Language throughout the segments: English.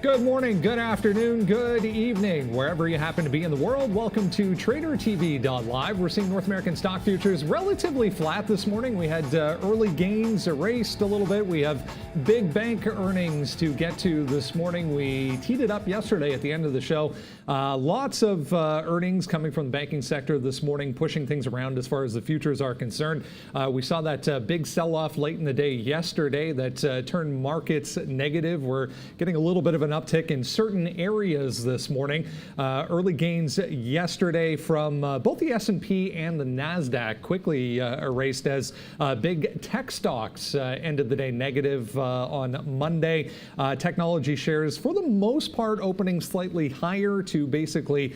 Good morning, good afternoon, good evening, wherever you happen to be in the world. Welcome to tradertv.live. We're seeing North American stock futures relatively flat this morning. We had early gains erased a little bit. We have big bank earnings to get to this morning. We teed it up yesterday at the end of the show. Lots of earnings coming from the banking sector this morning, pushing things around as far as the futures are concerned. We saw that big sell-off late in the day yesterday that turned markets negative. We're getting a little bit of an uptick in certain areas this morning. Early gains yesterday from both the S&P and the NASDAQ quickly erased as big tech stocks ended the day negative on Monday. Technology shares, for the most part, opening slightly higher to basically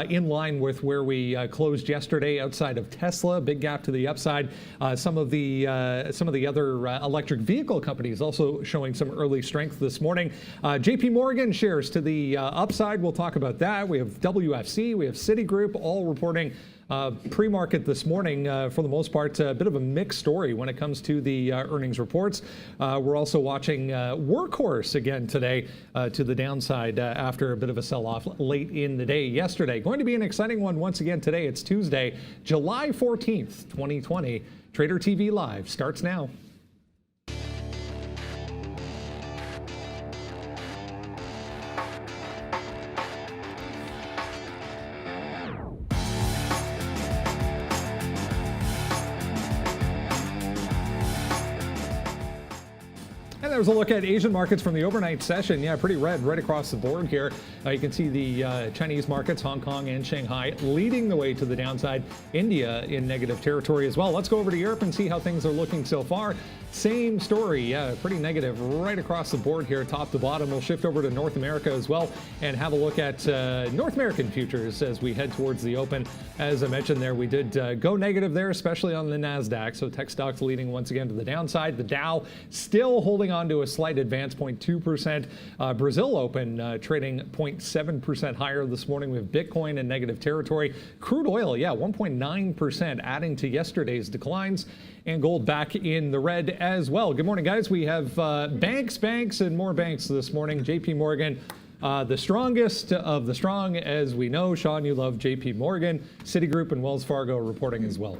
in line with where we closed yesterday outside of Tesla. Big gap to the upside. Some of the other electric vehicle companies also showing some early strength this morning. JP Morgan shares to the upside. We'll talk about that. We have WFC, we have Citigroup, all reporting pre-market this morning. For the most part, a bit of a mixed story when it comes to the earnings reports. We're also watching Workhorse again today to the downside after a bit of a sell-off late in the day yesterday. Going to be an exciting one once again today. It's Tuesday, July 14th, 2020. Trader TV Live starts now. There's a look at Asian markets from the overnight session. Yeah, pretty red right across the board here. You can see the Chinese markets, Hong Kong and Shanghai, leading the way to the downside. India in negative territory as well. Let's go over to Europe and see how things are looking so far. Same story, yeah, pretty negative right across the board here, top to bottom. We'll shift over to North America as well and have a look at North American futures as we head towards the open. As I mentioned there, we did go negative there, especially on the NASDAQ. So tech stocks leading once again to the downside. The Dow still holding on to a slight advance, 0.2%. Brazil open trading 0.7% higher this morning. We have Bitcoin in negative territory. Crude oil, yeah, 1.9%, adding to yesterday's declines. And gold back in the red as well. Good morning, guys. We have banks, and more banks this morning. JP Morgan, the strongest of the strong, as we know. Sean, you love JP Morgan. Citigroup and Wells Fargo reporting as well.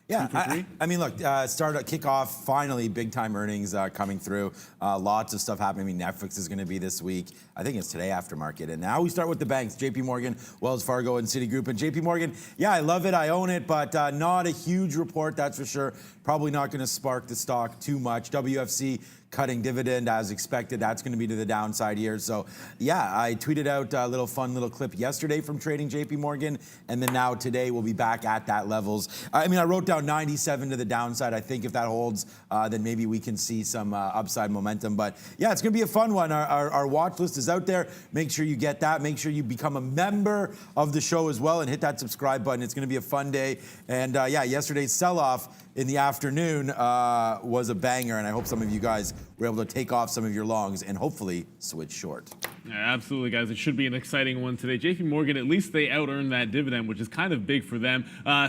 Yeah, I mean, look, kickoff, finally, big-time earnings coming through. Lots of stuff happening. I mean, Netflix is going to be this week. I think it's today after market. And now we start with the banks, JP Morgan, Wells Fargo, and Citigroup. And JP Morgan, yeah, I love it. I own it, but not a huge report, that's for sure. Probably not going to spark the stock too much. WFC cutting dividend as expected. That's going to be to the downside here. So, yeah, I tweeted out a fun little clip yesterday from trading JP Morgan, and then now today we'll be back at that levels. I mean, I wrote down 97 to the downside. I think if that holds, then maybe we can see some upside momentum. But, yeah, it's going to be a fun one. Our watch list is out there. Make sure you get that. Make sure you become a member of the show as well and hit that subscribe button. It's going to be a fun day. And, yeah, yesterday's sell-off in the afternoon was a banger, and I hope some of you guys were able to take off some of your longs and hopefully switch short. Yeah, absolutely, guys. It should be an exciting one today. JP Morgan, at least they out-earned that dividend, which is kind of big for them.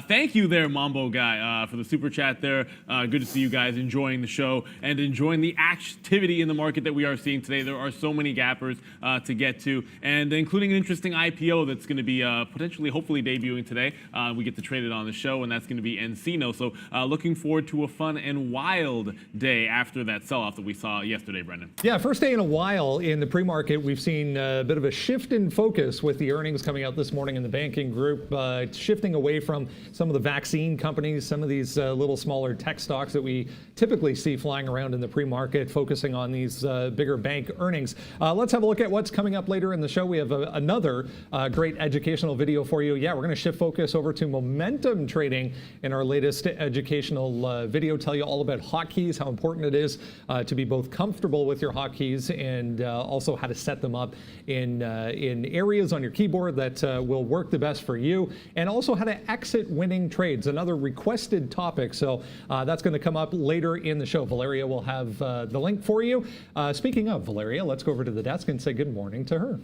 Thank you there, Mambo Guy, for the super chat there. Good to see you guys enjoying the show and enjoying the activity in the market that we are seeing today. There are so many gappers to get to, and including an interesting IPO that's going to be potentially, hopefully debuting today. We get to trade it on the show, and that's going to be Encino. So looking forward to a fun and wild day after that sell-off that we saw yesterday, Brendan. Yeah, first day in a while in the pre-market. We've seen a bit of a shift in focus with the earnings coming out this morning in the banking group, shifting away from some of the vaccine companies, some of these little smaller tech stocks that we typically see flying around in the pre-market, focusing on these bigger bank earnings. Let's have a look at what's coming up later in the show. We have another great educational video for you. Yeah, we're going to shift focus over to momentum trading in our latest educational video. Tell you all about hotkeys, how important it is to be both comfortable with your hotkeys and also how to set them up in areas on your keyboard that will work the best for you, and also how to exit winning trades, another requested topic. So that's going to come up later in the show. Valeria will have the link for you. Speaking of Valeria, let's go over to the desk and say good morning to her.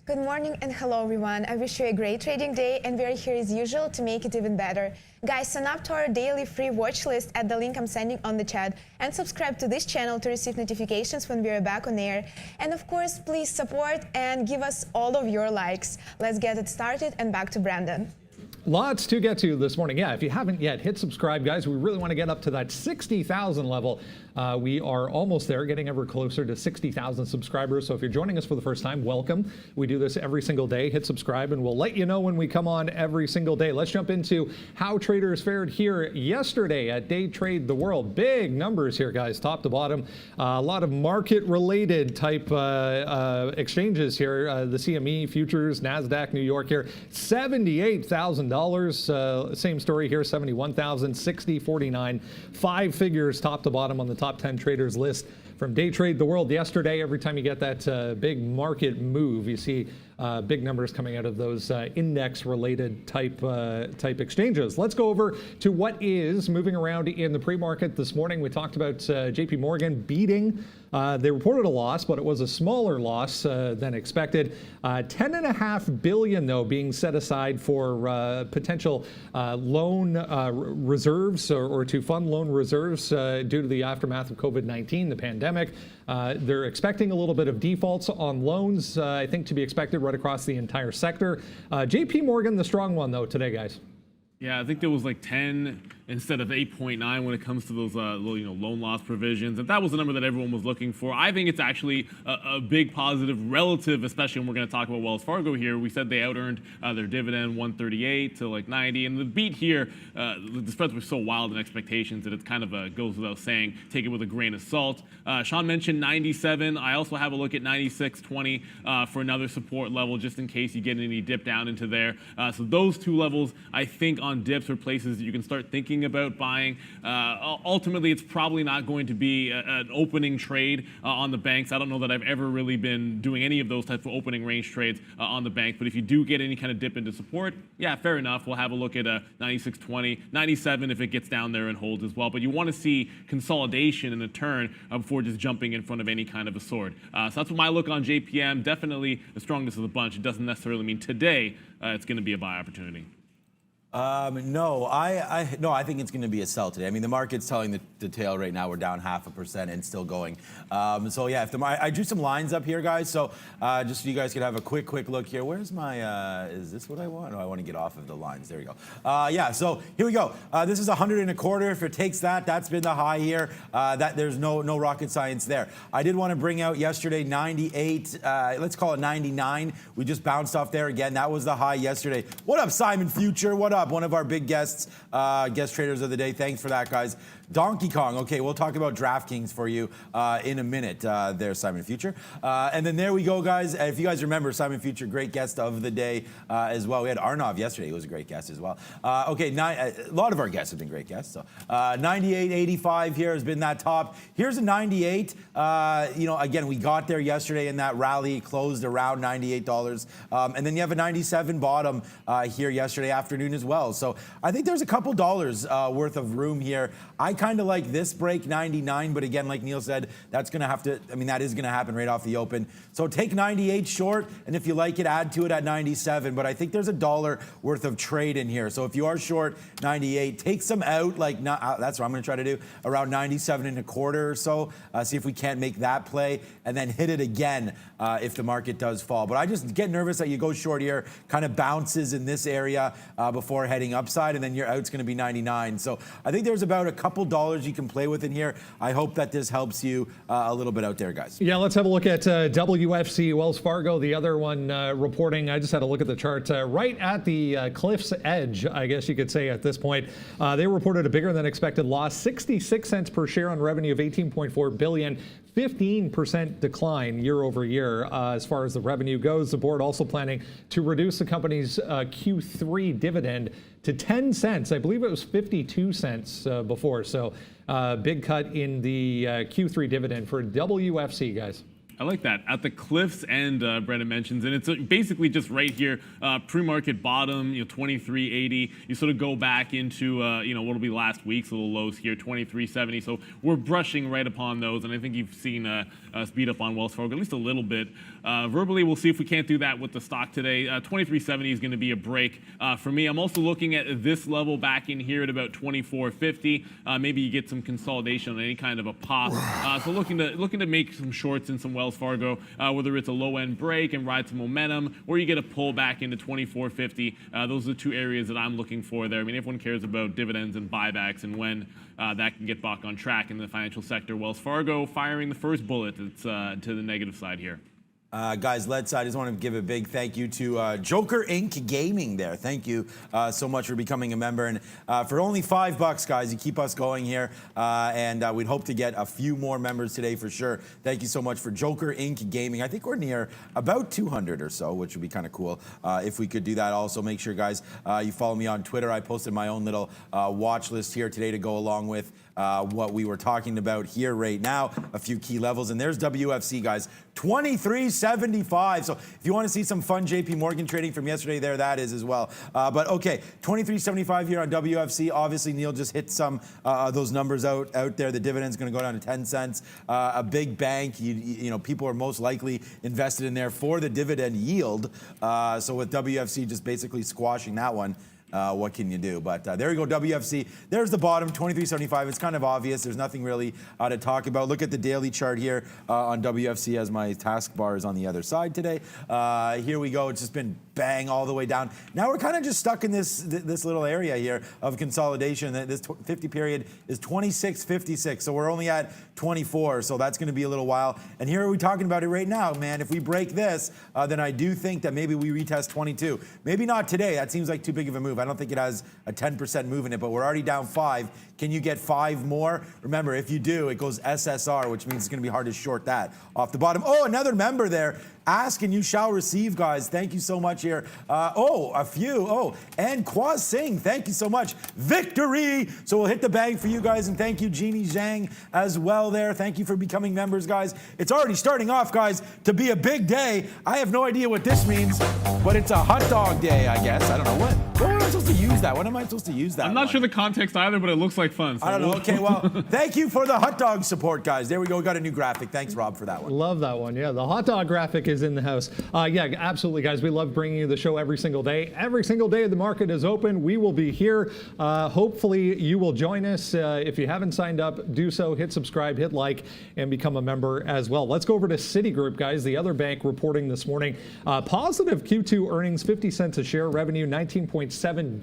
Good morning and hello everyone. I wish you a great trading day, and we're here as usual to make it even better. Guys, sign up to our daily free watch list at the link I'm sending on the chat, and subscribe to this channel to receive notifications when we're back on air. And of course, please support and give us all of your likes. Let's get it started, and back to Brandon. Lots to get to this morning. Yeah, if you haven't yet, hit subscribe, guys. We really want to get up to that 60,000 level. We are almost there, getting ever closer to 60,000 subscribers. So if you're joining us for the first time, welcome. We do this every single day. Hit subscribe, and we'll let you know when we come on every single day. Let's jump into how traders fared here yesterday at Day Trade the World. Big numbers here, guys, top to bottom. A lot of market-related type exchanges here. The CME, futures, NASDAQ, New York here. $78,000. Same story here, 71,000, 60, 49. 5 figures top to bottom on the top 10 traders list from Day Trade the World yesterday. Every time you get that big market move, you see big numbers coming out of those index-related type exchanges. Let's go over to what is moving around in the pre-market this morning. We talked about JP Morgan beating. They reported a loss, but it was a smaller loss than expected. $10.5 billion, though, being set aside for potential loan reserves or to fund loan reserves due to the aftermath of COVID-19, the pandemic. They're expecting a little bit of defaults on loans, I think, to be expected right across the entire sector. JP Morgan, the strong one, though, today, guys. Yeah, I think there was like 10 instead of 8.9 when it comes to those loan loss provisions. And that was the number that everyone was looking for. I think it's actually a big positive relative, especially when we're going to talk about Wells Fargo here. We said they out-earned their dividend 138 to like 90. And the beat here, the spreads were so wild in expectations that it kind of goes without saying, take it with a grain of salt. Sean mentioned 97. I also have a look at 96.20 for another support level, just in case you get any dip down into there. So those two levels, I think, on dips or places that you can start thinking about buying. Ultimately, it's probably not going to be an opening trade on the banks. I don't know that I've ever really been doing any of those types of opening range trades on the bank. But if you do get any kind of dip into support, yeah, fair enough. We'll have a look at 96.20, 97 if it gets down there and holds as well. But you want to see consolidation and a turn before just jumping in front of any kind of a sword. So that's my look on JPM. Definitely the strongest of the bunch. It doesn't necessarily mean today it's going to be a buy opportunity. No, I think it's going to be a sell today. I mean, the market's telling the tale right now. We're down 0.5% and still going. So yeah, I drew some lines up here, guys. So just so you guys could have a quick look here. Where's my? Is this what I want? No, I want to get off of the lines. There we go. Yeah. So here we go. This is 100.25. If it takes that, that's been the high here. That there's no rocket science there. I did want to bring out yesterday 98. Let's call it 99. We just bounced off there again. That was the high yesterday. What up, Simon Future? What up? One of our big guest traders of the day. Thanks for that, guys. Donkey Kong. Okay, we'll talk about DraftKings for you in a minute there, Simon Future. And then there we go, guys. If you guys remember, Simon Future, great guest of the day as well. We had Arnav yesterday. He was a great guest as well. Okay, a lot of our guests have been great guests. So 98.85 here has been that top. Here's a 98. Again, we got there yesterday in that rally, closed around $98. And then you have a 97 bottom here yesterday afternoon as well. So I think there's a couple dollars worth of room here. I kind of like this break, 99, but again, like Neil said, that is going to happen right off the open. So take 98 short, and if you like it, add to it at 97. But I think there's $1 worth of trade in here. So if you are short 98, take some out, that's what I'm going to try to do, around 97.25 or so. See if we can't make that play, and then hit it again if the market does fall. But I just get nervous that you go short here, kind of bounces in this area before heading upside, and then your out's going to be 99. So I think there's about a couple dollars you can play with in here. I hope that this helps you a little bit out there, guys. Yeah, let's have a look at WFC, Wells Fargo, the other one reporting. I just had a look at the chart right at the cliff's edge, I guess you could say at this point. They reported a bigger than expected loss, 66 cents per share on revenue of $18.4 billion. 15% decline year over year as far as the revenue goes. The board also planning to reduce the company's Q3 dividend to 10 cents. I believe it was 52 cents before. So big cut in the Q3 dividend for WFC, guys. I like that. At the cliffs end, Brendan mentions, and it's basically just right here, pre-market bottom, 23.80. You sort of go back into, what'll be last week's little lows here, 23.70. So we're brushing right upon those, and I think you've seen us beat up on Wells Fargo at least a little bit. Verbally, we'll see if we can't do that with the stock today. 23.70 is going to be a break for me. I'm also looking at this level back in here at about 24.50. Maybe you get some consolidation on any kind of a pop. So looking to make some shorts in some Wells Fargo, whether it's a low-end break and ride some momentum, or you get a pull back into 24.50. Those are the two areas that I'm looking for there. I mean, everyone cares about dividends and buybacks and when that can get back on track in the financial sector. Wells Fargo firing the first bullet. It's to the negative side here. Guys, I just want to give a big thank you to Joker Inc. Gaming there. Thank you so much for becoming a member. And for only $5, guys, you keep us going here. And we'd hope to get a few more members today for sure. Thank you so much for Joker Inc. Gaming. I think we're near about 200 or so, which would be kind of cool if we could do that. Also, make sure, guys, you follow me on Twitter. I posted my own little watch list here today to go along with what we were talking about here right now, a few key levels. And there's WFC, guys, 23.75. So if you want to see some fun JP Morgan trading from yesterday, there that is as well. But okay, 23.75 here on WFC. Obviously, Neil just hit some those numbers out there. The dividend's going to go down to 10 cents. A big bank, people are most likely invested in there for the dividend yield. So with WFC just basically squashing that one, what can you do? But there you go, WFC. There's the bottom, 23.75. It's kind of obvious. There's nothing really to talk about. Look at the daily chart here on WFC as my taskbar is on the other side today. Here we go. It's just been bang all the way down. Now we're kind of just stuck in this little area here of consolidation. This 50 period is 26.56, so we're only at 24, so that's going to be a little while. And here are we talking about it right now, man. If we break this, then I do think that maybe we retest 22. Maybe not today. That seems like too big of a move. I don't think it has a 10% move in it, but we're already down 5. Can you get 5 more? Remember, if you do, it goes SSR, which means it's going to be hard to short that off the bottom. Oh, another member there. Ask and you shall receive, guys. Thank you so much here. A few. Oh, and Kwaz Singh, thank you so much. Victory! So we'll hit the bang for you guys, and thank you, Jeannie Zhang, as well there. Thank you for becoming members, guys. It's already starting off, guys, to be a big day. I have no idea what this means, but it's a hot dog day, I guess. I don't know what. What am I supposed to use that? What am I supposed to use that? I'm not sure the context either, but it looks like fun. So I don't know. Okay, well, thank you for the hot dog support, guys. There we go. We got a new graphic. Thanks, Rob, for that one. Love that one. Yeah, the hot dog graphic is in the house. Yeah, absolutely, guys. We love bringing you the show every single day. Every single day the market is open, we will be here. Hopefully, you will join us. If you haven't signed up, do so. Hit subscribe, hit like, and become a member as well. Let's go over to Citigroup, guys. The other bank reporting this morning. Positive Q2 earnings, 50 cents a share. Revenue, $19.7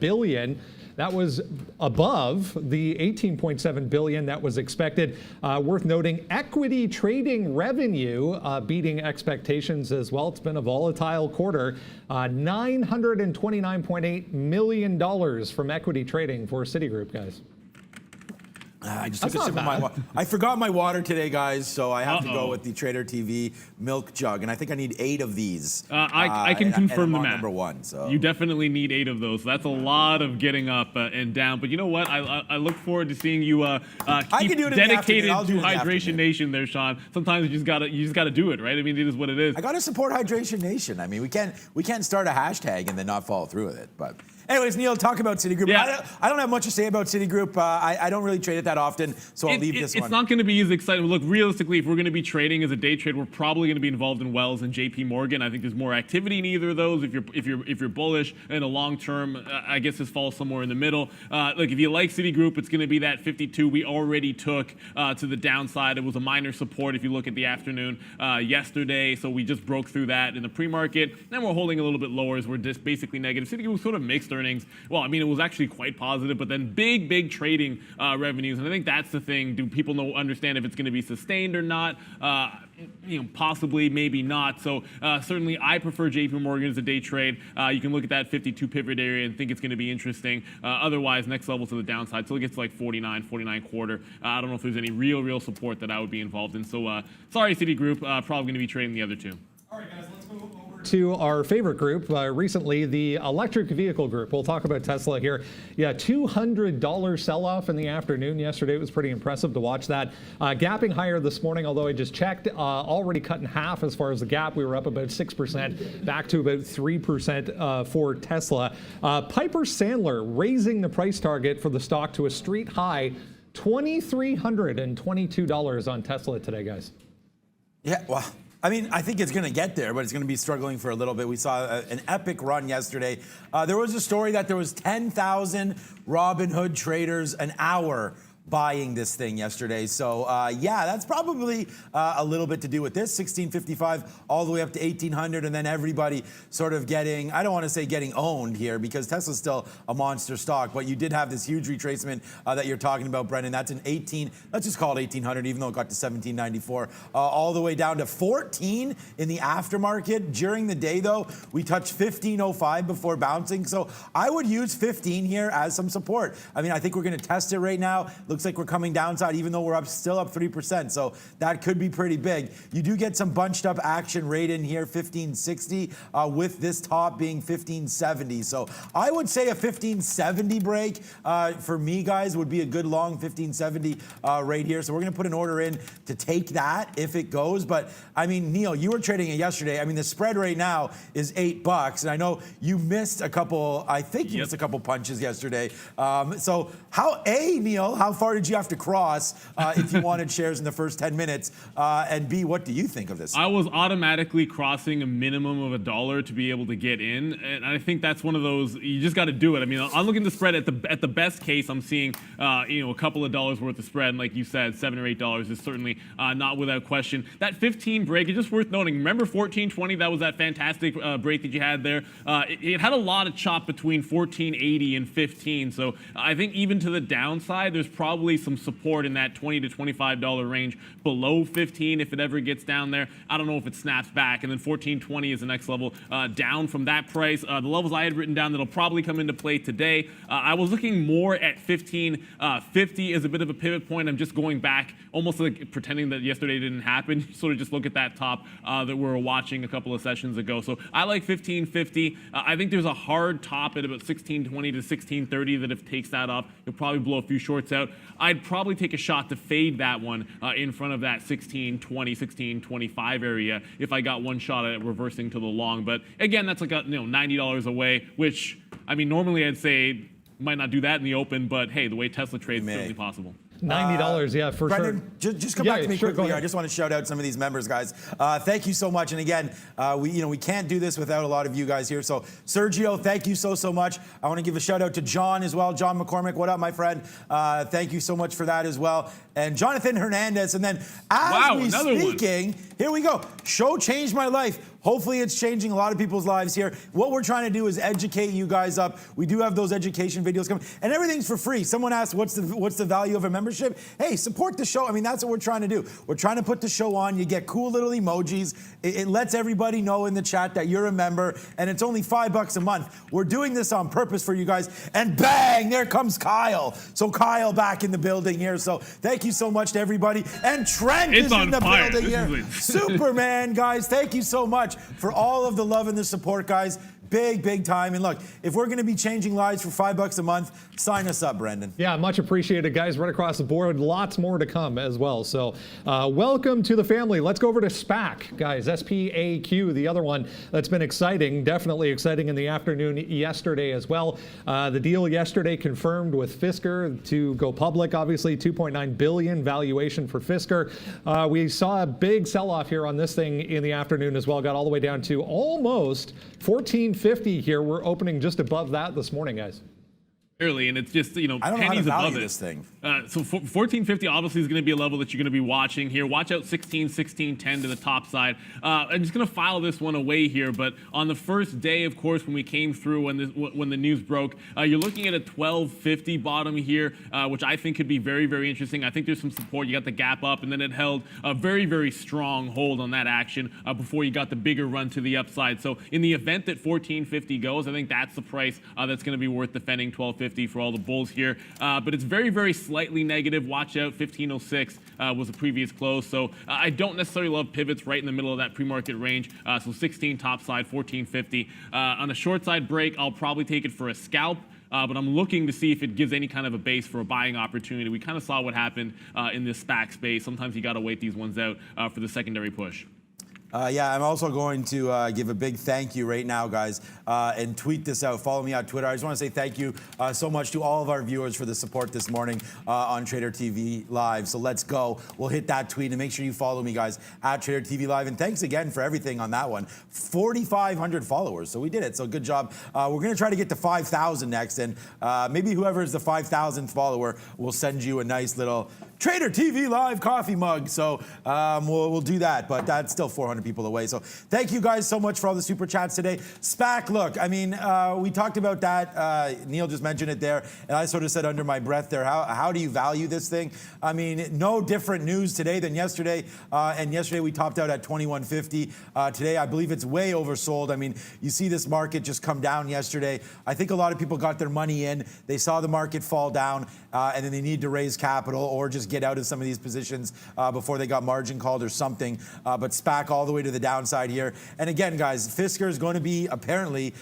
billion. That was above the $18.7 billion that was expected. Worth noting, equity trading revenue beating expectations as well. It's been a volatile quarter. $929.8 million from equity trading for Citigroup, guys. I just took a sip of my water. I forgot my water today, guys, so I have to go with the Trader TV milk jug, and I think I need 8 of these. I can confirm the math. Number 1, so you definitely need 8 of those. That's a lot of getting up and down. But you know what? I look forward to seeing you keep dedicated to Hydration Nation there, Sean. Sometimes you just gotta do it, right? I mean, it is what it is. I gotta support Hydration Nation. I mean, we can't start a hashtag and then not follow through with it, but. Anyways, Neil, talk about Citigroup. Yeah. I don't have much to say about Citigroup. I don't really trade it that often, so I'll leave this one. It's not going to be as exciting. Look, realistically, if we're going to be trading as a day trade, we're probably going to be involved in Wells and JP Morgan. I think there's more activity in either of those. If you're bullish in a long term, I guess this falls somewhere in the middle. Look, if you like Citigroup, it's going to be that 52 we already took to the downside. It was a minor support if you look at the afternoon yesterday, so we just broke through that in the pre-market. Then we're holding a little bit lower as we're just basically negative. Citigroup was sort of mixed earnings. Well, I mean, it was actually quite positive, but then big trading revenues. And I think that's the thing. Do people understand if it's going to be sustained or not? Possibly, maybe not. So certainly I prefer JP Morgan as a day trade. You can look at that 52 pivot area and think it's going to be interesting. Otherwise, next level to the downside. So it gets like 49 quarter. I don't know if there's any real support that I would be involved in. So sorry, Citigroup. Probably going to be trading the other two. All right, guys, let's move over to our favorite group recently, the electric vehicle group. We'll talk about Tesla here. Yeah, $200 sell-off in the afternoon yesterday. It was pretty impressive to watch that. Gapping higher this morning, although I just checked, already cut in half as far as the gap. We were up about 6%, back to about 3% for Tesla. Piper Sandler raising the price target for the stock to a street high, $2,322 on Tesla today, guys. Yeah, well, I mean, I think it's going to get there, but it's going to be struggling for a little bit. We saw an epic run yesterday. There was a story that there was 10,000 Robinhood traders an hour buying this thing yesterday. So yeah, that's probably a little bit to do with this. 1655 all the way up to 1800, and then everybody sort of getting, I don't want to say getting owned here because Tesla's still a monster stock, but you did have this huge retracement that you're talking about, Brendan. That's an 18, let's just call it 1800, even though it got to 1794, all the way down to 14 in the aftermarket. During the day though, we touched 1505 before bouncing. So I would use 15 here as some support. I mean, I think we're going to test it right now. Looks like we're coming downside, even though we're still up 3%. So that could be pretty big. You do get some bunched up action right in here, 1560, with this top being 1570. So I would say a 1570 break for me, guys, would be a good long 1570 right here. So we're going to put an order in to take that if it goes. But I mean, Neil, you were trading it yesterday. I mean, the spread right now is $8, and I know you missed a couple. I think you missed a couple punches yesterday. So Neil, how far did you have to cross if you wanted shares in the first 10 minutes? And B, what do you think of this? I was automatically crossing a minimum of $1 to be able to get in, and I think that's one of those, you just got to do it. I mean, I'm looking at the spread at the best case. I'm seeing a couple of dollars worth of spread, and like you said, $7 or $8 is certainly not without question. That 15 break is just worth noting. Remember 1420? That was that fantastic break that you had there. It had a lot of chop between 1480 and 15, so I think even to the downside, there's probably some support in that $20 to $25 range below 15 if it ever gets down there. I don't know if it snaps back, and then 1420 is the next level down from that price. The levels I had written down that'll probably come into play today. I was looking more at 1550 as a bit of a pivot point. I'm just going back, almost like pretending that yesterday didn't happen. Sort of just look at that top that we were watching a couple of sessions ago. So I like 1550. I think there's a hard top at about 1620 to 1630 that if it takes that off, you'll probably blow a few shorts out. I'd probably take a shot to fade that one in front of that 1620, 1625 area if I got one shot at it reversing to the long. But again, that's like $90 away, which I mean normally I'd say might not do that in the open, but hey, the way Tesla trades, it's certainly possible. $90, yeah, for Brendan, sure. Just come back to me quickly. I just want to shout out some of these members, guys. Thank you so much. And again, we can't do this without a lot of you guys here. So Sergio, thank you so much. I want to give a shout out to John as well. John McCormick, what up, my friend? Thank you so much for that as well. And Jonathan Hernandez. And then as we speaking, here we go. Show changed my life. Hopefully it's changing a lot of people's lives here. What we're trying to do is educate you guys up. We do have those education videos coming, and everything's for free. Someone asked, what's the value of a membership? Hey, support the show. I mean, that's what we're trying to do. We're trying to put the show on. You get cool little emojis. It lets everybody know in the chat that you're a member, and it's only $5 a month. We're doing this on purpose for you guys, and bang, there comes Kyle. So Kyle back in the building here. So thank you so much to everybody. And Trent is in the building here. Superman, guys, thank you so much for all of the love and the support, guys. Big time. And look, if we're going to be changing lives for $5 a month, sign us up, Brendan. Yeah, much appreciated, guys, right across the board. Lots more to come as well. So welcome to the family. Let's go over to SPAQ, guys. SPAQ, the other one that's been exciting, definitely exciting in the afternoon yesterday as well. The deal yesterday confirmed with Fisker to go public, obviously $2.9 billion valuation for Fisker. We saw a big sell-off here on this thing in the afternoon as well. Got all the way down to almost 1450 here. We're opening just above that this morning, guys. Early, and it's just, I don't know how to pennies above value it. this thing. So 1450 obviously is going to be a level that you're going to be watching here. Watch out 1610 to the top side. I'm just going to file this one away here, but on the first day, of course, when we came through, when the news broke, you're looking at a 1250 bottom here, which I think could be very interesting. I think there's some support. You got the gap up, and then it held a very strong hold on that action before you got the bigger run to the upside. So in the event that 1450 goes, I think that's the price that's going to be worth defending. 1250. 1450 for all the bulls here. But it's very, very slightly negative. Watch out, 1506 was the previous close. So I don't necessarily love pivots right in the middle of that pre-market range. So 16 top side, 1450. On a short side break, I'll probably take it for a scalp. But I'm looking to see if it gives any kind of a base for a buying opportunity. We kind of saw what happened in this SPAC space. Sometimes you got to wait these ones out for the secondary push. Yeah, I'm also going to give a big thank you right now, guys, and tweet this out. Follow me on Twitter. I just want to say thank you so much to all of our viewers for the support this morning on Trader TV Live. So let's go. We'll hit that tweet and make sure you follow me, guys, at Trader TV Live. And thanks again for everything on that one. 4,500 followers, so we did it. So good job. We're going to try to get to 5,000 next, and maybe whoever is the 5,000th follower will send you a nice little Trader TV Live coffee mug. So we'll do that, but that's still 400 people away. So thank you guys so much for all the super chats today. SPAC, look, I mean, we talked about that. Neil just mentioned it there, and I sort of said under my breath there, how do you value this thing? I mean, no different news today than yesterday, and yesterday we topped out at 2150. Today, I believe it's way oversold. I mean, you see this market just come down yesterday. I think a lot of people got their money in. They saw the market fall down, and then they need to raise capital or just get out of some of these positions before they got margin called or something. But SPAC all the way to the downside here. And again, guys, Fisker is going to be apparently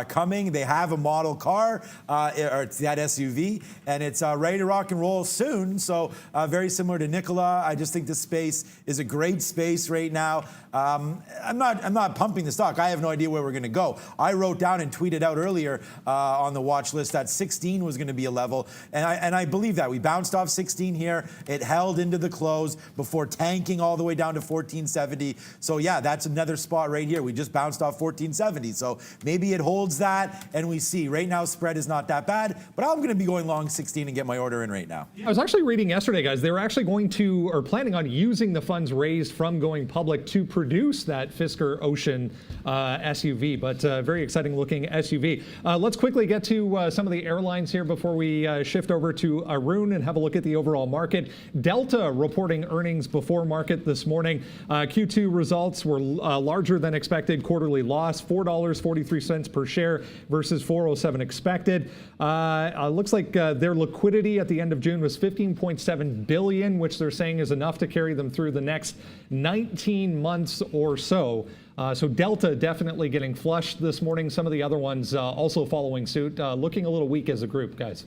coming. They have a model car, or it's that SUV, and it's ready to rock and roll soon. So very similar to Nikola. I just think this space is a great space right now. I'm not pumping the stock. I have no idea where we're going to go. I wrote down and tweeted out earlier on the watch list that 16 was going to be a level, and I believe that. We bounced off 16 here. It held into the close before tanking all the way down to 1470. So yeah, that's another spot right here. We just bounced off 1470. So maybe it holds that, and we see. Right now, spread is not that bad, but I'm going to be going long 16 and get my order in right now. I was actually reading yesterday, guys, they were actually going to, or planning on using the funds raised from going public to produce that Fisker Ocean SUV, but very exciting looking SUV. Let's quickly get to some of the airlines here before we shift over to Arun and have a look at the overall market. Delta reporting earnings before market this morning. Q2 results were larger than expected. Quarterly loss, $4.43 per share versus $4.07 expected. Looks like their liquidity at the end of June was $15.7 billion, which they're saying is enough to carry them through the next 19 months or so. So Delta definitely getting flushed this morning. Some of the other ones also following suit, looking a little weak as a group, guys.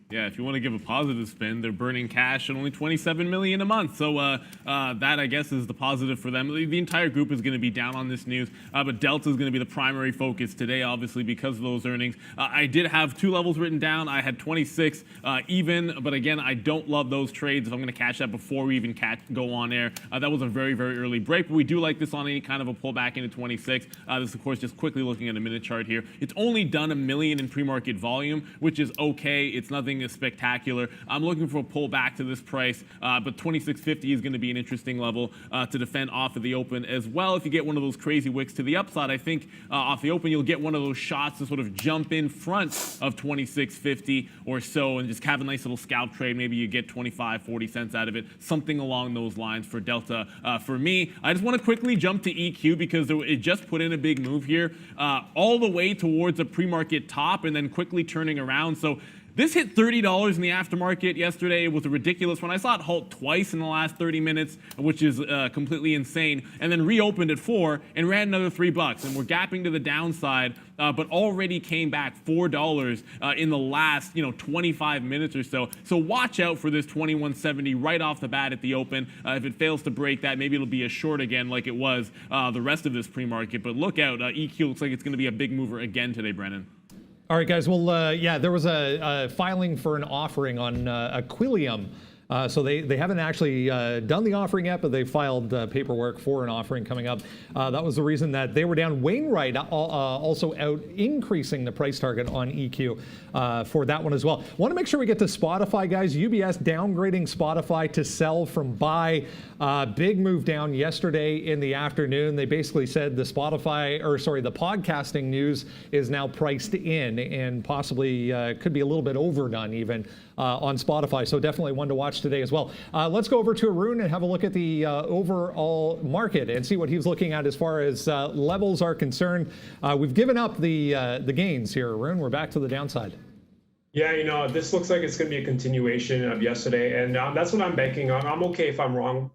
Yeah, if you want to give a positive spin, they're burning cash at only $27 million a month. So that, I guess, is the positive for them. The entire group is going to be down on this news, but Delta is going to be the primary focus today, obviously, because of those earnings. I did have two levels written down. I had 26 even, but again, I don't love those trades. If I'm going to catch that before we even go on air, that was a very, very early break, but we do like this on any kind of a pullback into 26. This, of course, just quickly looking at a minute chart here. It's only done $1 million in pre-market volume, which is okay. It's nothing is spectacular. I'm looking for a pullback to this price, but 26.50 is going to be an interesting level to defend off of the open as well. If you get one of those crazy wicks to the upside, I think off the open you'll get one of those shots to sort of jump in front of 26.50 or so and just have a nice little scalp trade. Maybe you get 25, 40 cents out of it, something along those lines for Delta. For me, I just want to quickly jump to EQ because it just put in a big move here, all the way towards a pre-market top and then quickly turning around. So this hit $30 in the aftermarket yesterday. It was a ridiculous one. I saw it halt twice in the last 30 minutes, which is completely insane, and then reopened at $4 and ran another $3. And we're gapping to the downside, but already came back $4 in the last 25 minutes or so. So watch out for this 2170 right off the bat at the open. If it fails to break that, maybe it'll be a short again like it was the rest of this pre-market. But look out, EQ looks like it's going to be a big mover again today, Brennan. All right, guys. Well, yeah, there was a filing for an offering on Aquilium. So they haven't actually done the offering yet, but they filed paperwork for an offering coming up. That was the reason that they were down. Wainwright also out increasing the price target on EQ for that one as well. Want to make sure we get to Spotify, guys. UBS downgrading Spotify to sell from buy. Big move down yesterday in the afternoon. They basically said the podcasting news is now priced in and possibly could be a little bit overdone even on Spotify. So definitely one to watch today as well. Let's go over to Arun and have a look at the overall market and see what he's looking at as far as levels are concerned. We've given up the gains here, Arun. We're back to the downside. Yeah, this looks like it's going to be a continuation of yesterday, and that's what I'm banking on. I'm okay if I'm wrong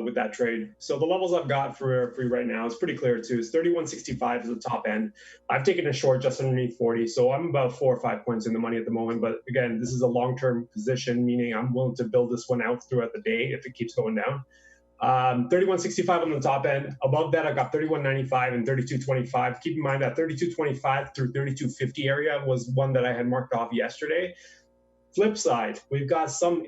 with that trade. So the levels I've got for you right now is pretty clear too. It's 31.65 is the top end. I've taken a short just underneath 40, so I'm about 4 or 5 points in the money at the moment. But again, this is a long-term position, meaning I'm willing to build this one out throughout the day if it keeps going down. 31.65 on the top end. Above that, I've got 31.95 and 32.25. Keep in mind that 32.25 through 32.50 area was one that I had marked off yesterday. Flip side, we've got some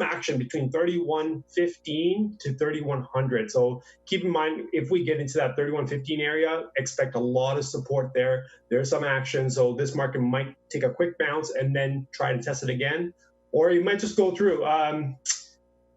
action between 31.15 to 3100. So keep in mind, if we get into that 31.15 area, expect a lot of support there. There's some action, so this market might take a quick bounce and then try and test it again, or you might just go through.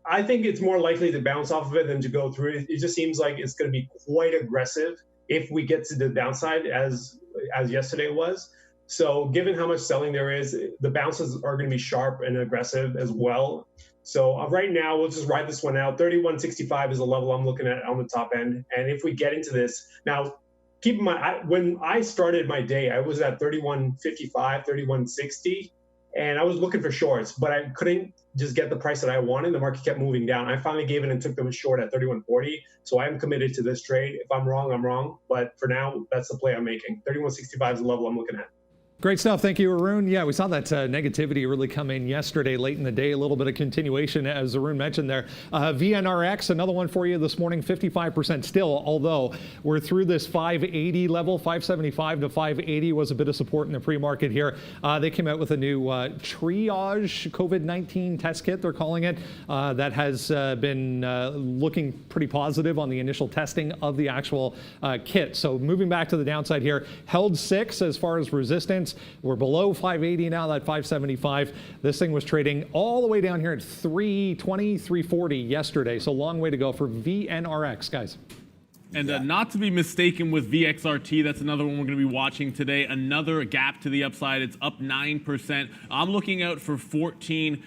I think it's more likely to bounce off of it than to go through it. It just seems like it's going to be quite aggressive if we get to the downside as yesterday was. So given how much selling there is, the bounces are going to be sharp and aggressive as well. So right now, we'll just ride this one out. 31.65 is a level I'm looking at on the top end. And if we get into this, now keep in mind, when I started my day, I was at 31.55, 31.60. And I was looking for shorts, but I couldn't just get the price that I wanted. The market kept moving down. I finally gave in and took them short at 31.40. So I am committed to this trade. If I'm wrong, I'm wrong. But for now, that's the play I'm making. 31.65 is the level I'm looking at. Great stuff. Thank you, Arun. Yeah, we saw that negativity really come in yesterday late in the day. A little bit of continuation, as Arun mentioned there. VNRX, another one for you this morning, 55% still, although we're through this 580 level. 575 to 580 was a bit of support in the pre-market here. They came out with a new triage COVID-19 test kit, they're calling it, that has been looking pretty positive on the initial testing of the actual kit. So moving back to the downside here, held 6 as far as resistance. We're below 580 now, that 575. This thing was trading all the way down here at 320, 340 yesterday. So long way to go for VNRX, guys. And not to be mistaken with VXRT, that's another one we're going to be watching today. Another gap to the upside. It's up 9%. I'm looking out for 14,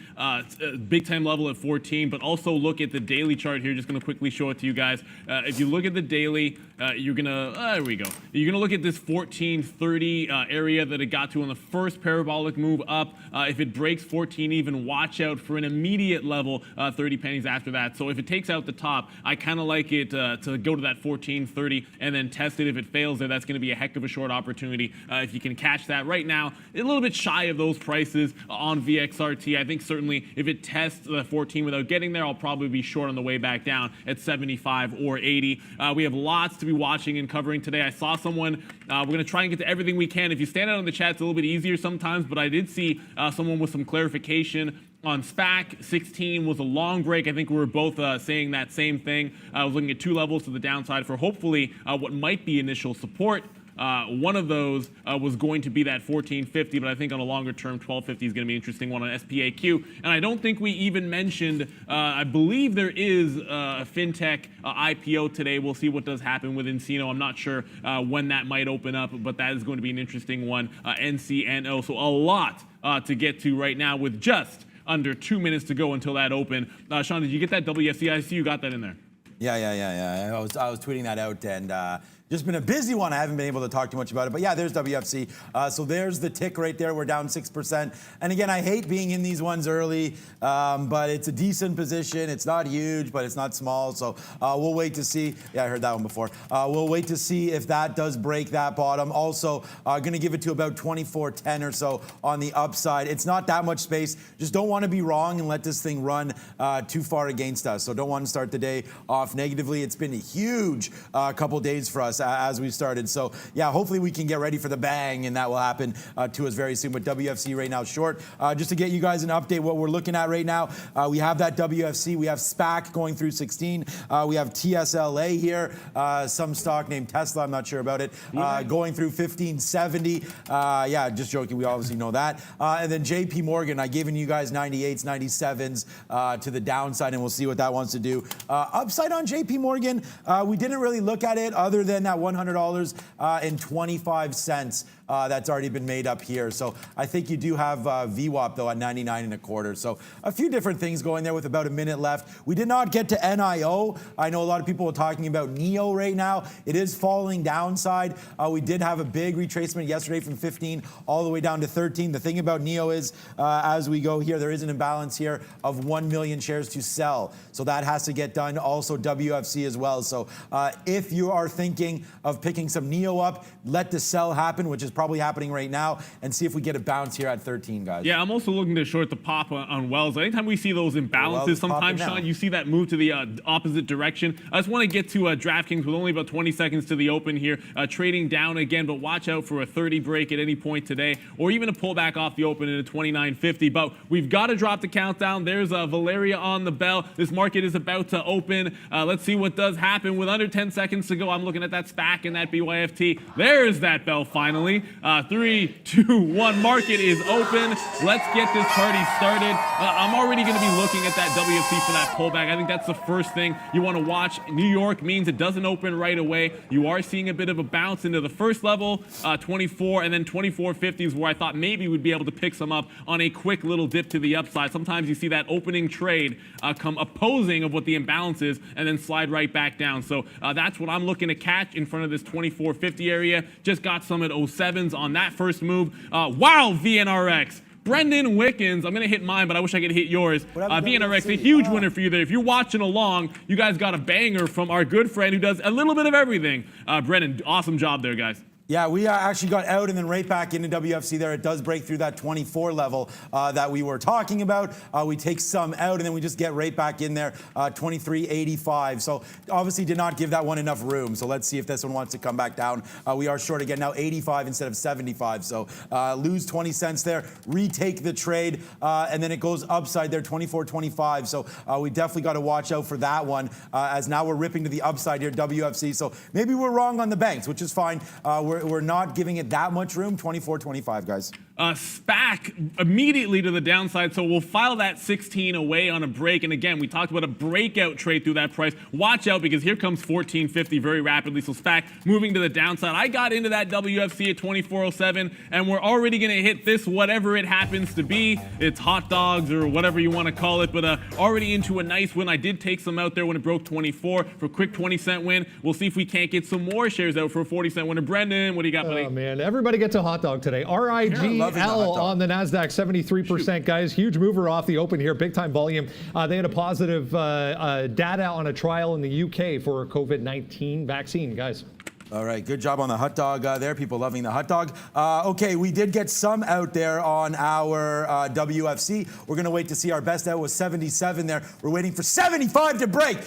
big time level at 14, but also look at the daily chart here. Just going to quickly show it to you guys. If you look at the daily, you're going to, there we go. You're going to look at this 1430 area that it got to on the first parabolic move up. If it breaks 14 even, watch out for an immediate level 30 pennies after that. So if it takes out the top, I kind of like it to go to that 1430 and then test it. If it fails there, that's going to be a heck of a short opportunity if you can catch that. Right now, a little bit shy of those prices on VXRT. I think certainly if it tests the 14 without getting there, I'll probably be short on the way back down at 75 or 80. We have lots to be watching and covering today. I saw someone, we're going to try and get to everything we can. If you stand out in the chat, it's a little bit easier sometimes, but I did see someone with some clarification on SPAC. 16 was a long break. I think we were both saying that same thing. I was looking at 2 levels to the downside for hopefully what might be initial support. One of those was going to be that 1450, but I think on a longer term, 1250 is going to be an interesting one on SPAQ. And I don't think we even mentioned, I believe there is a fintech IPO today. We'll see what does happen with Encino. I'm not sure when that might open up, but that is going to be an interesting one. NCNO. So a lot to get to right now with just under 2 minutes to go until that open. Sean, did you get that WFC? I see you got that in there. Yeah. I was tweeting that out, and just been a busy one. I haven't been able to talk too much about it, but yeah, there's WFC. So there's the tick right there. We're down 6%. And again, I hate being in these ones early, but it's a decent position. It's not huge, but it's not small. So we'll wait to see. Yeah, I heard that one before. We'll wait to see if that does break that bottom. Also, going to give it to about 24.10 or so on the upside. It's not that much space. Just don't want to be wrong and let this thing run too far against us. So don't want to start the day off negatively. It's been a huge couple days for us as we started. So yeah, hopefully we can get ready for the bang, and that will happen to us very soon. But WFC right now short. Just to get you guys an update, what we're looking at right now, we have that WFC. We have SPAC going through 16. We have TSLA here, some stock named Tesla, I'm not sure about it, going through 1570. Yeah, just joking. We obviously know that. And then JP Morgan, I've given you guys 98s, 97s to the downside, and we'll see what that wants to do. Upside on on JP Morgan, we didn't really look at it other than that $100.25 that's already been made up here. So I think you do have VWAP though at 99.25. So a few different things going there with about a minute left. We did not get to NIO. I know a lot of people are talking about NEO right now. It is falling downside. We did have a big retracement yesterday from 15 all the way down to 13. The thing about NEO is as we go here, there is an imbalance here of 1 million shares to sell. So that has to get done. Also WFC as well. So if you are thinking of picking some NEO up, let the sell happen, which is probably happening right now, and see if we get a bounce here at 13, guys. Yeah, I'm also looking to short the pop on Wells. Anytime we see those imbalances, sometimes, Sean, you see that move to the opposite direction. I just want to get to DraftKings with only about 20 seconds to the open here. Trading down again, but watch out for a 30 break at any point today, or even a pullback off the open into 29.50. But we've got to drop the countdown. There's Valeria on the bell. This market is about to open. Let's see what does happen. With under 10 seconds to go, I'm looking at that SPAC and that BYFT. There's that bell finally. 3, 2, 1. Market is open. Let's get this party started. I'm already going to be looking at that WFT for that pullback. I think that's the first thing you want to watch. New York means it doesn't open right away. You are seeing a bit of a bounce into the first level, 24, and then 24.50 is where I thought maybe we'd be able to pick some up on a quick little dip to the upside. Sometimes you see that opening trade come opposing of what the imbalance is and then slide right back down. So that's what I'm looking to catch in front of this 24.50 area. Just got some at 07s on that first move. Wow, VNRX. Brendan Wickens, I'm going to hit mine, but I wish I could hit yours. VNRX, a huge winner for you there. If you're watching along, you guys got a banger from our good friend who does a little bit of everything. Brendan, awesome job there, guys. Yeah, we actually got out and then right back into WFC there. It does break through that 24 level that we were talking about. We take some out and then we just get right back in there, 23.85. So obviously did not give that one enough room. So let's see if this one wants to come back down. We are short again now, 85 instead of 75. So lose 20 cents there, retake the trade, and then it goes upside there, 24.25. So we definitely got to watch out for that one as now we're ripping to the upside here, WFC. So maybe we're wrong on the banks, which is fine. We're not giving it that much room, 24.25, guys. SPAC immediately to the downside, so we'll file that 16 away on a break. And again, we talked about a breakout trade through that price. Watch out because here comes 14.50 very rapidly. So SPAC moving to the downside. I got into that WFC at 24.07, and we're already going to hit this, whatever it happens to be. It's hot dogs or whatever you want to call it, but already into a nice win. I did take some out there when it broke 24 for a quick 20-cent win. We'll see if we can't get some more shares out for a 40-cent winner. Brendan, what do you got, buddy? Oh, man. Everybody gets a hot dog today. RIGL on the NASDAQ, 73%, guys. Huge mover off the open here. Big time volume. They had a positive data on a trial in the UK for a COVID-19 vaccine, guys. All right, good job on the hot dog there. People loving the hot dog. Okay, we did get some out there on our WFC. We're going to wait to see. Our best out was 77 there. We're waiting for 75 to break.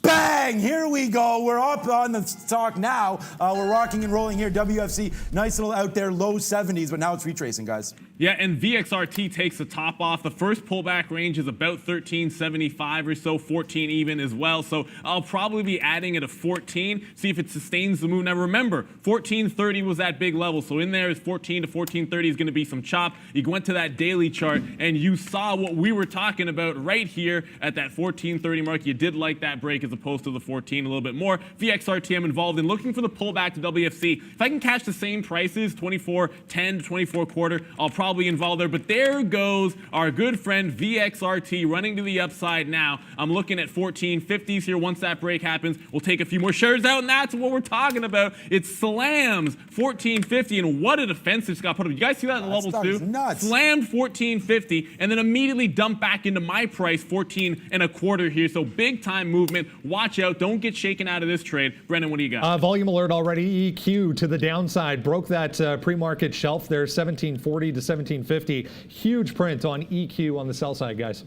Bang! Here we go. We're up on the stock now. We're rocking and rolling here. WFC, nice little out there, low 70s, but now it's retracing, guys. Yeah, and VXRT takes the top off. The first pullback range is about 13.75 or so, 14 even as well. So I'll probably be adding it a 14, see if it sustains the move. Now remember, 14.30 was that big level. So in there is 14 to 14.30 is going to be some chop. You went to that daily chart and you saw what we were talking about right here at that 14.30 mark. You did like that break as opposed to the 14 a little bit more. VXRT I'm involved in looking for the pullback to WFC. If I can catch the same prices, 24.10 to 24.25, I'll probably involved there, but there goes our good friend VXRT running to the upside now. I'm looking at 14.50s here. Once that break happens, we'll take a few more shares out, and that's what we're talking about. It slams 14.50, and what a defense it's got put up. You guys see that in the levels too? Nuts. Slammed 14.50, and then immediately dumped back into my price, 14.25 here. So big time movement. Watch out. Don't get shaken out of this trade. Brendan, what do you got? Volume alert already. EQ to the downside. Broke that pre-market shelf there, 1740 to 1750. Huge print on EQ on the sell side, guys.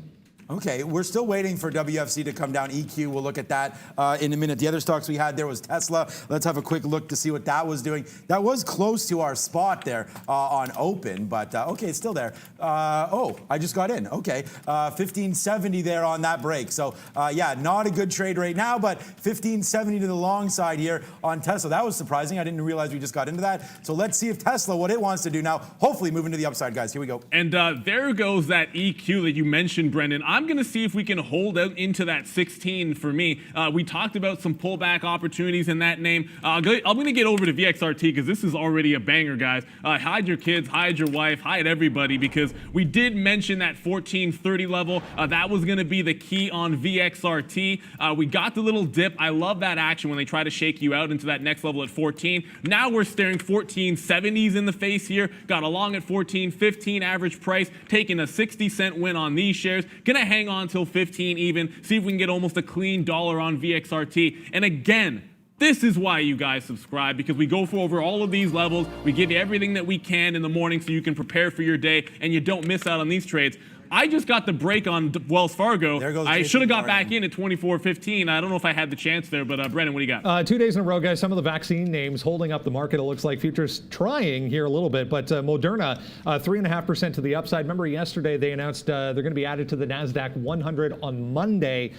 Okay, we're still waiting for WFC to come down. EQ, we'll look at that in a minute. The other stocks we had there was Tesla. Let's have a quick look to see what that was doing. That was close to our spot there on open, but okay, it's still there. Oh, I just got in. Okay, 1570 there on that break. So yeah, not a good trade right now, but 1570 to the long side here on Tesla. That was surprising. I didn't realize we just got into that. So let's see if Tesla, what it wants to do now. Hopefully moving to the upside, guys. Here we go. And there goes that EQ that you mentioned, Brendan. I'm going to see if we can hold out into that 16 for me. We talked about some pullback opportunities in that name. I'm going to get over to VXRT because this is already a banger, guys. Hide your kids, hide your wife, hide everybody, because we did mention that 1430 level. That was going to be the key on VXRT. We got the little dip. I love that action when they try to shake you out into that next level at 14. Now we're staring 1470s in the face here. Got along at 1415 average price, taking a 60-cent win on these shares. Gonna hang on till 15 even, see if we can get almost a clean dollar on VXRT. And again, this is why you guys subscribe, because we go over all of these levels. We give you everything that we can in the morning so you can prepare for your day and you don't miss out on these trades. I just got the break on Wells Fargo. I should have got back in at 24.15. I don't know if I had the chance there, but Brennan, what do you got? 2 days in a row, guys. Some of the vaccine names holding up the market. It looks like futures trying here a little bit, but Moderna, 3.5% to the upside. Remember yesterday they announced they're going to be added to the NASDAQ 100 on Monday.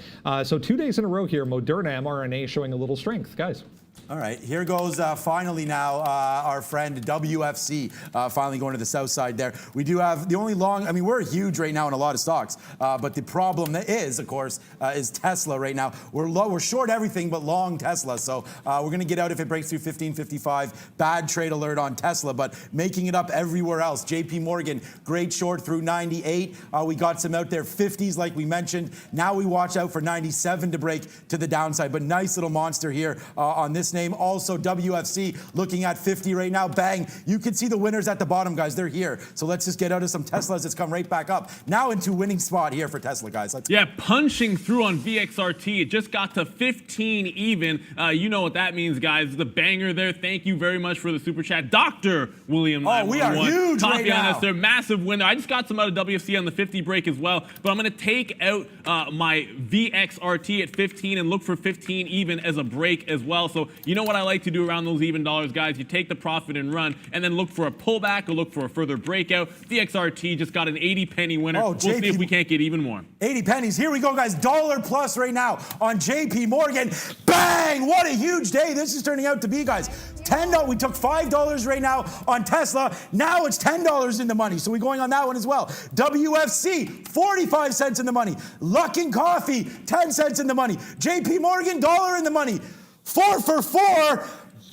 So 2 days in a row here, Moderna mRNA showing a little strength, guys. All right, here goes finally now our friend WFC finally going to the south side there. We do have the only long, I mean, we're huge right now in a lot of stocks, but the problem is, of course, is Tesla right now. We're short everything but long Tesla, so we're going to get out if it breaks through 1555. Bad trade alert on Tesla, but making it up everywhere else. JP Morgan, great short through 98. We got some out there 50s like we mentioned. Now we watch out for 97 to break to the downside, but nice little monster here on this name. Also WFC looking at 50 right now. Bang. You can see the winners at the bottom, guys. They're here. So let's just get out of some Teslas. It's come right back up. Now into winning spot here for Tesla, guys. Let's go. Punching through on VXRT. It just got to 15 even. You know what that means, guys. The banger there. Thank you very much for the super chat. Dr. William. Oh, we are huge right now. They're massive winner. I just got some out of WFC on the 50 break as well, but I'm going to take out my VXRT at 15 and look for 15 even as a break as well. So you know what I like to do around those even dollars, guys? You take the profit and run, and then look for a pullback or look for a further breakout. VXRT just got an 80-penny winner. We'll see if we can't get even more. 80 pennies. Here we go, guys. $1 plus right now on JP Morgan. Bang! What a huge day this is turning out to be, guys. $10. We took $5 right now on Tesla. Now it's $10 in the money. So we're going on that one as well. WFC, 45 cents in the money. Luckin Coffee, 10 cents in the money. JP Morgan, $1 in the money. 4 for 4.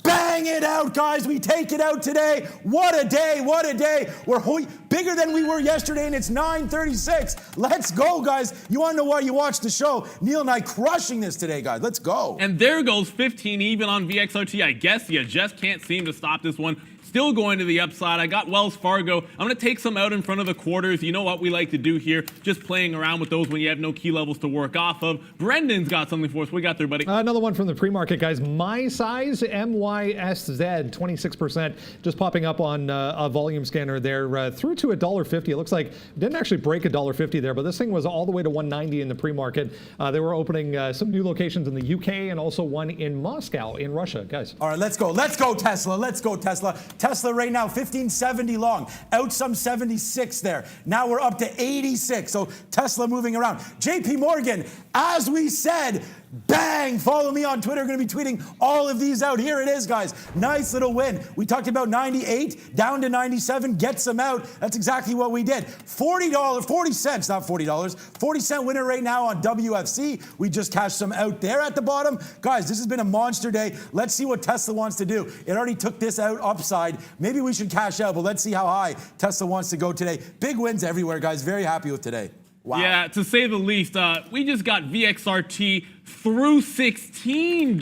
Bang it out, guys. We take it out today. What a day. What a day. We're bigger than we were yesterday, and it's 9:36. Let's go, guys. You want to know why you watch the show? Neil and I crushing this today, guys. Let's go. And there goes 15 even on VXRT. I guess you just can't seem to stop this one. Still going to the upside. I got Wells Fargo. I'm going to take some out in front of the quarters. You know what we like to do here, just playing around with those when you have no key levels to work off of. Brendan's got something for us. What we got there, buddy? Another one from the pre-market, guys. My size, MYSZ, 26%, just popping up on a volume scanner there, through to $1.50. It looks like it didn't actually break $1.50 there, but this thing was all the way to 190 in the pre-market. They were opening some new locations in the UK and also one in Moscow in Russia, guys. All right, let's go. Let's go, Tesla. Let's go, Tesla. Tesla right now, 1570 long, out some 76 there. Now we're up to 86, so Tesla moving around. JP Morgan, as we said, bang, follow me on Twitter. Going to be tweeting all of these out. Here it is, guys. Nice little win. We talked about 98, down to 97, get some out. That's exactly what we did. $40, 40 cents, not $40, 40-cent winner right now on WFC. We just cashed some out there at the bottom. Guys, this has been a monster day. Let's see what Tesla wants to do. It already took this out upside. Maybe we should cash out, but let's see how high Tesla wants to go today. Big wins everywhere, guys. Very happy with today. Wow. Yeah, to say the least. We just got VXRT through $16.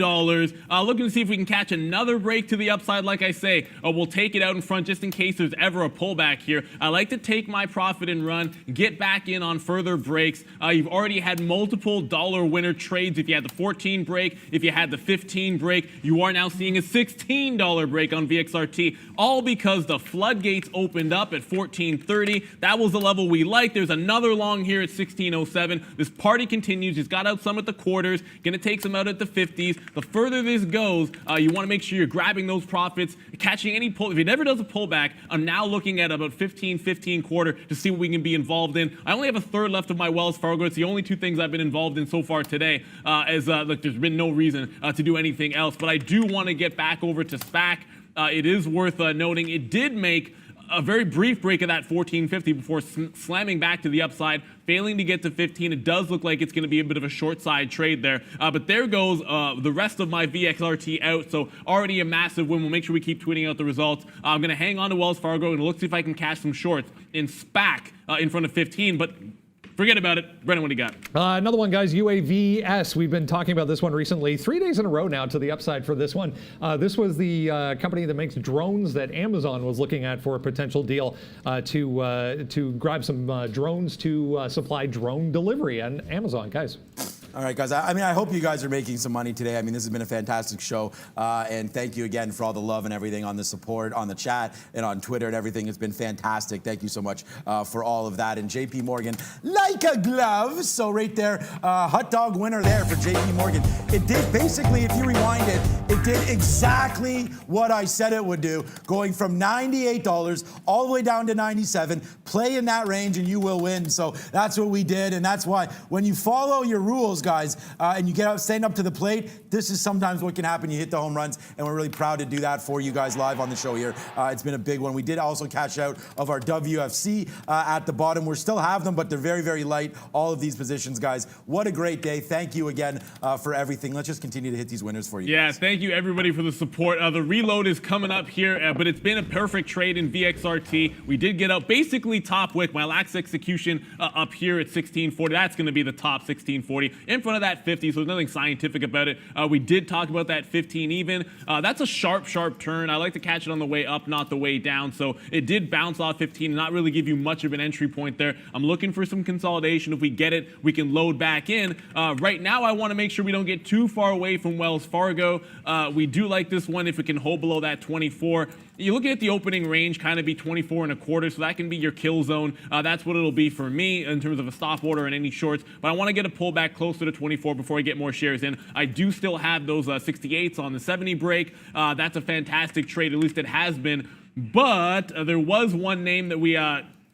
Looking to see if we can catch another break to the upside. Like I say, we'll take it out in front just in case there's ever a pullback here. I like to take my profit and run, get back in on further breaks. You've already had multiple dollar winner trades. If you had the 14 break, if you had the 15 break, you are now seeing a $16 break on VXRT, all because the floodgates opened up at 1430. That was the level we like. There's another long here at 1607. This party continues. He's got out some at the quarters. Going to take some out at the 50s. The further this goes, you want to make sure you're grabbing those profits, catching any pull. If it never does a pullback, I'm now looking at about 15 quarter to see what we can be involved in. I only have a third left of my Wells Fargo. It's the only two things I've been involved in so far today, look, there's been no reason to do anything else. But I do want to get back over to SPAC. It is worth noting it did make a very brief break of that 1450 before slamming back to the upside, failing to get to 15. It does look like it's going to be a bit of a short side trade there. But there goes the rest of my VXRT out. So already a massive win. We'll make sure we keep tweeting out the results. I'm going to hang on to Wells Fargo and look see if I can cash some shorts in SPAC in front of 15. But forget about it. Brennan, what do you got? Another one, guys, UAVS. We've been talking about this one recently. 3 days in a row now to the upside for this one. This was the company that makes drones that Amazon was looking at for a potential deal to grab some drones to supply drone delivery on Amazon, guys. All right, guys. I hope you guys are making some money today. This has been a fantastic show. And thank you again for all the love and everything on the support, on the chat, and on Twitter and everything. It's been fantastic. Thank you so much for all of that. And JP Morgan, like a glove. So right there, hot dog winner there for JP Morgan. It did, basically, if you rewind it, it did exactly what I said it would do, going from $98 all the way down to 97. Play in that range and you will win. So that's what we did. And that's why when you follow your rules, guys, and you get up, stand up to the plate, this is sometimes what can happen. You hit the home runs, and we're really proud to do that for you guys live on the show here. It's been a big one. We did also cash out of our WFC at the bottom. We still have them, but they're very, very light, all of these positions, guys. What a great day. Thank you again for everything. Let's just continue to hit these winners for you. Yeah, guys. Thank you, everybody, for the support. The reload is coming up here, but it's been a perfect trade in VXRT. We did get out basically top wick. My lax execution up here at 1640. That's going to be the top 1640. In front of that 50, so there's nothing scientific about it. We did talk about that 15 even. That's a sharp turn. I like to catch it on the way up, not the way down. So it did bounce off 15 and not really give you much of an entry point there. I'm looking for some consolidation. If we get it, we can load back in. Right now, I want to make sure we don't get too far away from Wells Fargo. We do like this one if we can hold below that 24. You're looking at the opening range, kind of be 24.25, so that can be your kill zone. That's what it'll be for me in terms of a stop order and any shorts. But I want to get a pullback closer to 24 before I get more shares in. I do still have those 68s on the 70 break. That's a fantastic trade, at least it has been. But there was one name that we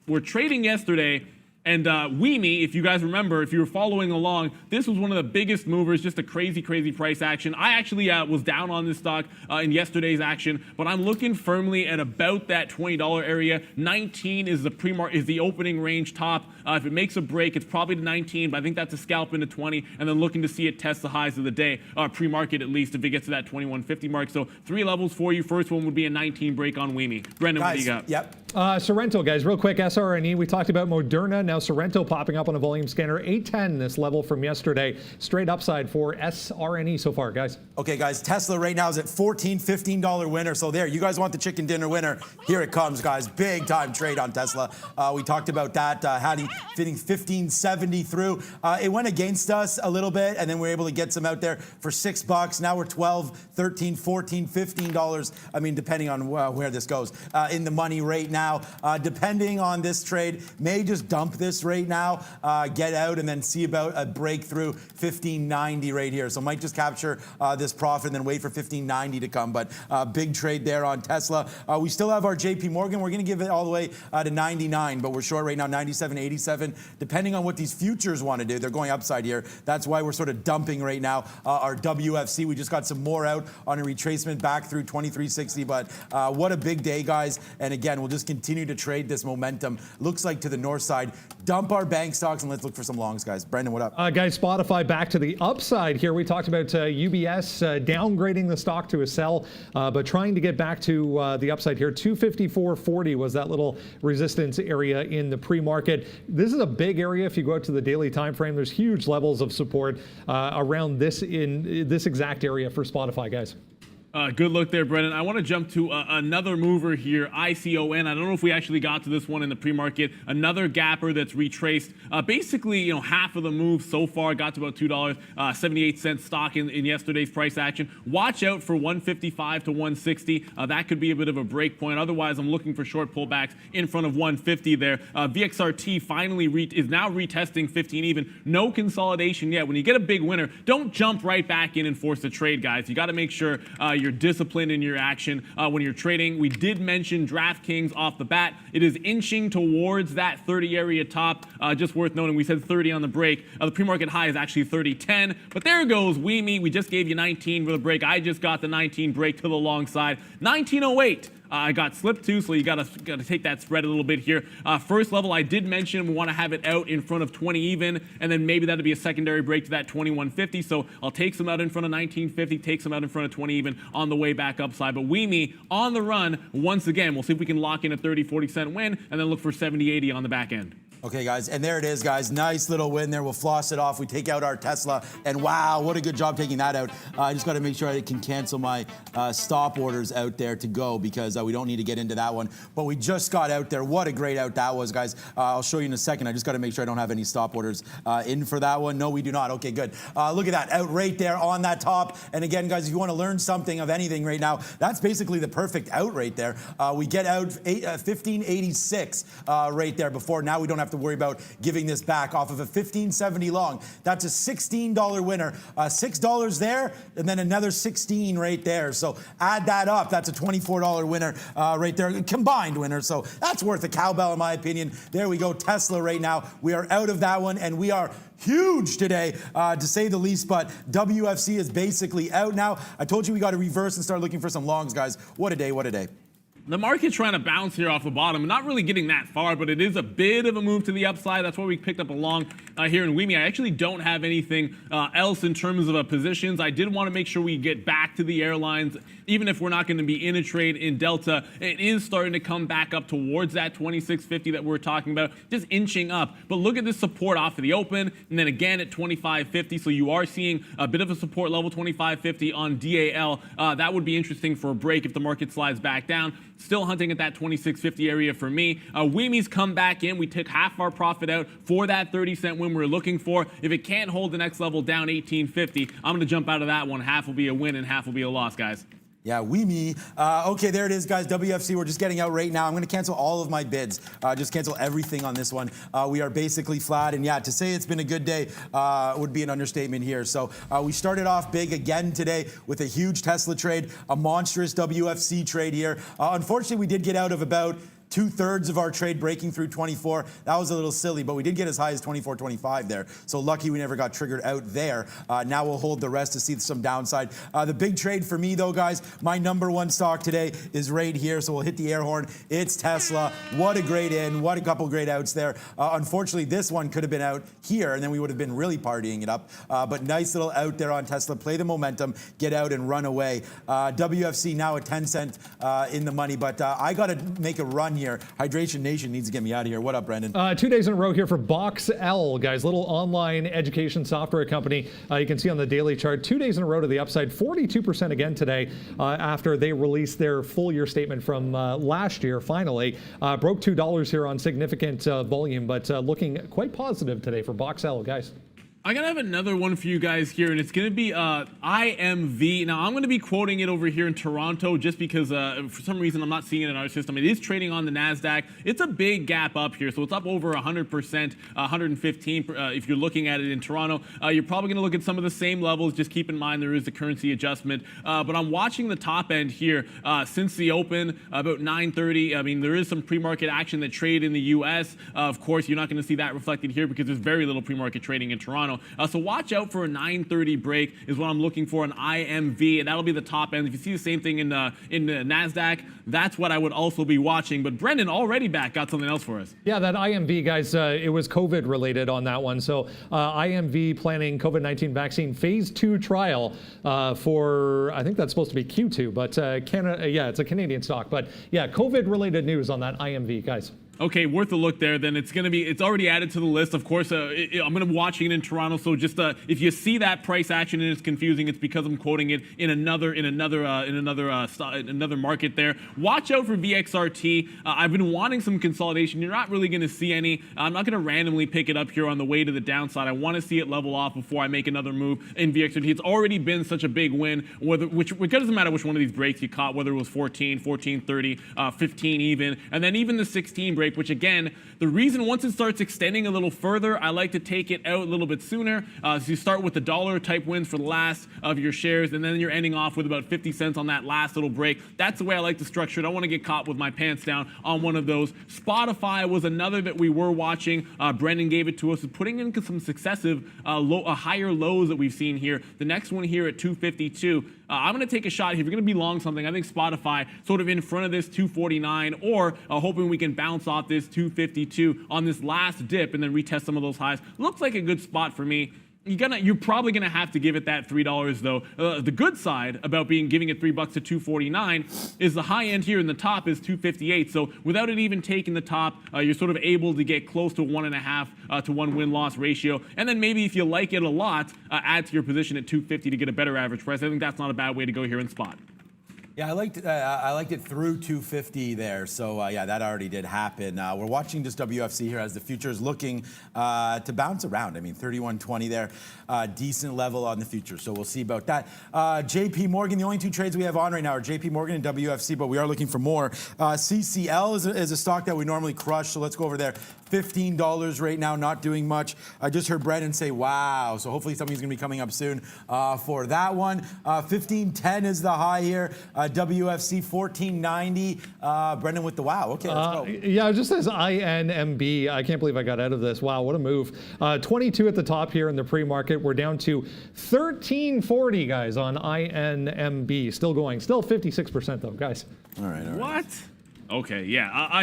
were trading yesterday. And Weemy, if you guys remember, if you were following along, this was one of the biggest movers, just a crazy price action. I actually was down on this stock in yesterday's action, but I'm looking firmly at about that $20 area. 19 is the opening range top. If it makes a break, it's probably to 19, but I think that's a scalp into 20, and then looking to see it test the highs of the day, pre-market at least, if it gets to that 2150 mark. So 3 levels for you. First one would be a 19 break on Weemy. Brendan, what do you got? Yep. Sorrento, guys, real quick, SRNE. We talked about Moderna. Now Sorrento popping up on a volume scanner. 810, this level from yesterday. Straight upside for SRNE so far, guys. Okay, guys, Tesla right now is at $14, $15 winner. So there, you guys want the chicken dinner winner. Here it comes, guys. Big time trade on Tesla. We talked about that, fitting 1570 through. It went against us a little bit, and then we were able to get some out there for $6. Now we're $12, $13, $14, $15. Depending on where this goes in the money right now. Depending on this trade, may just dump this right now, get out, and then see about a breakthrough 1590 right here. So might just capture this profit and then wait for 1590 to come. But big trade there on Tesla. We still have our JP Morgan. We're going to give it all the way to 99, but we're short right now 97, 87. Depending on what these futures want to do, they're going upside here. That's why we're sort of dumping right now. Our WFC, we just got some more out on a retracement back through 2360. But what a big day, guys. And again, we'll just continue to trade this momentum. Looks like to the north side. Dump our bank stocks and let's look for some longs, guys. Brendan, what up? Guys, Spotify back to the upside here. We talked about UBS downgrading the stock to a sell, but trying to get back to the upside here. 254.40 was that little resistance area in the pre-market. This is a big area. If you go out to the daily time frame, there's huge levels of support around this in this exact area for Spotify, guys. Good look there, Brendan. I want to jump to another mover here, ICON. I don't know if we actually got to this one in the pre-market. Another gapper that's retraced. Basically, half of the move so far got to about $2, 78 cents stock in yesterday's price action. Watch out for 155 to 160. That could be a bit of a break point. Otherwise, I'm looking for short pullbacks in front of 150 there. VXRT finally is now retesting 15 even. No consolidation yet. When you get a big winner, don't jump right back in and force the trade, guys. You got to make sure you're disciplined in your action when you're trading. We did mention DraftKings off the bat. It is inching towards that 30 area top. Just worth noting, we said 30 on the break. The pre-market high is actually 30.10. But there goes Weemy. We just gave you 19 for the break. I just got the 19 break to the long side. 1908. I got slipped too, so you gotta take that spread a little bit here. First level, I did mention we want to have it out in front of 20 even, and then maybe that'll be a secondary break to that 2150. So I'll take some out in front of 1950, take some out in front of 20 even on the way back upside. But WeMe on the run once again. We'll see if we can lock in a 30-40 cent win, and then look for 70-80 on the back end. Okay, guys, and there it is, guys. Nice little win there. We'll floss it off. We take out our Tesla, and wow, what a good job taking that out. I just got to make sure I can cancel my stop orders out there to go, because we don't need to get into that one. But we just got out there. What a great out that was, guys. I'll show you in a second. I just got to make sure I don't have any stop orders in for that one. No, we do not. Okay, good. Look at that, out right there on that top. And again, guys, if you want to learn something of anything right now, that's basically the perfect out right there. We get out 1586 right there before. Now we don't have to worry about giving this back off of a 1570 long. That's a $16 winner. $6 there, and then another 16 right there. So add that up. That's a $24 winner right there, combined winner. So that's worth a cowbell in my opinion. There we go, Tesla right now. We are out of that one, and we are huge today, to say the least, but WFC is basically out now. I told you we got to reverse and start looking for some longs, guys. What a day, what a day. The market's trying to bounce here off the bottom. Not really getting that far, but it is a bit of a move to the upside. That's why we picked up a long here in WeMe. I actually don't have anything else in terms of positions. I did want to make sure we get back to the airlines. Even if we're not going to be in a trade in Delta, it is starting to come back up towards that 2650 that we're talking about, just inching up. But look at this support off of the open, and then again at 2550. So you are seeing a bit of a support level, 2550 on DAL. That would be interesting for a break if the market slides back down. Still hunting at that 2650 area for me. WeMe's come back in. We took half our profit out for that 30-cent win we're looking for. If it can't hold the next level down 1850, I'm going to jump out of that one. Half will be a win and half will be a loss, guys. Yeah, WeMe. Okay, there it is, guys. WFC, we're just getting out right now. I'm going to cancel all of my bids. Just cancel everything on this one. We are basically flat. And yeah, to say it's been a good day would be an understatement here. So we started off big again today with a huge Tesla trade, a monstrous WFC trade here. Unfortunately, we did get out of about 2/3 of our trade breaking through 24. That was a little silly, but we did get as high as 24.25 there. So lucky we never got triggered out there. Now we'll hold the rest to see some downside. The big trade for me though, guys, my #1 stock today is right here. So we'll hit the air horn. It's Tesla. What a great in. What a couple great outs there. Unfortunately, this one could have been out here and then we would have been really partying it up. But nice little out there on Tesla. Play the momentum, get out and run away. WFC now at 10 cent in the money, but I got to make a run here. Hydration Nation needs to get me out of here. What up, Brandon? 2 days in a row here for BoxL, guys. Little online education software company. You can see on the daily chart, 2 days in a row to the upside. 42% again today after they released their full year statement from last year. Finally, broke $2 here on significant volume, but looking quite positive today for BoxL, guys. I'm going to have another one for you guys here, and it's going to be IMV. Now, I'm going to be quoting it over here in Toronto just because for some reason I'm not seeing it in our system. It is trading on the NASDAQ. It's a big gap up here, so it's up over 100%, 115 if you're looking at it in Toronto. You're probably going to look at some of the same levels. Just keep in mind there is a currency adjustment. But I'm watching the top end here since the open, about 9:30. I mean, there is some pre-market action that trade in the U.S. Of course, you're not going to see that reflected here because there's very little pre-market trading in Toronto. So watch out for a 9:30 break is what I'm looking for, an IMV, and that'll be the top end. If you see the same thing in the NASDAQ, that's what I would also be watching. But Brendan already got something else for us. Yeah, that IMV, guys, it was COVID related on that one. So IMV planning COVID-19 vaccine phase 2 trial for, I think that's supposed to be Q2, but Canada, yeah, it's a Canadian stock. But yeah, COVID related news on that IMV, guys. Okay, worth a look there. Then it's already added to the list. Of course, I'm going to be watching it in Toronto. So just if you see that price action and it's confusing, it's because I'm quoting it in another market there. Watch out for VXRT. I've been wanting some consolidation. You're not really going to see any. I'm not going to randomly pick it up here on the way to the downside. I want to see it level off before I make another move in VXRT. It's already been such a big win. It doesn't matter which one of these breaks you caught, whether it was 14, 30, 15 even, and then even the 16 break. Which again, the reason once it starts extending a little further, I like to take it out a little bit sooner. So you start with the dollar type wins for the last of your shares, and then you're ending off with about 50 cents on that last little break. That's the way I like to structure it. I want to get caught with my pants down on one of those. Spotify was another that we were watching. Brendan gave it to us, putting in some successive higher lows that we've seen here. The next one here at 252. I'm going to take a shot here. If you're going to be long something, I think Spotify sort of in front of this 249, or hoping we can bounce off this 252 on this last dip and then retest some of those highs. Looks like a good spot for me. You're probably gonna have to give it that $3 though. The good side about giving it $3 to 249 is the high end here and the top is 258. So without it even taking the top, you're sort of able to get close to 1.5 to 1 win-loss ratio. And then maybe if you like it a lot, add to your position at 250 to get a better average price. I think that's not a bad way to go here in spot. Yeah, I liked it through 250 there. So yeah, that already did happen. We're watching just WFC here as the future is looking to bounce around. I mean, 31.20 there, decent level on the future. So we'll see about that. JP Morgan, the only two trades we have on right now are JP Morgan and WFC, but we are looking for more. CCL is a stock that we normally crush. So let's go over there. $15 right now, not doing much. I just heard Brendan say, wow. So hopefully something's going to be coming up soon for that one. 15.10 is the high here. WFC 14.90. Brendan with the wow. Okay, let's go. Yeah, it just says INMB. I can't believe I got out of this. Wow, what a move. 22 at the top here in the pre-market. We're down to 1340, guys, on INMB. Still going. Still 56% though, guys. All right. What? Okay, yeah.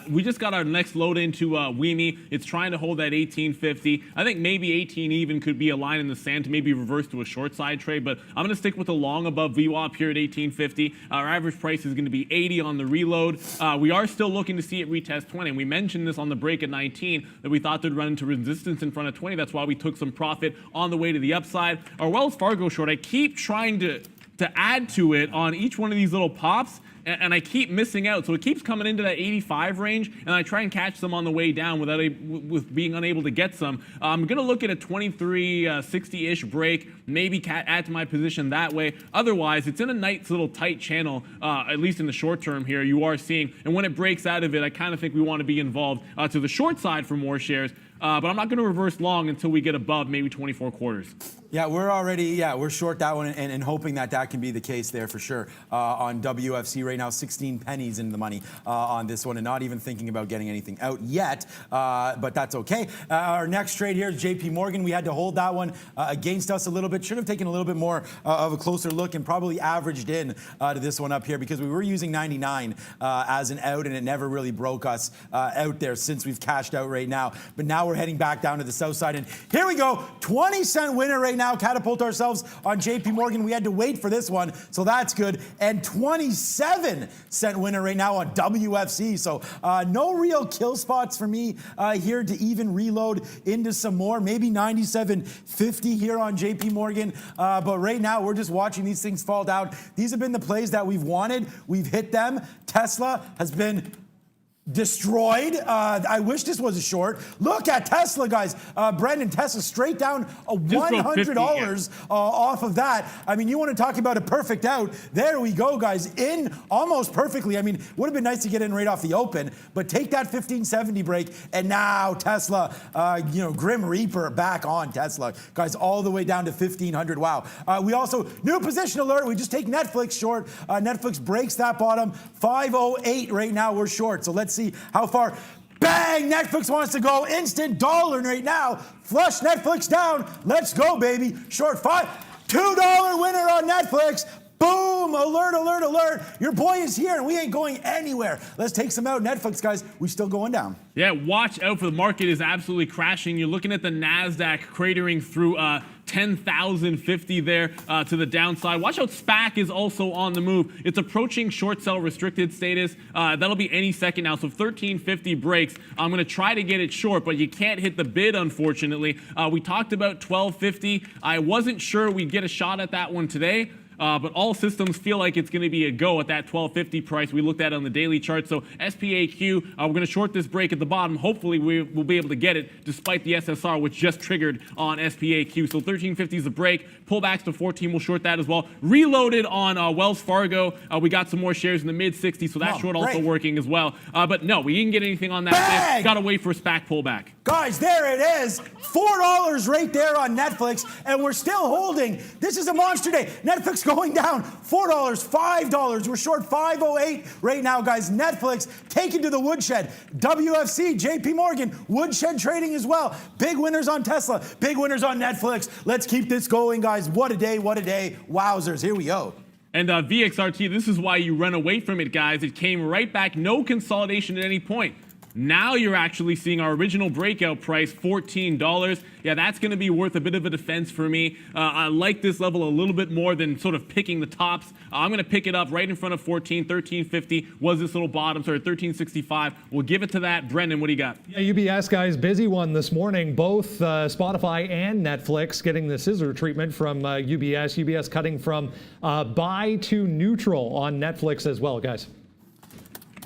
We just got our next load into Weemy. It's trying to hold that 1850. I think maybe 18 even could be a line in the sand to maybe reverse to a short side trade, but I'm going to stick with the long above VWAP here at 1850. Our average price is going to be 80 on the reload. We are still looking to see it retest 20. And we mentioned this on the break at 19 that we thought they'd run into resistance in front of 20. That's why we took some profit on the way to the upside. Our Wells Fargo short, I keep trying to add to it on each one of these little pops, and I keep missing out. So it keeps coming into that 85 range, and I try and catch them on the way down with being unable to get some. I'm going to look at a 2360-ish break, maybe add to my position that way. Otherwise, it's in a nice little tight channel, at least in the short term here, you are seeing. And when it breaks out of it, I kind of think we want to be involved to the short side for more shares. But I'm not going to reverse long until we get above maybe 24 quarters. Yeah, we're short that one and hoping that can be the case there for sure. On WFC right now, 16 pennies in the money on this one and not even thinking about getting anything out yet, but that's okay. Our next trade here is JP Morgan. We had to hold that one against us a little bit. Should have taken a little bit more of a closer look and probably averaged in to this one up here because we were using 99 as an out and it never really broke us out there since we've cashed out right now. But now we're heading back down to the south side and here we go, 20-cent winner right now, catapult ourselves on JP Morgan. We had to wait for this one, so that's good. And 27-cent winner right now on WFC. So no real kill spots for me here to even reload into some more. Maybe 97.50 here on JP Morgan. But right now, we're just watching these things fall down. These have been the plays that we've wanted. We've hit them. Tesla has been destroyed. I wish this was a short. Look at Tesla, guys. Brendan, Tesla straight down $100 off of that. I mean, you want to talk about a perfect out. There we go, guys. In almost perfectly. I mean, would have been nice to get in right off the open, but take that 1570 break, and now Tesla, Grim Reaper back on Tesla. Guys, all the way down to 1500. Wow. We also, new position alert. We just take Netflix short. Netflix breaks that bottom. 508 right now. We're short. So let's see how far. Bang! Netflix wants to go instant dollar right now. Flush Netflix down. Let's go, baby. Short $2 winner on Netflix. Boom! Alert, alert, alert. Your boy is here and we ain't going anywhere. Let's take some out. Netflix, guys, we still going down. Yeah, watch out for the market is absolutely crashing. You're looking at the NASDAQ cratering through 10,050 there to the downside. Watch out, SPAC is also on the move. It's approaching short sell restricted status. That'll be any second now. So 1350 breaks. I'm going to try to get it short, but you can't hit the bid, unfortunately. We talked about 1250. I wasn't sure we'd get a shot at that one today. But all systems feel like it's going to be a go at that 1250 price we looked at on the daily chart. So SPAQ, we're going to short this break at the bottom. Hopefully we will be able to get it despite the SSR, which just triggered on SPAQ. So 1350 is the break. Pullbacks to 14, we'll short that as well. Reloaded on Wells Fargo. We got some more shares in the mid 60s, so that short also working as well. But no, we didn't get anything on that. Got to wait for a SPAC pullback. Guys, there it is. $4 right there on Netflix, and we're still holding. This is a monster day. Netflix going down. $4, $5. We're short 508 right now, guys. Netflix taken to the woodshed. WFC, JP Morgan, woodshed trading as well. Big winners on Tesla, big winners on Netflix. Let's keep this going, guys. What a day, what a day. Wowzers, here we go. And VXRT, this is why you run away from it, guys. It came right back, no consolidation at any point. Now you're actually seeing our original breakout price, $14. Yeah, that's going to be worth a bit of a defense for me. I like this level a little bit more than sort of picking the tops. I'm going to pick it up right in front of 14, 1350 was this little bottom, sorry, 1365. We'll give it to that. Brendan, what do you got? Yeah, UBS, guys, busy one this morning. Both Spotify and Netflix getting the scissor treatment from UBS. UBS cutting from buy to neutral on Netflix as well, guys.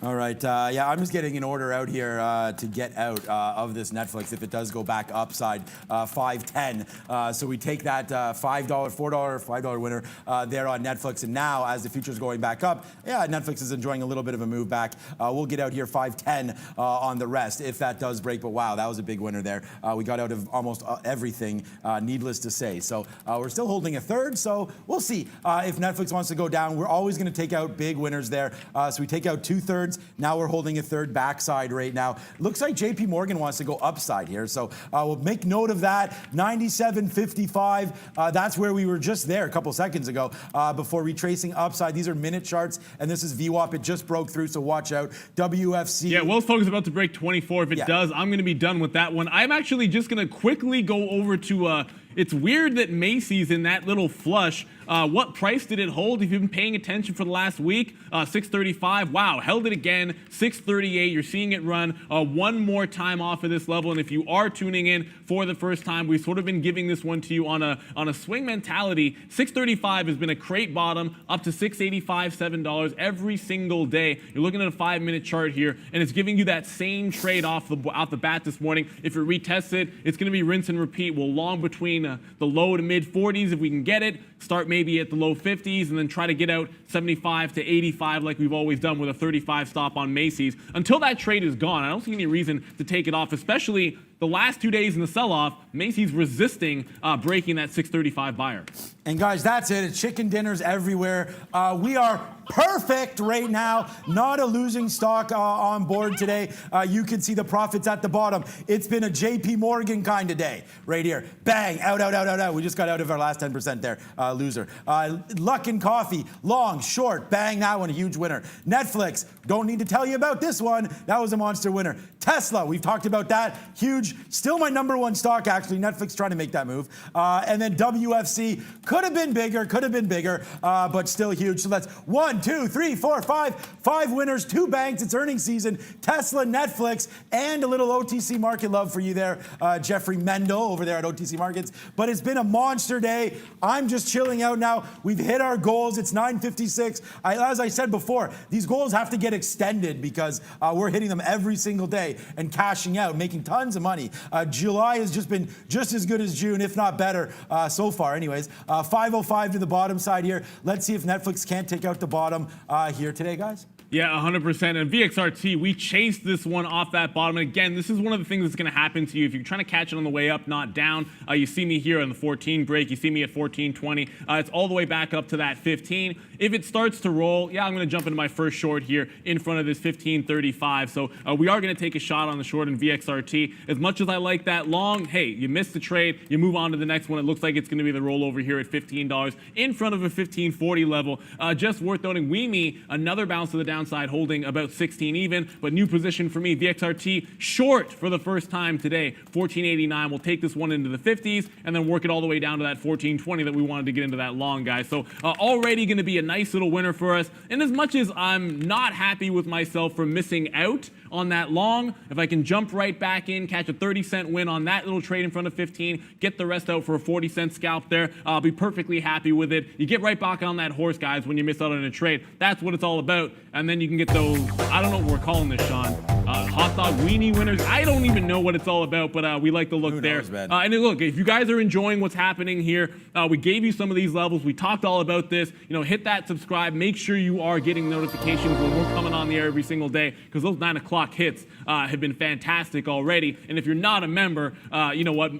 All right, yeah, I'm just getting an order out here to get out of this Netflix if it does go back upside 5.10. So we take that $5, $5 winner there on Netflix. And now, as the future's going back up, yeah, Netflix is enjoying a little bit of a move back. We'll get out here 5.10 on the rest if that does break. But wow, that was a big winner there. We got out of almost everything, needless to say. So we're still holding a third. So we'll see if Netflix wants to go down. We're always going to take out big winners there. So we take out 2/3. Now we're holding a third backside right now. Looks like JP Morgan wants to go upside here. So we'll make note of that. 97.55. That's where we were just there a couple seconds ago before retracing upside. These are minute charts, and this is VWAP. It just broke through, so watch out. WFC. Yeah, Wells Fargo's about to break 24. If it does, I'm going to be done with that one. I'm actually just going to quickly go over to it's weird that Macy's in that little flush. What price did it hold? If you've been paying attention for the last week, 635. Wow, held it again, 638. You're seeing it run one more time off of this level. And if you are tuning in for the first time, we've sort of been giving this one to you on a swing mentality. 635 has been a crate bottom up to 685, $7 every single day. You're looking at a 5-minute chart here, and it's giving you that same trade off the bat this morning. If it retests it, it's going to be rinse and repeat. We'll long between the low to mid 40s if we can get it. Start maybe at the low 50s and then try to get out 75 to 85 like we've always done with a 35 stop on Macy's. Until that trade is gone, I don't see any reason to take it off, especially the last 2 days in the sell-off. Macy's resisting breaking that 635 buyer. And guys, that's it. It's chicken dinners everywhere. We are perfect right now. Not a losing stock on board today. You can see the profits at the bottom. It's been a JP Morgan kind of day right here. Bang, out, out, out, out, out. We just got out of our last 10% there, loser. Luckin Coffee, long, short, bang, that one, a huge winner. Netflix, don't need to tell you about this one. That was a monster winner. Tesla, we've talked about that. Huge, still my number 1 stock, actually. Netflix trying to make that move. And then WFC, could have been bigger, but still huge. So that's 1, 2, 3, 4, 5 winners, 2 banks. It's earnings season. Tesla, Netflix, and a little OTC market love for you there, Jeffrey Mendel over there at OTC Markets. But it's been a monster day. I'm just chilling out now. We've hit our goals. It's 9:56. As I said before, these goals have to get extended because we're hitting them every single day and cashing out, making tons of money. July has just been just as good as June, if not better, so far anyways. 505 to the bottom side here. Let's see if Netflix can't take out the bottom here today, guys. Yeah, 100%. And VXRT, we chased this one off that bottom. And again, this is one of the things that's going to happen to you if you're trying to catch it on the way up, not down. You see me here on the 14 break. You see me at 14.20. It's all the way back up to that 15. If it starts to roll, yeah, I'm going to jump into my first short here in front of this 15.35. So we are going to take a shot on the short in VXRT. As much as I like that long, hey, you missed the trade. You move on to the next one. It looks like it's going to be the rollover here at $15 in front of a 15.40 level. Just worth noting, WeMe, another bounce to the downside, holding about 16 even, but new position for me, VXRT short for the first time today, 14.89. We'll take this one into the 50s and then work it all the way down to that 14.20 that we wanted to get into that long, guys. So already going to be a nice little winner for us. And as much as I'm not happy with myself for missing out on that long, if I can jump right back in, catch a 30-cent win on that little trade in front of 15, get the rest out for a 40-cent scalp there, I'll be perfectly happy with it. You get right back on that horse, guys, when you miss out on a trade. That's what it's all about. And then you can get those, I don't know what we're calling this, Sean, hot dog weenie winners. I don't even know what it's all about, but we like the look there. And look, if you guys are enjoying what's happening here, we gave you some of these levels. We talked all about this. You know, hit that subscribe. Make sure you are getting notifications when we're coming on the air every single day, because those 9 o'clock hits have been fantastic already. And if you're not a member, you know what?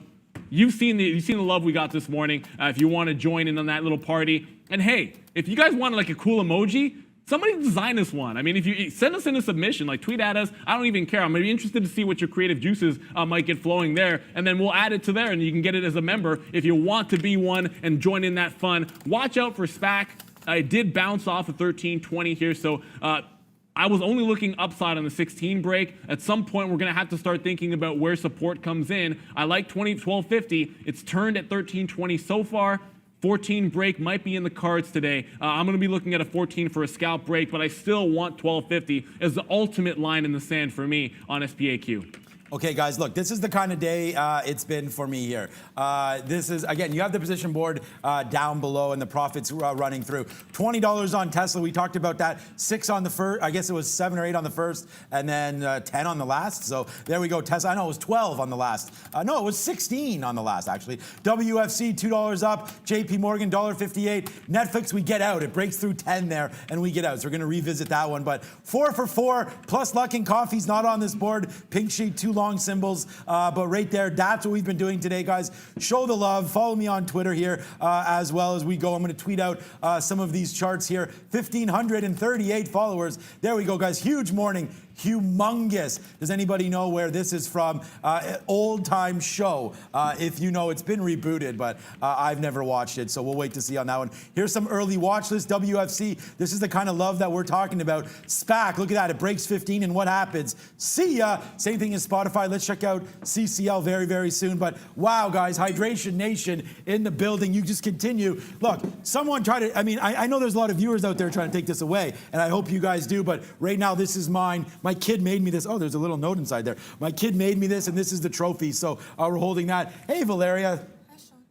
you've seen the love we got this morning. If you want to join in on that little party, and hey, if you guys want like a cool emoji, somebody design us one. I mean, if you send us in a submission, like tweet at us, I don't even care. I'm gonna be interested to see what your creative juices might get flowing there, and then we'll add it to there, and you can get it as a member if you want to be one and join in that fun. Watch out for SPAC. It did bounce off of 1320 here, so I was only looking upside on the 16 break. At some point, we're going to have to start thinking about where support comes in. I like 1250. It's turned at 1320 so far. 14 break might be in the cards today. I'm going to be looking at a 14 for a scalp break, but I still want 1250 as the ultimate line in the sand for me on SPAQ. Okay, guys, look, this is the kind of day it's been for me here. This is, again, you have the position board down below and the profits running through. $20 on Tesla, we talked about that. 6 on the first, I guess it was 7 or 8 on the first, and then 10 on the last. So there we go, Tesla. I know it was 12 on the last. No, it was 16 on the last, actually. WFC, $2 up. JP Morgan, $1.58. Netflix, we get out. It breaks through 10 there, and we get out. So we're going to revisit that one. But 4 for 4, plus Luck and Coffee's not on this board. Pink sheet, 2 long symbols, but right there, that's what we've been doing today, guys. Show the love. Follow me on Twitter here as well as we go. I'm going to tweet out some of these charts here. 1,538 followers. There we go, guys. Huge morning. Humongous. Does anybody know where this is from? Old time show. If you know, it's been rebooted, but I've never watched it, so we'll wait to see on that one. Here's some early watch list. WFC. This is the kind of love that we're talking about. SPAC. Look at that. It breaks 15, and what happens? See ya. Same thing as Spotify. Let's check out CCL very, very soon. But wow, guys, Hydration Nation in the building. You just continue. Look, someone try to. I mean, I know there's a lot of viewers out there trying to take this away, and I hope you guys do. But right now, this is mine. My kid made me this. Oh, there's a little note inside there. My kid made me this, and this is the trophy. So we're holding that. Hey, Valeria.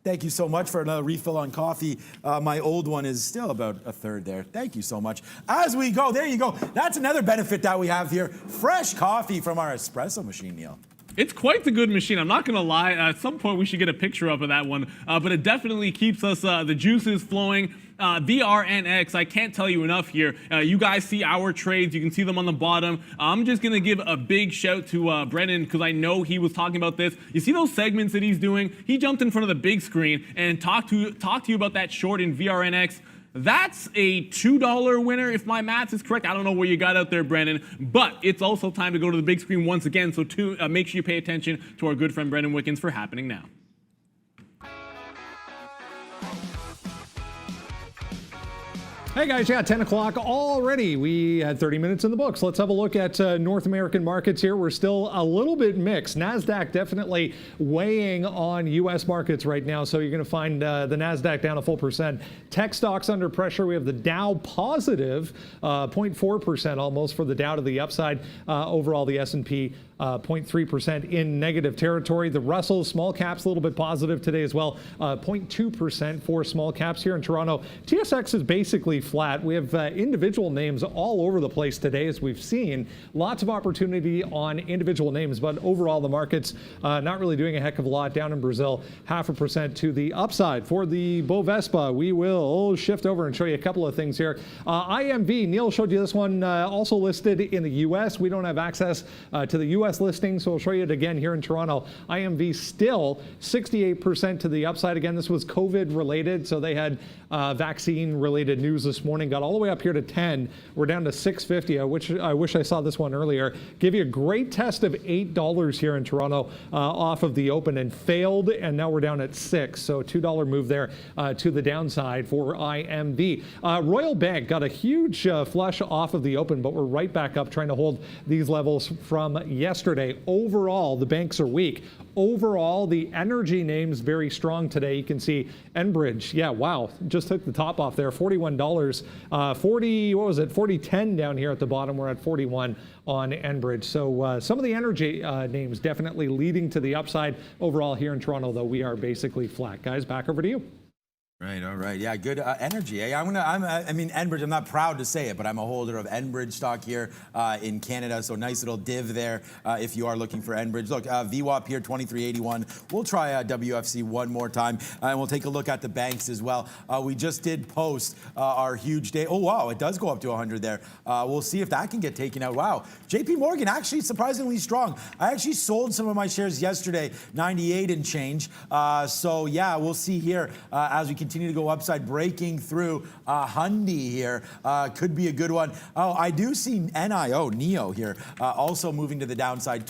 Thank you so much for another refill on coffee. My old one is still about a third there. Thank you so much. As we go, there you go. That's another benefit that we have here. Fresh coffee from our espresso machine, Neil. It's quite the good machine. I'm not going to lie. At some point, we should get a picture up of that one. But it definitely keeps us the juices flowing. VRNX, I can't tell you enough here. You guys see our trades. You can see them on the bottom. I'm just going to give a big shout to Brennan because I know he was talking about this. You see those segments that he's doing? He jumped in front of the big screen and talked to you about that short in VRNX. That's a $2 winner if my math is correct. I don't know where you got out there, Brennan, but it's also time to go to the big screen once again. So make sure you pay attention to our good friend Brendan Wickens for happening now. Hey guys, yeah, 10 o'clock already. We had 30 minutes in the books. Let's have a look at North American markets here. We're still a little bit mixed. NASDAQ definitely weighing on U.S. markets right now. So you're going to find the NASDAQ down a full percent. Tech stocks under pressure. We have the Dow positive 0.4% almost for the Dow to the upside. Overall, the S&P 0.3% in negative territory. The Russell small caps a little bit positive today as well. 0.2% for small caps here in Toronto. TSX is basically flat. We have individual names all over the place today, as we've seen. Lots of opportunity on individual names, but overall the market's not really doing a heck of a lot. Down in Brazil, 0.5% to the upside. For the BOVESPA, we will shift over and show you a couple of things here. IMV, Neil showed you this one, also listed in the U.S. We don't have access to the U.S. listing, so I'll show you it again here in Toronto. IMV still 68% to the upside. Again, this was COVID related, so they had vaccine related news this morning. Got all the way up here to 10. We're down to 650. I wish I saw this one earlier. Give you a great test of $8 here in Toronto off of the open and failed, and now we're down at 6. So $2 move there to the downside for IMV. Royal Bank got a huge flush off of the open, but we're right back up trying to hold these levels from yesterday. Overall, the banks are weak. Overall, the energy names very strong today. You can see Enbridge. Yeah, wow. Just took the top off there. $41. 40.10 down here at the bottom. We're at 41 on Enbridge. So some of the energy names definitely leading to the upside. Overall here in Toronto, though, we are basically flat. Guys, back over to you. Right. All right. Yeah. Good energy. I mean, Enbridge. I'm not proud to say it, but I'm a holder of Enbridge stock here in Canada. So nice little div there if you are looking for Enbridge. Look, VWAP here, 2381. We'll try WFC one more time, and we'll take a look at the banks as well. We just did post our huge day. Oh wow, it does go up to 100 there. We'll see if that can get taken out. Wow, JP Morgan actually surprisingly strong. I actually sold some of my shares yesterday, 98 and change. So yeah, we'll see here as we continue to go upside, breaking through Hyundai here. Could be a good one. Oh, I do see NEO here, also moving to the downside,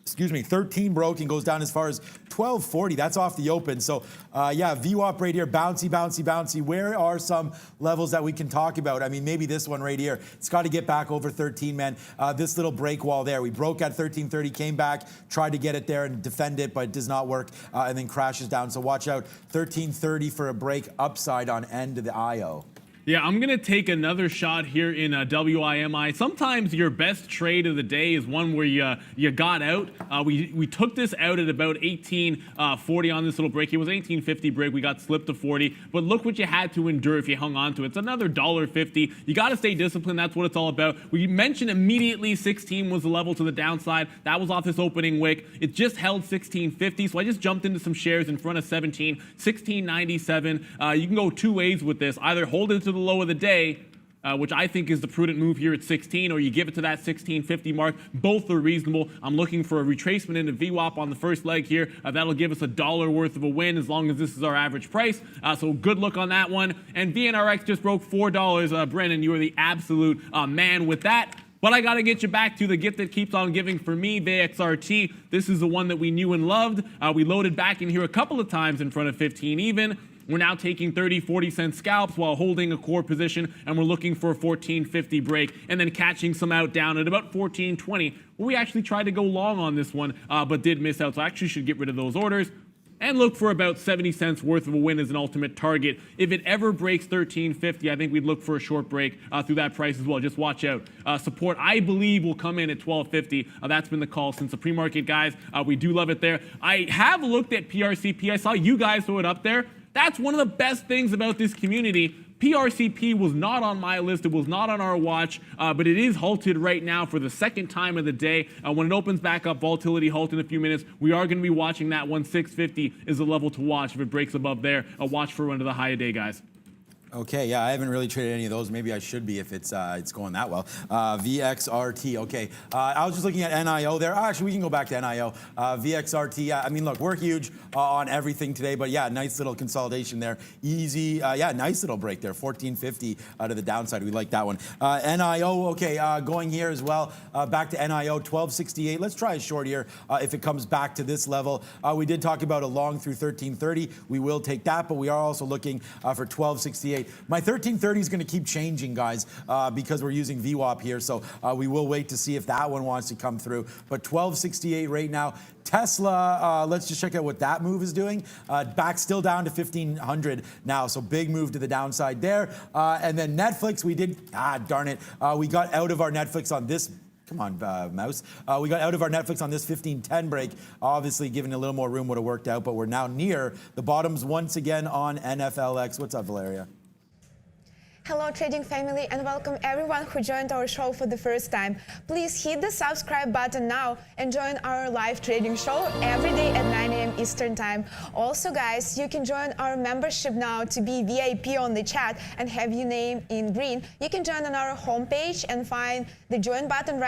13 broke and goes down as far as 1240. That's off the open. So yeah, VWAP right here, bouncy, bouncy, bouncy. Where are some levels that we can talk about? I mean, maybe this one right here. It's got to get back over 13, man. This little break wall there. We broke at 1330, came back, tried to get it there and defend it, but it does not work, and then crashes down. So watch out, 1330 for a break upside on end of the IO. Yeah, I'm going to take another shot here in WIMI. Sometimes your best trade of the day is one where you got out. We took this out at about 1840 on this little break. It was 1850 break. We got slipped to 40. But look what you had to endure if you hung on to it. It's another $1.50. You got to stay disciplined. That's what it's all about. We mentioned immediately 16 was the level to the downside. That was off this opening wick. It just held 1650. So I just jumped into some shares in front of 17, 1697. You can go two ways with this. Either hold it to the low of the day, which I think is the prudent move here at 16, or you give it to that 1650 mark. Both are reasonable. I'm looking for a retracement into VWAP on the first leg here. That'll give us $1 worth of a win as long as this is our average price. So good look on that one. And VNRX just broke $4. Brennan, you are the absolute man with that. But I got to get you back to the gift that keeps on giving for me, VXRT. This is the one that we knew and loved. We loaded back in here a couple of times in front of 15 even. We're now taking 30, 40-cent scalps while holding a core position, and we're looking for a 1450 break and then catching some out down at about 1420. We actually tried to go long on this one, but did miss out, so I actually should get rid of those orders and look for about 70 cents worth of a win as an ultimate target. If it ever breaks 1350, I think we'd look for a short break through that price as well. Just watch out. Support, I believe, will come in at 1250. That's been the call since the pre-market, guys. We do love it there. I have looked at PRCP. I saw you guys throw it up there. That's one of the best things about this community. PRCP was not on my list. It was not on our watch, but it is halted right now for the second time of the day. When it opens back up, volatility halt in a few minutes. We are going to be watching that one. 650 is the level to watch. If it breaks above there, watch for one of the high day, guys. Okay, yeah, I haven't really traded any of those. Maybe I should be if it's going that well. VXRT, okay. I was just looking at NIO there. Actually, we can go back to NIO. VXRT, I mean, look, we're huge on everything today, but yeah, nice little consolidation there. Easy, yeah, nice little break there. 1450 to the downside. We like that one. NIO, okay, going here as well. Back to NIO, 1268. Let's try a short here if it comes back to this level. We did talk about a long through 1330. We will take that, but we are also looking for 1268. My 1330 is going to keep changing, guys, because we're using VWAP here. So we will wait to see if that one wants to come through. But 1268 right now. Tesla, let's just check out what that move is doing. Back still down to 1500 now. So big move to the downside there. And then Netflix, we did, darn it. We got out of our Netflix on this. Come on, mouse. We got out of our Netflix on this 1510 break. Obviously, giving a little more room would have worked out, but we're now near the bottoms once again on NFLX. What's up, Valeria? Hello trading family, and welcome everyone who joined our show for the first time. Please hit the subscribe button now and join our live trading show every day at 9 a.m. Eastern time. Also guys, you can join our membership now to be VIP on the chat and have your name in green. You can join on our homepage and find the join button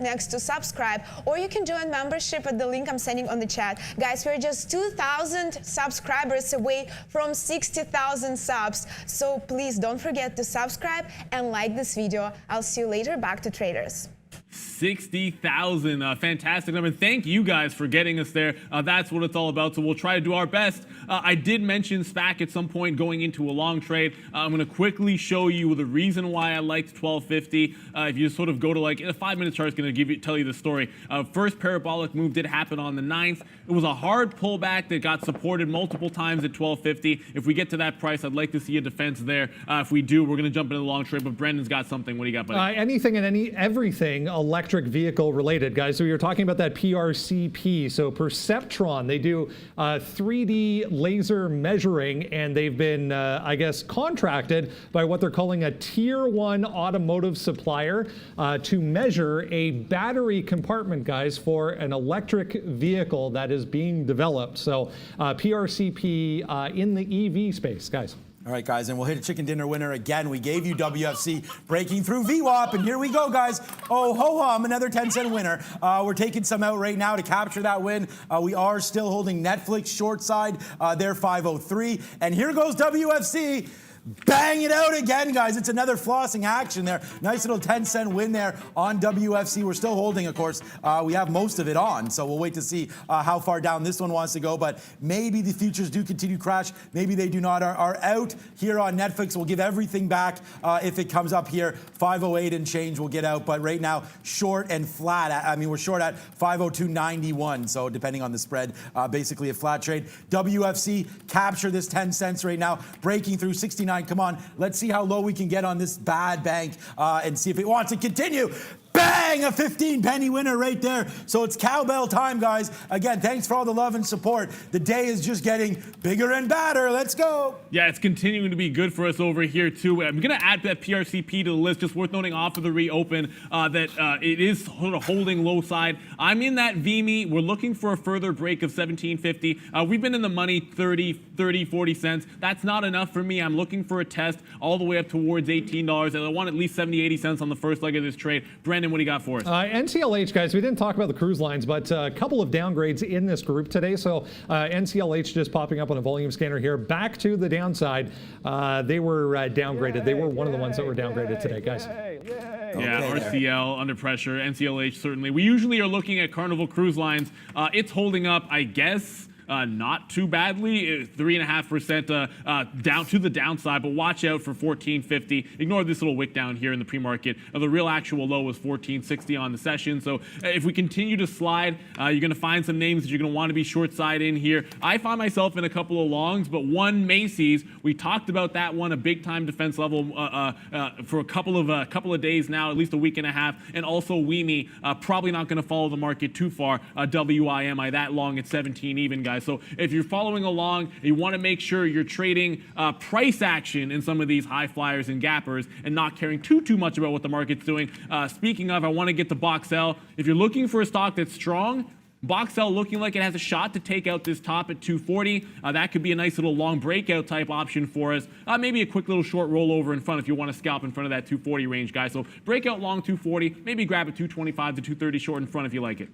next to subscribe, or you can join membership at the link I'm sending on the chat. Guys, we're just 2,000 subscribers away from 60,000 subs, so please don't forget to subscribe and like this video. I'll see you later. Back to traders. 60,000, fantastic number. Thank you guys for getting us there. That's what it's all about, so we'll try to do our best. I did mention SPAC at some point going into a long trade. I'm going to quickly show you the reason why I liked 1250. If you sort of go to like a 5-minute chart, is going to tell you the story. First parabolic move did happen on the 9th. It was a hard pullback that got supported multiple times at 1250. If we get to that price, I'd like to see a defense there. If we do, we're going to jump into the long trade, but Brendan's got something. What do you got, buddy? Anything and everything. everything electric vehicle related, guys. So you're talking about that PRCP. So Perceptron, they do 3D laser measuring, and they've been, I guess, contracted by what they're calling a tier 1 automotive supplier to measure a battery compartment, guys, for an electric vehicle that is being developed. So PRCP in the EV space, guys. All right, guys, and we'll hit a chicken dinner winner again. We gave you WFC breaking through VWAP, and here we go, guys. Oh, ho-hum, another 10-cent winner. We're taking some out right now to capture that win. We are still holding Netflix short side. They're 503. And here goes WFC. Bang it out again, guys. It's another flossing action there. Nice little 10-cent win there on WFC. We're still holding, of course. We have most of it on, so we'll wait to see how far down this one wants to go. But maybe the futures do continue to crash. Maybe they do not. Are out here on Netflix. We'll give everything back if it comes up here. 508 and change will get out. But right now, short and flat. I mean, we're short at 502.91. So depending on the spread, basically a flat trade. WFC capture this 10 cents right now, breaking through 69. Come on, let's see how low we can get on this bad bank and see if it wants to continue. Bang! A 15-penny winner right there. So it's cowbell time, guys. Again, thanks for all the love and support. The day is just getting bigger and badder. Let's go. Yeah, it's continuing to be good for us over here, too. I'm going to add that PRCP to the list. Just worth noting off of the reopen that it is sort of holding low side. I'm in that VME. We're looking for a further break of 1750. We've been in the money 30, 40 cents. That's not enough for me. I'm looking for a test all the way up towards $18. And I want at least 70, 80 cents on the first leg of this trade. Brandon, what do you got for us? NCLH, guys, we didn't talk about the cruise lines, but a couple of downgrades in this group today. So NCLH just popping up on a volume scanner here. Back to the downside. They were downgraded. They were one of the ones that were downgraded today, guys. Yeah, RCL under pressure, NCLH certainly. We usually are looking at Carnival Cruise Lines. It's holding up, I guess, not too badly, 3.5% down to the downside, but watch out for 1450. Ignore this little wick down here in the pre-market. The real actual low was 1460 on the session. So if we continue to slide, you're going to find some names that you're going to want to be short side in here. I find myself in a couple of longs, but one Macy's, we talked about that one, a big time defense level for a couple of days now, at least a week and a half, and also WEME, probably not going to follow the market too far. WIMI that long at 17 even, guys. So if you're following along, you want to make sure you're trading price action in some of these high flyers and gappers and not caring too much about what the market's doing. Speaking of, I want to get to BOXL. If you're looking for a stock that's strong, BOXL looking like it has a shot to take out this top at 240. That could be a nice little long breakout type option for us. Maybe a quick little short rollover in front if you want to scalp in front of that 240 range, guys. So breakout long 240, maybe grab a 225 to 230 short in front if you like it.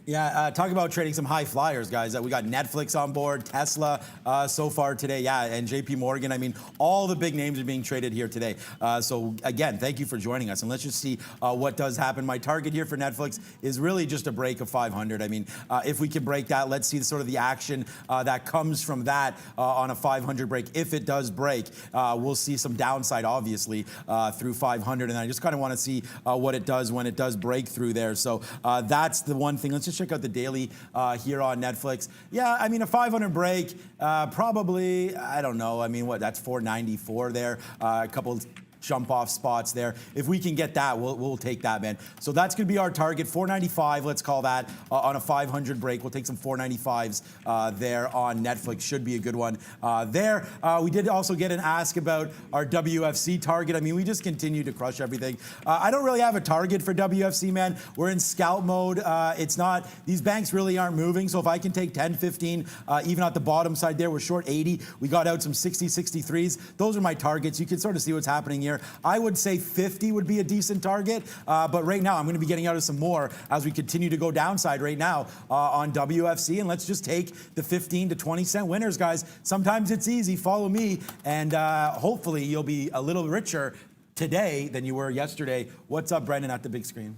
Yeah, talk about trading some high flyers, guys. We got Netflix on board, Tesla so far today, yeah, and JP Morgan. I mean, all the big names are being traded here today. So again, thank you for joining us, and let's just see what does happen. My target here for Netflix is really just a break of 500. I mean, if we can break that, let's see sort of the action that comes from that on a 500 break. If it does break, we'll see some downside, obviously, through 500, and I just kind of want to see what it does when it does break through there. So that's the one thing. Let's just check out the daily here on Netflix. Yeah, I mean, a 500 break, probably, I don't know. I mean, what, that's 494 there. A couple jump off spots there. If we can get that, we'll take that, man. So that's going to be our target, 495, let's call that, on a 500 break. We'll take some 495s there on Netflix. Should be a good one there. We did also get an ask about our WFC target. I mean, we just continue to crush everything. I don't really have a target for WFC, man. We're in scalp mode. It's not, these banks really aren't moving. So if I can take 10, 15, even at the bottom side there, we're short 80. We got out some 60, 63s. Those are my targets. You can sort of see what's happening here. I would say 50 would be a decent target, but right now I'm going to be getting out of some more as we continue to go downside right now on WFC, and let's just take the 15 to 20 cent winners, guys. Sometimes it's easy. Follow me, and hopefully you'll be a little richer today than you were yesterday. What's up, Brendan, at the big screen?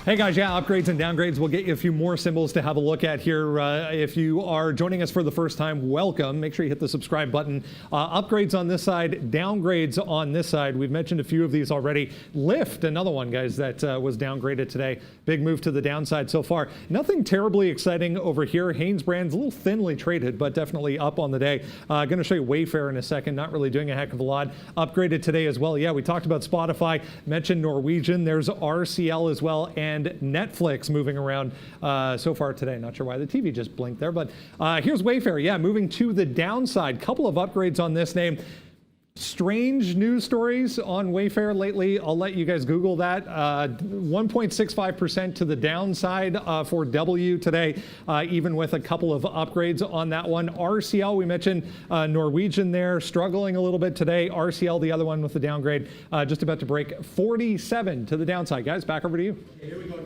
Hey guys, yeah, upgrades and downgrades. We'll get you a few more symbols to have a look at here. If you are joining us for the first time, welcome. Make sure you hit the subscribe button. Upgrades on this side, downgrades on this side. We've mentioned a few of these already. Lyft, another one, guys, that was downgraded today. Big move to the downside so far. Nothing terribly exciting over here. Hanesbrands, a little thinly traded, but definitely up on the day. Going to show you Wayfair in a second. Not really doing a heck of a lot. Upgraded today as well. Yeah, we talked about Spotify, mentioned Norwegian. There's RCL as well, and Netflix moving around so far today. Not sure why the TV just blinked there, but here's Wayfair. Yeah, moving to the downside. Couple of upgrades on this name. Strange news stories on Wayfair lately. I'll let you guys Google that. 1.65% to the downside for W today, even with a couple of upgrades on that one. RCL, we mentioned Norwegian there, struggling a little bit today. RCL, the other one with the downgrade, just about to break 47 to the downside. Guys, back over to you. Okay, here we go.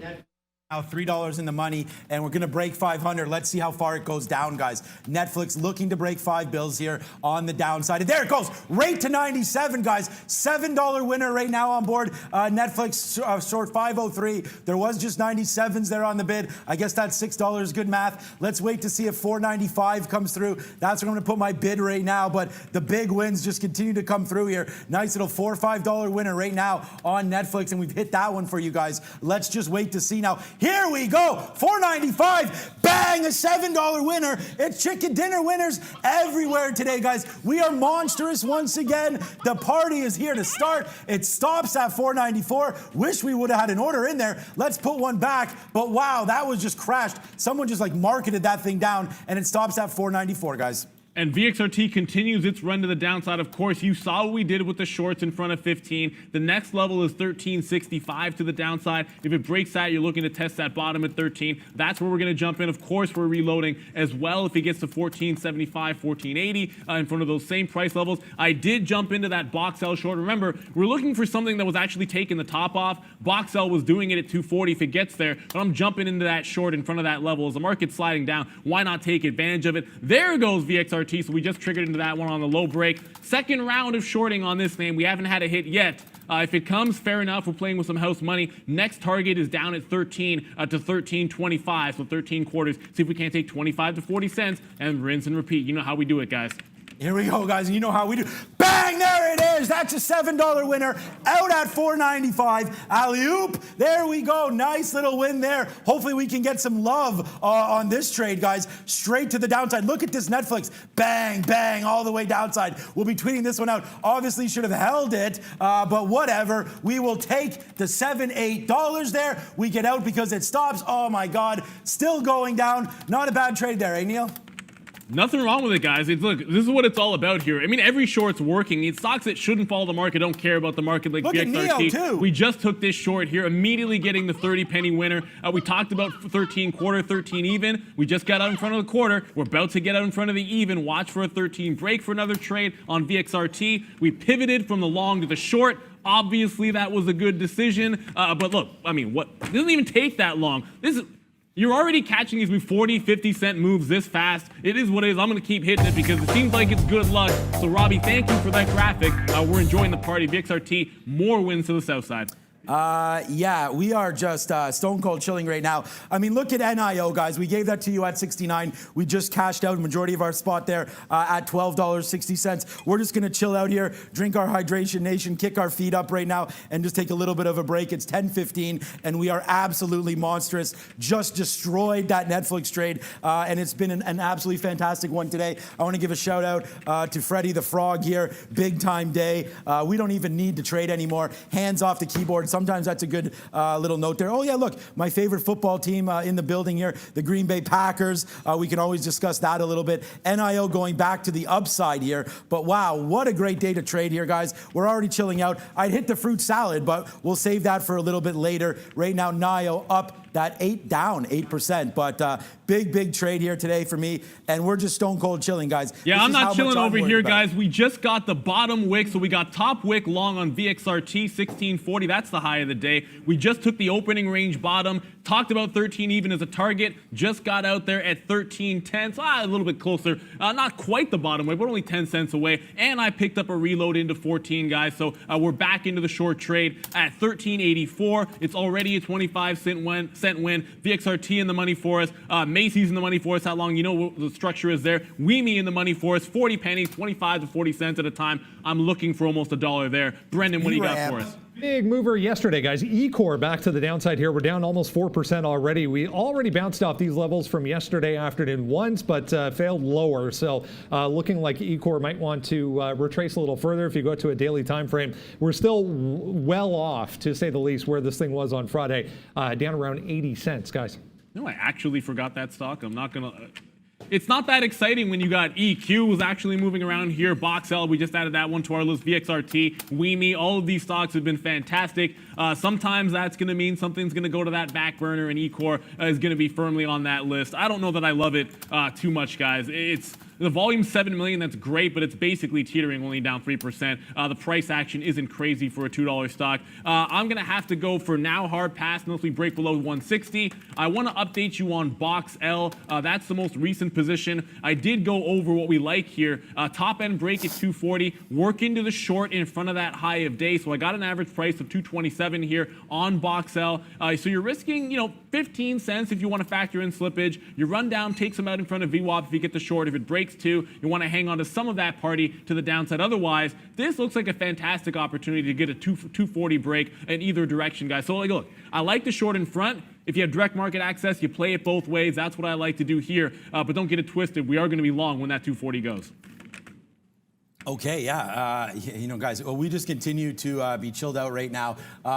Now $3 in the money, and we're going to break 500. Let's see how far it goes down, guys. Netflix looking to break 5 bills here on the downside. And there it goes, right to 97, guys. $7 winner right now on board. Netflix short 503. There was just 97s there on the bid. I guess that's $6, good math. Let's wait to see if 495 comes through. That's where I'm going to put my bid right now, but the big wins just continue to come through here. Nice little $4 or $5 winner right now on Netflix, and we've hit that one for you guys. Let's just wait to see now. Here we go, $4.95, bang, a $7 winner. It's chicken dinner winners everywhere today, guys. We are monstrous once again. The party is here to start. It stops at $4.94. Wish we would have had an order in there. Let's put one back, but wow, that was just crashed. Someone just like marketed that thing down, and it stops at $4.94, guys. And VXRT continues its run to the downside. Of course, you saw what we did with the shorts in front of 15. The next level is 1365 to the downside. If it breaks that, you're looking to test that bottom at 13. That's where we're going to jump in. Of course, we're reloading as well if it gets to 1475, 1480 in front of those same price levels. I did jump into that box L short. Remember, we're looking for something that was actually taking the top off. Box L was doing it at 240 if it gets there, but I'm jumping into that short in front of that level. As the market's sliding down, why not take advantage of it? There goes VXRT. So we just triggered into that one on the low break. Second round of shorting on this name. We haven't had a hit yet. If it comes, fair enough. We're playing with some house money. Next target is down at 13 to 13.25, so 13 quarters. See if we can't take 25 to 40 cents and rinse and repeat. You know how we do it, guys. Here we go, guys, and you know how we do. Bang, there it is. That's a $7 winner out at $4.95. Alley-oop, there we go. Nice little win there. Hopefully we can get some love on this trade, guys. Straight to the downside. Look at this Netflix. Bang, bang, all the way downside. We'll be tweeting this one out. Obviously should have held it, but whatever. We will take the $7, $8 there. We get out because it stops. Oh, my God. Still going down. Not a bad trade there, eh, Neil? Nothing wrong with it, guys. Look, this is what it's all about here. I mean, every short's working. It's stocks that shouldn't follow the market, don't care about the market like VXRT. We just took this short here, immediately getting the 30-penny winner. We talked about 13 quarter, 13 even. We just got out in front of the quarter. We're about to get out in front of the even. Watch for a 13 break for another trade on VXRT. We pivoted from the long to the short. Obviously, that was a good decision. But look, I mean, it doesn't even take that long. You're already catching these 40, 50-cent moves this fast. It is what it is. I'm going to keep hitting it because it seems like it's good luck. So, Robbie, thank you for that graphic. We're enjoying the party. VXRT, more wins to the south side. Yeah, we are just stone cold chilling right now. I mean, look at NIO, guys. We gave that to you at 69. We just cashed out a majority of our spot there at $12.60. We're just going to chill out here, drink our Hydration Nation, kick our feet up right now, and just take a little bit of a break. It's 10:15, and we are absolutely monstrous. Just destroyed that Netflix trade, and it's been an absolutely fantastic one today. I want to give a shout out to Freddie the Frog here. Big time day. We don't even need to trade anymore. Hands off the keyboard. Sometimes that's a good little note there. Oh, yeah, look, my favorite football team in the building here, the Green Bay Packers. We can always discuss that a little bit. NIO going back to the upside here. But, wow, what a great day to trade here, guys. We're already chilling out. I'd hit the fruit salad, but we'll save that for a little bit later. Right now, NIO up. That down 8%, but big trade here today for me, and we're just stone cold chilling, guys. Yeah, I'm not chilling over here, guys. We just got the bottom wick, so we got top wick long on VXRT 1640. That's the high of the day. We just took the opening range bottom. Talked about 13 even as a target. Just got out there at 13.10, so a little bit closer. Not quite the bottom way, but only 10 cents away. And I picked up a reload into 14, guys. So we're back into the short trade at 13.84. It's already a 25-cent win. VXRT in the money for us. Macy's in the money for us. How long? You know what the structure is there. Weemy in the money for us. 40 pennies, 25 to 40 cents at a time. I'm looking for almost $1 there. Brendan, what do you got for us? Big mover yesterday, guys. Ecor back to the downside here. We're down almost 4% already. We already bounced off these levels from yesterday afternoon once, but failed lower. So looking like Ecor might want to retrace a little further. If you go to a daily time frame, we're still well off, to say the least, where this thing was on Friday, down around 80 cents, guys. No, I actually forgot that stock. I'm not going to... It's not that exciting when you got EQ was actually moving around here. BoxL, we just added that one to our list. VXRT, Weemy, all of these stocks have been fantastic. Sometimes that's going to mean something's going to go to that back burner, and Ecor is going to be firmly on that list. I don't know that I love it too much, guys. It's the volume 7 million, that's great, but it's basically teetering, only down 3%. The price action isn't crazy for a $2 stock. I'm going to have to go for now hard pass unless we break below 160. I want to update you on BoxL. That's the most recent position. I did go over what we like here. Top end break is 240. Work into the short in front of that high of day. So I got an average price of 227 here on BoxL. So you're risking, 15 cents if you want to factor in slippage. Your rundown takes them out in front of VWAP if you get the short. If it breaks two, you want to hang on to some of that party to the downside. Otherwise, this looks like a fantastic opportunity to get a 240 break in either direction, guys. So look, I like the short in front. If you have direct market access, you play it both ways. That's what I like to do here. But don't get it twisted. We are going to be long when that 240 goes. Okay, yeah. Guys, we just continue to be chilled out right now.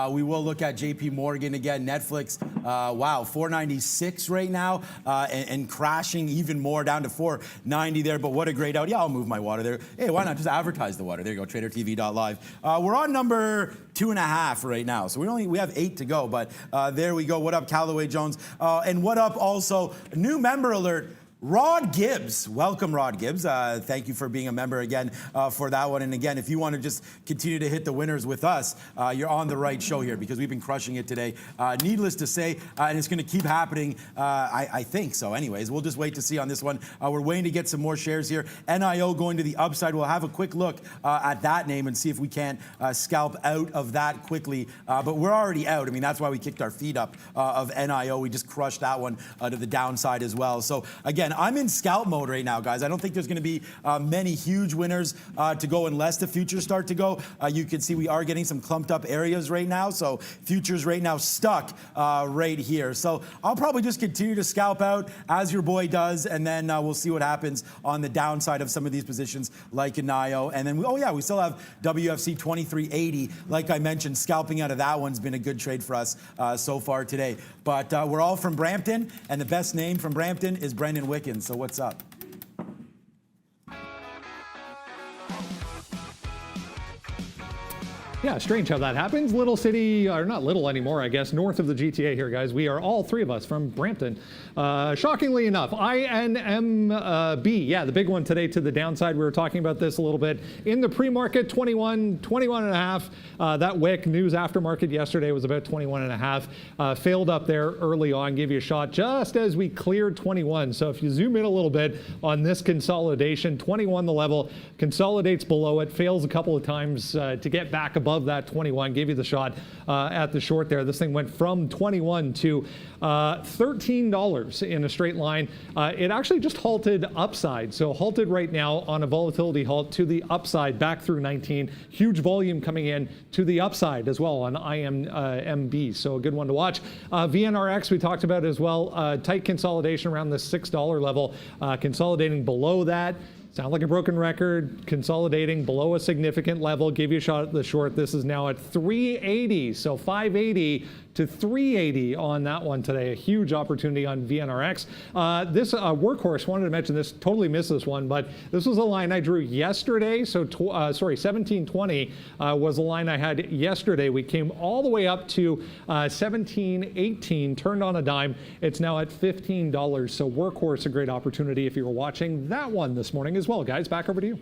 We will look at JP Morgan again. Netflix, wow, 496 right now, and crashing even more down to 490 there. But what a great out. Yeah, I'll move my water there. Hey, why not just advertise the water? There you go, tradertv.live. We're on number 2.5 right now. So we have 8 to go, but there we go. What up, Callaway Jones? And what up also, new member alert. Rod Gibbs, welcome Rod Gibbs. Thank you for being a member again for that one. And again, if you want to just continue to hit the winners with us, you're on the right show here because we've been crushing it today. Needless to say, and it's going to keep happening, I think so. Anyways, we'll just wait to see on this one. We're waiting to get some more shares here. NIO going to the upside. We'll have a quick look at that name and see if we can't scalp out of that quickly. But we're already out. I mean, that's why we kicked our feet up of NIO. We just crushed that one to the downside as well. So again, I'm in scalp mode right now, guys. I don't think there's going to be many huge winners to go unless the futures start to go. You can see we are getting some clumped up areas right now. So futures right now stuck right here. So I'll probably just continue to scalp out as your boy does, and then we'll see what happens on the downside of some of these positions like NIO. And then, we still have WFC 2380. Like I mentioned, scalping out of that one's been a good trade for us so far today. But we're all from Brampton, and the best name from Brampton is Brendan Wickens. So what's up? Yeah, strange how that happens. Little city, or not little anymore, I guess, north of the GTA here, guys. We are all three of us from Brampton. Shockingly enough, INMB, yeah, the big one today to the downside. We were talking about this a little bit. In the pre-market, 21 and a half. That wick news aftermarket yesterday was about 21 and a half. Failed up there early on, gave you a shot just as we cleared 21. So if you zoom in a little bit on this consolidation, 21 the level, consolidates below it, fails a couple of times to get back above that 21, gave you the shot at the short there. This thing went from 21 to $13 in a straight line. It actually just halted upside. So halted right now on a volatility halt to the upside back through 19. Huge volume coming in to the upside as well on IMB. So a good one to watch. VNRX we talked about as well. Tight consolidation around the $6 level. Consolidating below that. Sound like a broken record, consolidating below a significant level, give you a shot at the short. This is now at 380, so 580 to 380 on that one today. A huge opportunity on VNRX. This Workhorse, wanted to mention this, totally missed this one, but this was a line I drew yesterday. So, 1720 was a line I had yesterday. We came all the way up to 1718, turned on a dime. It's now at $15. So Workhorse, a great opportunity if you were watching that one this morning as well. Guys, back over to you.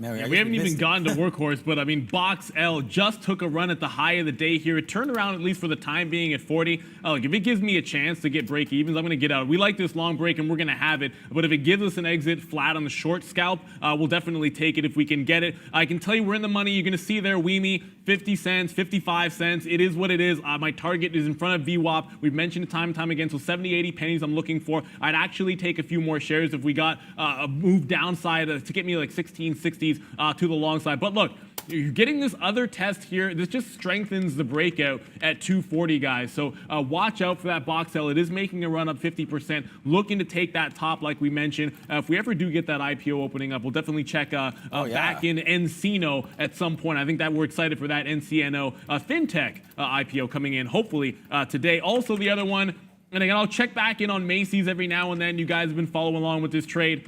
Man, we haven't even gotten to Workhorse, but I mean, Box L just took a run at the high of the day here. It turned around, at least for the time being, at 40. Look, if it gives me a chance to get break evens, I'm going to get out. We like this long break, and we're going to have it. But if it gives us an exit flat on the short scalp, we'll definitely take it if we can get it. I can tell you we're in the money. You're going to see there, WEME, 50 cents, 55 cents. It is what it is. My target is in front of VWAP. We've mentioned it time and time again, so 70, 80 pennies I'm looking for. I'd actually take a few more shares if we got a move downside to get me like 1660s to the long side. But look, you're getting this other test here. This just strengthens the breakout at 240, guys. So watch out for that box L. It is making a run up 50%, looking to take that top like we mentioned. If we ever do get that IPO opening up, we'll definitely check back in Encino at some point. I think that we're excited for that NCNO FinTech IPO coming in hopefully today. Also the other one, and again, I'll check back in on Macy's every now and then. You guys have been following along with this trade.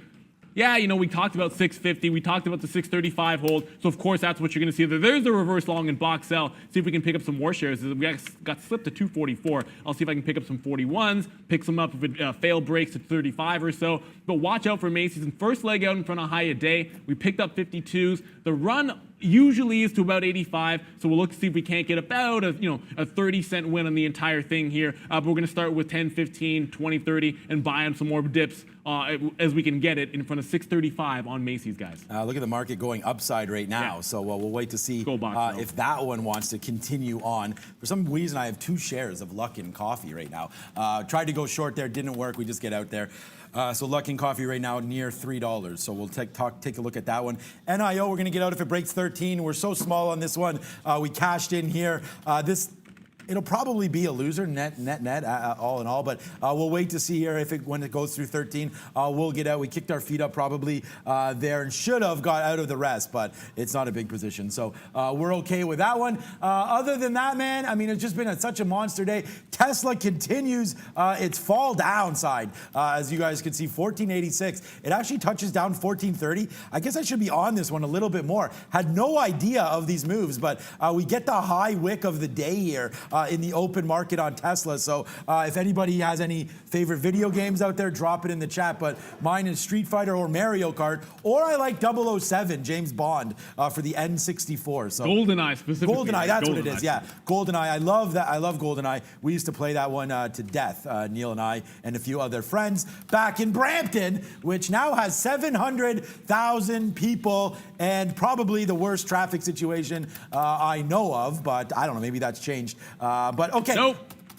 Yeah, you know, we talked about 650. We talked about the 635 hold. So, of course, that's what you're going to see. There's the reverse long in box L. See if we can pick up some more shares. We got slipped to 244. I'll see if I can pick up some 41s, pick some up if it failed breaks at 35 or so. But watch out for Macy's. And first leg out in front of high a day, we picked up 52s. The run usually is to about 85, so we'll look to see if we can't get about a 30-cent win on the entire thing here. But we're going to start with 10, 15, 20, 30, and buy on some more dips as we can get it in front of 635 on Macy's, guys. Look at the market going upside right now, so we'll wait to see if that one wants to continue on. For some reason, I have 2 shares of Luckin Coffee right now. Tried to go short there, didn't work. We just get out there. So Luckin Coffee right now near $3. So we'll take a look at that one. NIO, we're going to get out if it breaks 13. We're so small on this one. We cashed in here. It'll probably be a loser, net, all in all, but we'll wait to see here when it goes through 13. We'll get out. We kicked our feet up probably there and should have got out of the rest, but it's not a big position, so we're okay with that one. Other than that, man, I mean, it's just been such a monster day. Tesla continues its fall downside, as you guys can see, 1486. It actually touches down 1430. I guess I should be on this one a little bit more. Had no idea of these moves, but we get the high wick of the day here. In the open market on Tesla. So if anybody has any favorite video games out there, drop it in the chat. But mine is Street Fighter or Mario Kart, or I like 007, James Bond, for the N64. So GoldenEye specifically. GoldenEye, that's what it is. Yeah, GoldenEye. I love that. I love GoldenEye. We used to play that one to death, Neil and I and a few other friends back in Brampton, which now has 700,000 people and probably the worst traffic situation I know of. But I don't know, maybe that's changed. But okay.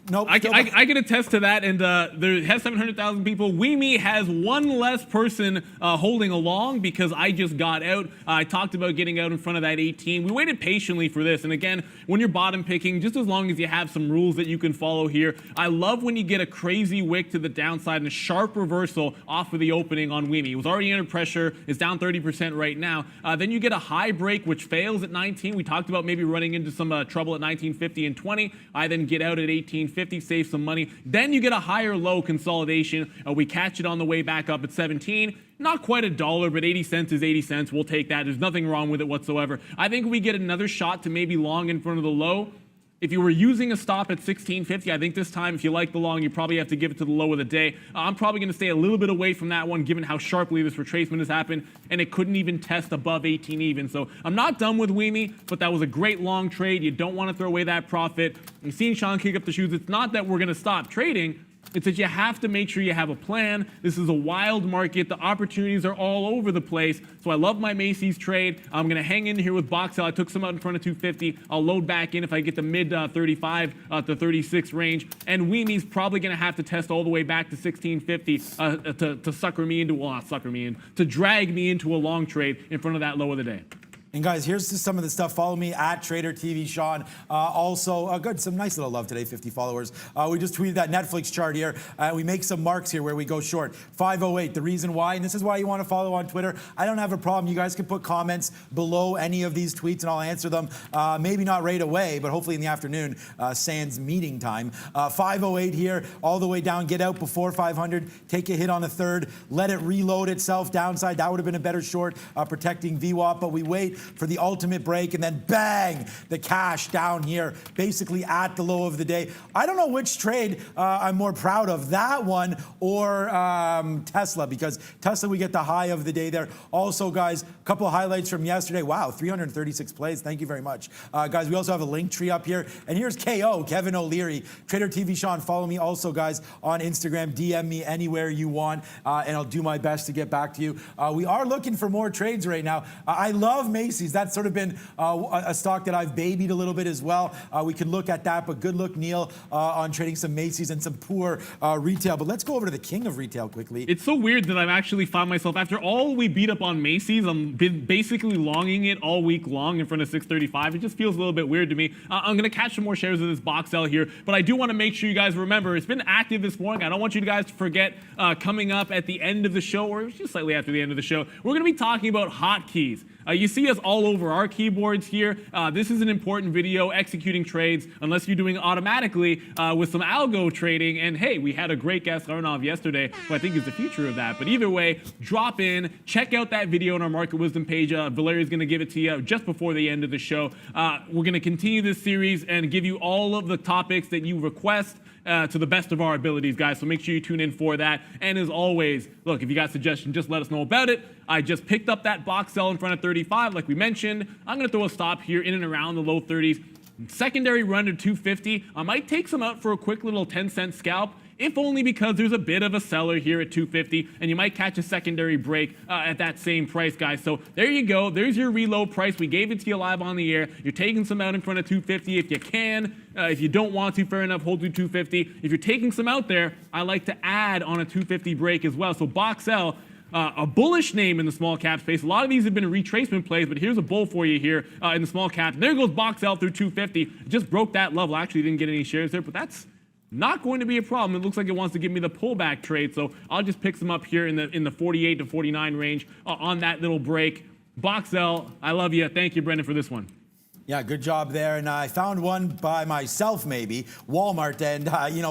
Nope. I can attest to that, and there has 700,000 people. WEME has one less person holding along because I just got out. I talked about getting out in front of that 18. We waited patiently for this, and again, when you're bottom picking, just as long as you have some rules that you can follow here, I love when you get a crazy wick to the downside and a sharp reversal off of the opening on WEME. It was already under pressure. It's down 30% right now. Then you get a high break, which fails at 19. We talked about maybe running into some trouble at 1950 and 20. I then get out at 1850, save some money. Then you get a higher low consolidation. We catch it on the way back up at 17. Not quite $1, but 80 cents is 80 cents. We'll take that. There's nothing wrong with it whatsoever. I think we get another shot to maybe long in front of the low. If you were using a stop at 1650, I think this time, if you like the long, you probably have to give it to the low of the day. I'm probably going to stay a little bit away from that one, given how sharply this retracement has happened, and it couldn't even test above 18 even. So I'm not done with WEME, but that was a great long trade. You don't want to throw away that profit. You've seen Sean kick up the shoes. It's not that we're going to stop trading. It's that you have to make sure you have a plan. This is a wild market. The opportunities are all over the place. So I love my Macy's trade. I'm going to hang in here with Box L. I took some out in front of 250. I'll load back in if I get the mid 35 to 36 range. And WEME's probably going to have to test all the way back to 1650 to sucker me into, well, not sucker me in, to drag me into a long trade in front of that low of the day. And guys, here's just some of the stuff. Follow me at Trader TV Sean. Also, good, some nice little love today, 50 followers. We just tweeted that Netflix chart here. We make some marks here where we go short. 508, the reason why, and this is why you want to follow on Twitter. I don't have a problem. You guys can put comments below any of these tweets and I'll answer them. Maybe not right away, but hopefully in the afternoon, sans meeting time. 508 here, all the way down. Get out before 500. Take a hit on a third. Let it reload itself downside. That would have been a better short, protecting VWAP, but we wait. for the ultimate break, and then bang, the cash down here, basically at the low of the day. I don't know which trade I'm more proud of, that one or Tesla, because Tesla, we get the high of the day there. Also, guys, a couple of highlights from yesterday. Wow, 336 plays. Thank you very much. Guys, we also have a link tree up here. And here's KO, Kevin O'Leary. Trader TV Sean, follow me also, guys, on Instagram. DM me anywhere you want, and I'll do my best to get back to you. We are looking for more trades right now. I love Macy's. That's sort of been a stock that I've babied a little bit as well. We could look at that, but good look, Neil, on trading some Macy's and some poor retail. But let's go over to the king of retail quickly. It's so weird that I've actually found myself, after all we beat up on Macy's, I'm been basically longing it all week long in front of 635. It just feels a little bit weird to me. I'm going to catch some more shares of this box sell here, but I do want to make sure you guys remember it's been active this morning. I don't want you guys to forget coming up at the end of the show, or just slightly after the end of the show, we're going to be talking about hotkeys. You see us all over our keyboards here. This is an important video, executing trades, unless you're doing it automatically with some algo trading. And hey, we had a great guest, Arnav, yesterday, who I think is the future of that. But either way, drop in, check out that video on our Market Wisdom page. Valeria's going to give it to you just before the end of the show. We're going to continue this series and give you all of the topics that you request. To the best of our abilities, guys. So make sure you tune in for that. And as always, look, if you got suggestions, just let us know about it. I just picked up that box sell in front of 35, like we mentioned. I'm going to throw a stop here in and around the low 30s. Secondary run to 250. I might take some out for a quick little 10-cent scalp, if only because there's a bit of a seller here at 250, and you might catch a secondary break at that same price, guys. So there you go. There's your reload price. We gave it to you live on the air. You're taking some out in front of 250 if you can. If you don't want to, fair enough, hold to 250. If you're taking some out there, I like to add on a 250 break as well. So box L, a bullish name in the small cap space. A lot of these have been retracement plays, but here's a bull for you here in the small cap. There goes box L through 250. It just broke that level. Actually didn't get any shares there, but that's not going to be a problem. It looks like it wants to give me the pullback trade, so I'll just pick some up here in the 48 to 49 range on that little break. Box L, I love you. Thank you, Brendan, for this one. Yeah, good job there. And I found one by myself, maybe, Walmart. And,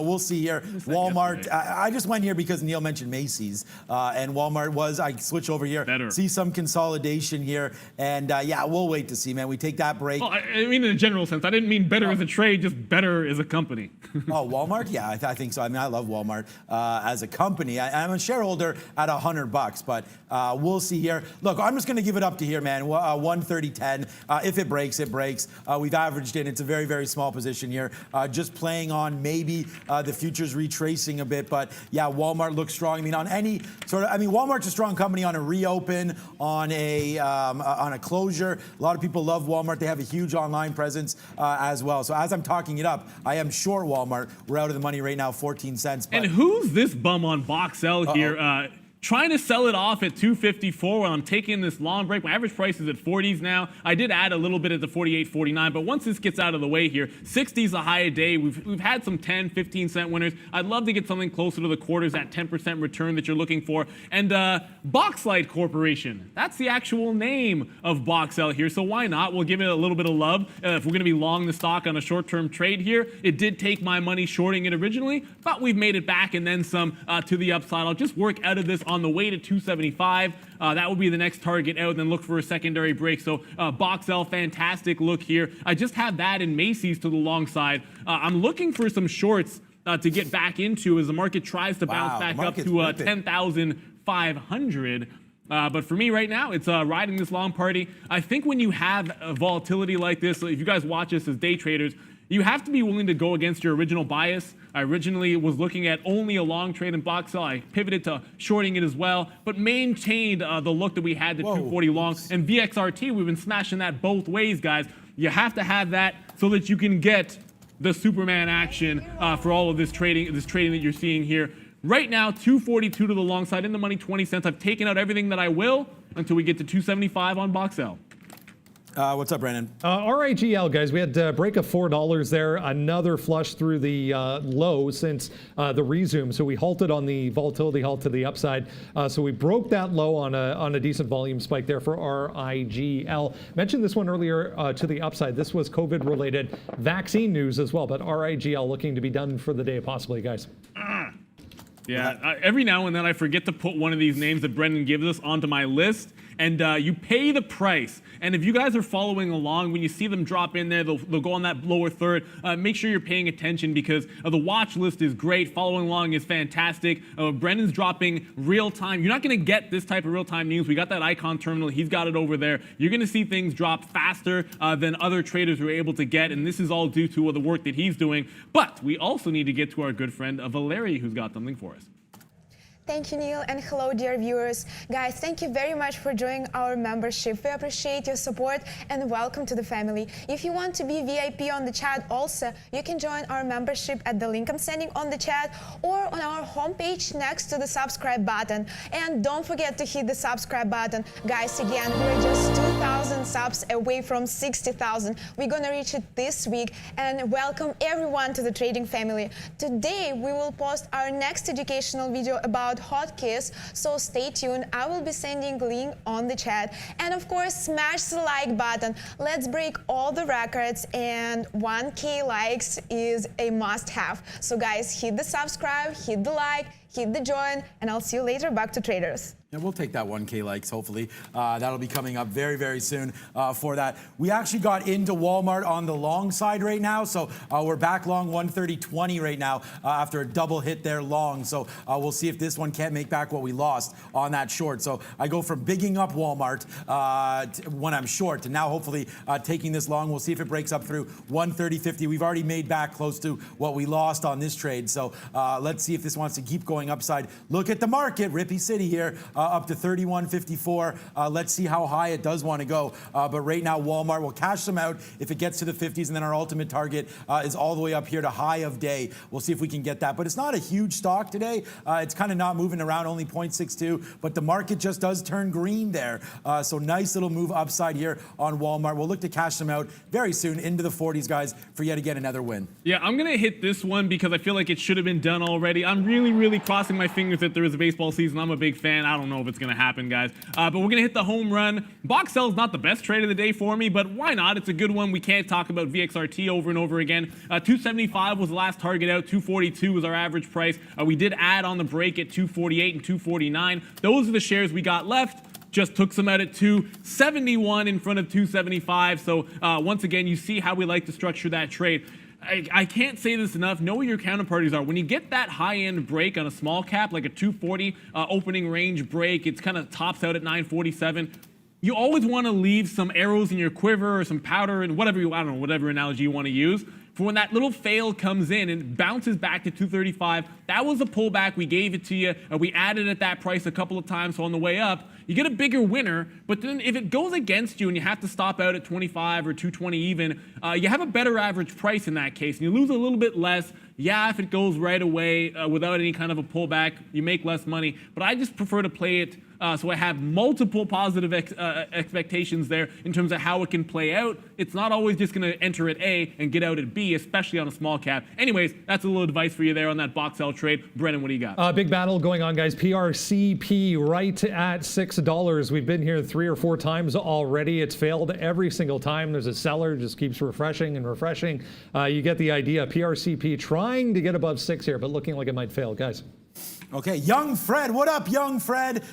we'll see here. Walmart, I just went here because Neil mentioned Macy's. And Walmart I switch over here, better. See some consolidation here. And, we'll wait to see, man. We take that break. Well, I mean, in a general sense. I didn't mean better as a trade, just better as a company. Oh, Walmart? Yeah, I think so. I mean, I love Walmart as a company. I'm a shareholder at $100, but we'll see here. Look, I'm just going to give it up to here, man. 130.10. If it breaks, it breaks. We've averaged in. It's a very, very small position here. Just playing on maybe the futures retracing a bit. But yeah, Walmart looks strong. I mean, on any sort of, Walmart's a strong company on a reopen, on a closure. A lot of people love Walmart. They have a huge online presence as well. So as I'm talking it up, I am short Walmart. We're out of the money right now, 14 cents. But and who's this bum on box L here? Trying to sell it off at 254 while I'm taking this long break. My average price is at 40s now. I did add a little bit at the 48, 49, but once this gets out of the way here, 60 is a high a day. We've had some 10, 15 cent winners. I'd love to get something closer to the quarters, that 10% return that you're looking for. And Boxlight Corporation, that's the actual name of Boxel here, so why not? We'll give it a little bit of love. If we're gonna be long the stock on a short-term trade here, it did take my money shorting it originally, but we've made it back and then some to the upside. I'll just work out of this on the way to 275. That will be the next target out, and then look for a secondary break. So Boxel, fantastic look here. I just have that in Macy's to the long side. I'm looking for some shorts to get back into as the market tries to bounce back up to 10,500. But for me right now, it's riding this long party. I think when you have a volatility like this, if you guys watch us as day traders, you have to be willing to go against your original bias. I originally was looking at only a long trade in Boxel. I pivoted to shorting it as well, but maintained the look that we had, the 240 long. And VXRT, we've been smashing that both ways, guys. You have to have that so that you can get the Superman action for all of this trading that you're seeing here. Right now, 242 to the long side, in the money 20 cents. I've taken out everything that I will until we get to 275 on Boxel. What's up, Brandon? RIGL, guys, we had a break of $4 there. Another flush through the low since the resume. So we halted on the volatility halt to the upside. So we broke that low on a decent volume spike there for RIGL. Mentioned this one earlier to the upside. This was COVID-related vaccine news as well, but RIGL looking to be done for the day possibly, guys. Yeah, every now and then I forget to put one of these names that Brendan gives us onto my list, and you pay the price. And if you guys are following along, when you see them drop in there, they'll go on that lower third. Make sure you're paying attention because the watch list is great. Following along is fantastic. Brendan's dropping real time. You're not going to get this type of real time news. We got that icon terminal. He's got it over there. You're going to see things drop faster than other traders were able to get, and this is all due to the work that he's doing. But we also need to get to our good friend Valerie, who's got something for us. Thank you, Neil, and hello, dear viewers. Guys, thank you very much for joining our membership. We appreciate your support and welcome to the family. If you want to be VIP on the chat also, you can join our membership at the link I'm sending on the chat or on our homepage next to the subscribe button. And don't forget to hit the subscribe button. Guys, again, we're just 2,000 subs away from 60,000. We're gonna reach it this week, and welcome everyone to the trading family. Today, we will post our next educational video about hotkeys, so stay tuned. I will be sending link on the chat, and of course smash the like button. Let's break all the records, and 1K likes is a must-have. So guys, hit the subscribe, hit the like, hit the join, and I'll see you later. Back to traders. Yeah, we'll take that 1K likes, hopefully. That'll be coming up very, very soon for that. We actually got into Walmart on the long side right now, so we're back long 130.20 right now after a double hit there long. So we'll see if this one can't make back what we lost on that short. So I go from bigging up Walmart when I'm short to now hopefully taking this long. We'll see if it breaks up through 130.50. We've already made back close to what we lost on this trade. So let's see if this wants to keep going upside. Look at the market, Rippy City here. Up to 31.54. Let's see how high it does want to go. But right now, Walmart will cash them out if it gets to the 50s, and then our ultimate target is all the way up here to high of day. We'll see if we can get that. But it's not a huge stock today. It's kind of not moving around, only 0.62. But the market just does turn green there. So nice little move upside here on Walmart. We'll look to cash them out very soon into the 40s, guys, for yet again another win. Yeah, I'm going to hit this one because I feel like it should have been done already. I'm really, really crossing my fingers that there is a baseball season. I'm a big fan. I don't know if it's going to happen, guys. But we're going to hit the home run. Box sell's not the best trade of the day for me, but why not? It's a good one. We can't talk about VXRT over and over again. 275 was the last target out. 242 was our average price. We did add on the break at 248 and 249. Those are the shares we got left. Just took some out at 271 in front of 275. So once again, you see how we like to structure that trade. I can't say this enough. Know where your counterparties are. When you get that high-end break on a small cap, like a 240 opening range break, it's kind of tops out at 947. You always want to leave some arrows in your quiver or some powder and whatever I don't know, whatever analogy you want to use. For when that little fail comes in and bounces back to 235, that was a pullback. We gave it to you. We added at that price a couple of times. So on the way up, you get a bigger winner. But then if it goes against you and you have to stop out at 25 or 220 even, you have a better average price in that case. And you lose a little bit less. Yeah, if it goes right away without any kind of a pullback, you make less money. But I just prefer to play it so I have multiple positive expectations there in terms of how it can play out. It's not always just going to enter at A and get out at B, especially on a small cap. Anyways, that's a little advice for you there on that box sell trade. Brennan, what do you got? Big battle going on, guys. PRCP right at $6. We've been here 3 or 4 times already. It's failed every single time. There's a seller, just keeps refreshing and refreshing. You get the idea. PRCP trying to get above 6 here, but looking like it might fail, guys. Okay, Young Fred. What up, Young Fred?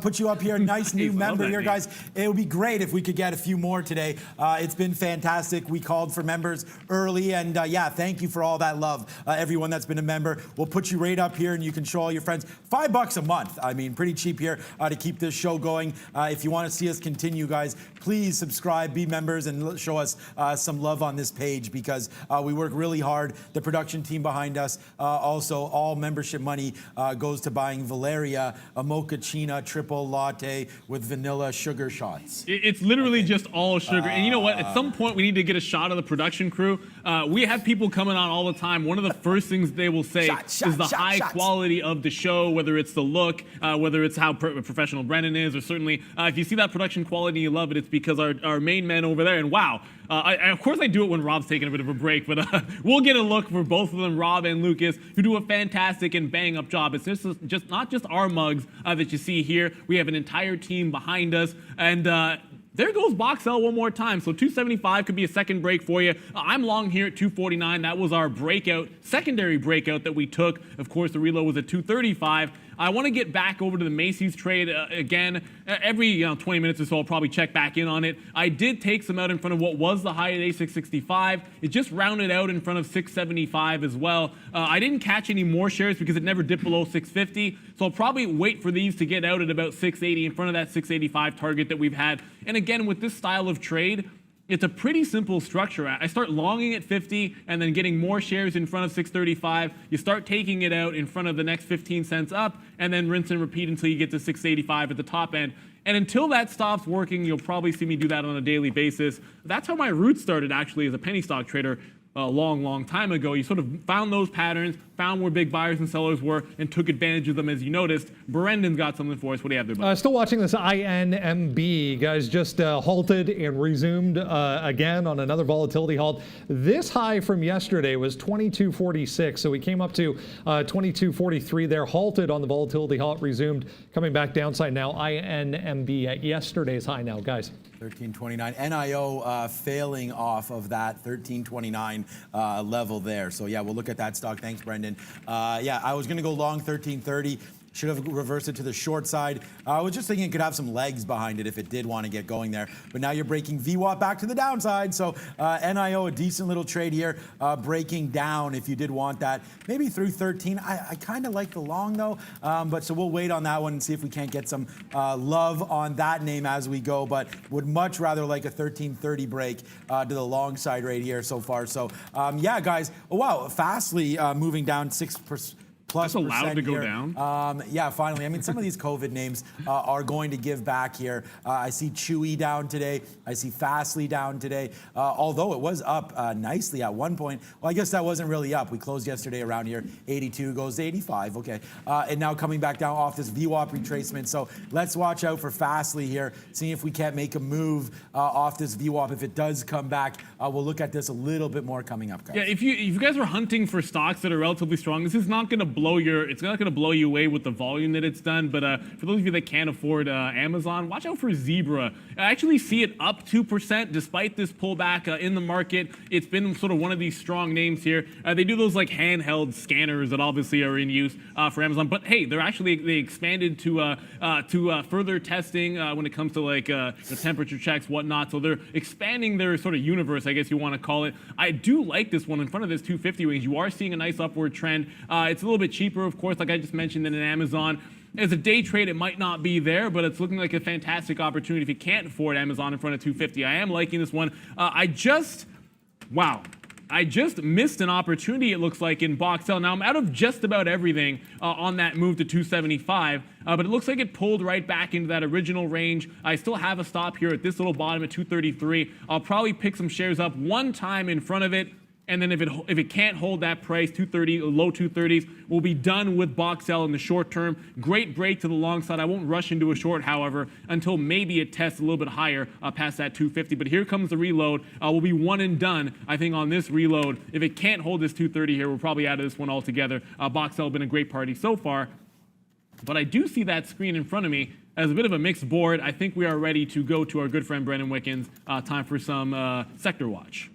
Put you up here. Nice new member here, guys. It would be great if we could get a few more today. It's been fantastic. We called for members early, and yeah, thank you for all that love. Everyone that's been a member, we'll put you right up here, and you can show all your friends. $5 a month. I mean, pretty cheap here to keep this show going. If you want to see us continue, guys, please subscribe, be members, and show us some love on this page because we work really hard. The production team behind us. Also, all membership money goes to buying Valeria a mochaccino triple latte with vanilla sugar shots. It's literally just all sugar. And you know what? At some point, we need to get a shot of the production crew. We have people coming on all the time. One of the first things they will say is the high quality of the show, whether it's the look, whether it's how professional Brennan is, or certainly if you see that production quality and you love it, it's because our main men over there. And wow, of course I do it when Rob's taking a bit of a break, but we'll get a look for both of them, Rob and Lucas, who do a fantastic and bang-up job. It's just not just our mugs that you see here. We have an entire team behind us, and there goes box sell one more time. So 275 could be a second break for you. I'm long here at 249. That was our breakout, secondary breakout that we took. Of course, the reload was at 235. I want to get back over to the Macy's trade again. Every 20 minutes or so, I'll probably check back in on it. I did take some out in front of what was the high today, 665. It just rounded out in front of 675 as well. I didn't catch any more shares because it never dipped below 650. So I'll probably wait for these to get out at about 680 in front of that 685 target that we've had. And again, with this style of trade, it's a pretty simple structure. I start longing at 50 and then getting more shares in front of 635. You start taking it out in front of the next 15 cents up and then rinse and repeat until you get to 685 at the top end. And until that stops working, you'll probably see me do that on a daily basis. That's how my roots started actually as a penny stock trader a long time ago. You sort of found those patterns, found where big buyers and sellers were, and took advantage of them as you noticed. Brendan's got something for us. What do you have there, buddy? Still watching this INMB. Guys, just halted and resumed again on another volatility halt. This high from yesterday was 22.46, so we came up to 22.43 there, halted on the volatility halt, resumed, coming back downside now. INMB at yesterday's high now, guys. 1329. NIO failing off of that 1329 level there. So yeah, we'll look at that stock. Thanks, Brendan. Yeah, I was going to go long 1330. Should have reversed it to the short side. I was just thinking it could have some legs behind it if it did want to get going there. But now you're breaking VWAP back to the downside. So NIO, a decent little trade here, breaking down if you did want that. Maybe through 13. I kind of like the long though. But so we'll wait on that one and see if we can't get some love on that name as we go. But would much rather like a 1330 break to the long side right here so far. So yeah, guys. Oh, wow, Fastly moving down 6%. Plus That's allowed to go here. down? Yeah, finally. I mean, some of these COVID names are going to give back here. I see Chewy down today. I see Fastly down today. Although it was up nicely at one point. Well, I guess that wasn't really up. We closed yesterday around here. 82 goes to 85. Okay. And now coming back down off this VWAP retracement. So let's watch out for Fastly here. See if we can't make a move off this VWAP. If it does come back, we'll look at this a little bit more coming up, guys. Yeah, if you guys are hunting for stocks that are relatively strong, this is not going to it's not going to blow you away with the volume that it's done. But for those of you that can't afford Amazon, watch out for Zebra. I actually see it up 2% despite this pullback in the market. It's been sort of one of these strong names here. They do those like handheld scanners that obviously are in use for Amazon. But hey, they expanded to further testing when it comes to like the temperature checks, whatnot. So they're expanding their sort of universe, I guess you want to call it. I do like this one in front of this 250 range. You are seeing a nice upward trend. It's a little bit cheaper, of course, like I just mentioned, than an Amazon. As a day trade, it might not be there, but it's looking like a fantastic opportunity if you can't afford Amazon in front of 250. I am liking this one. I just missed an opportunity, it looks like, in Boxel. Now, I'm out of just about everything on that move to 275, but it looks like it pulled right back into that original range. I still have a stop here at this little bottom at 233. I'll probably pick some shares up one time in front of it. And then if it can't hold that price, 230, low 230s, we'll be done with Boxel in the short term. Great break to the long side. I won't rush into a short, however, until maybe it tests a little bit higher past that 250. But here comes the reload. We'll be one and done, I think, on this reload. If it can't hold this 230 here, we're probably out of this one altogether. Boxel been a great party so far. But I do see that screen in front of me as a bit of a mixed board. I think we are ready to go to our good friend Brendan Wickens. Time for some sector watch.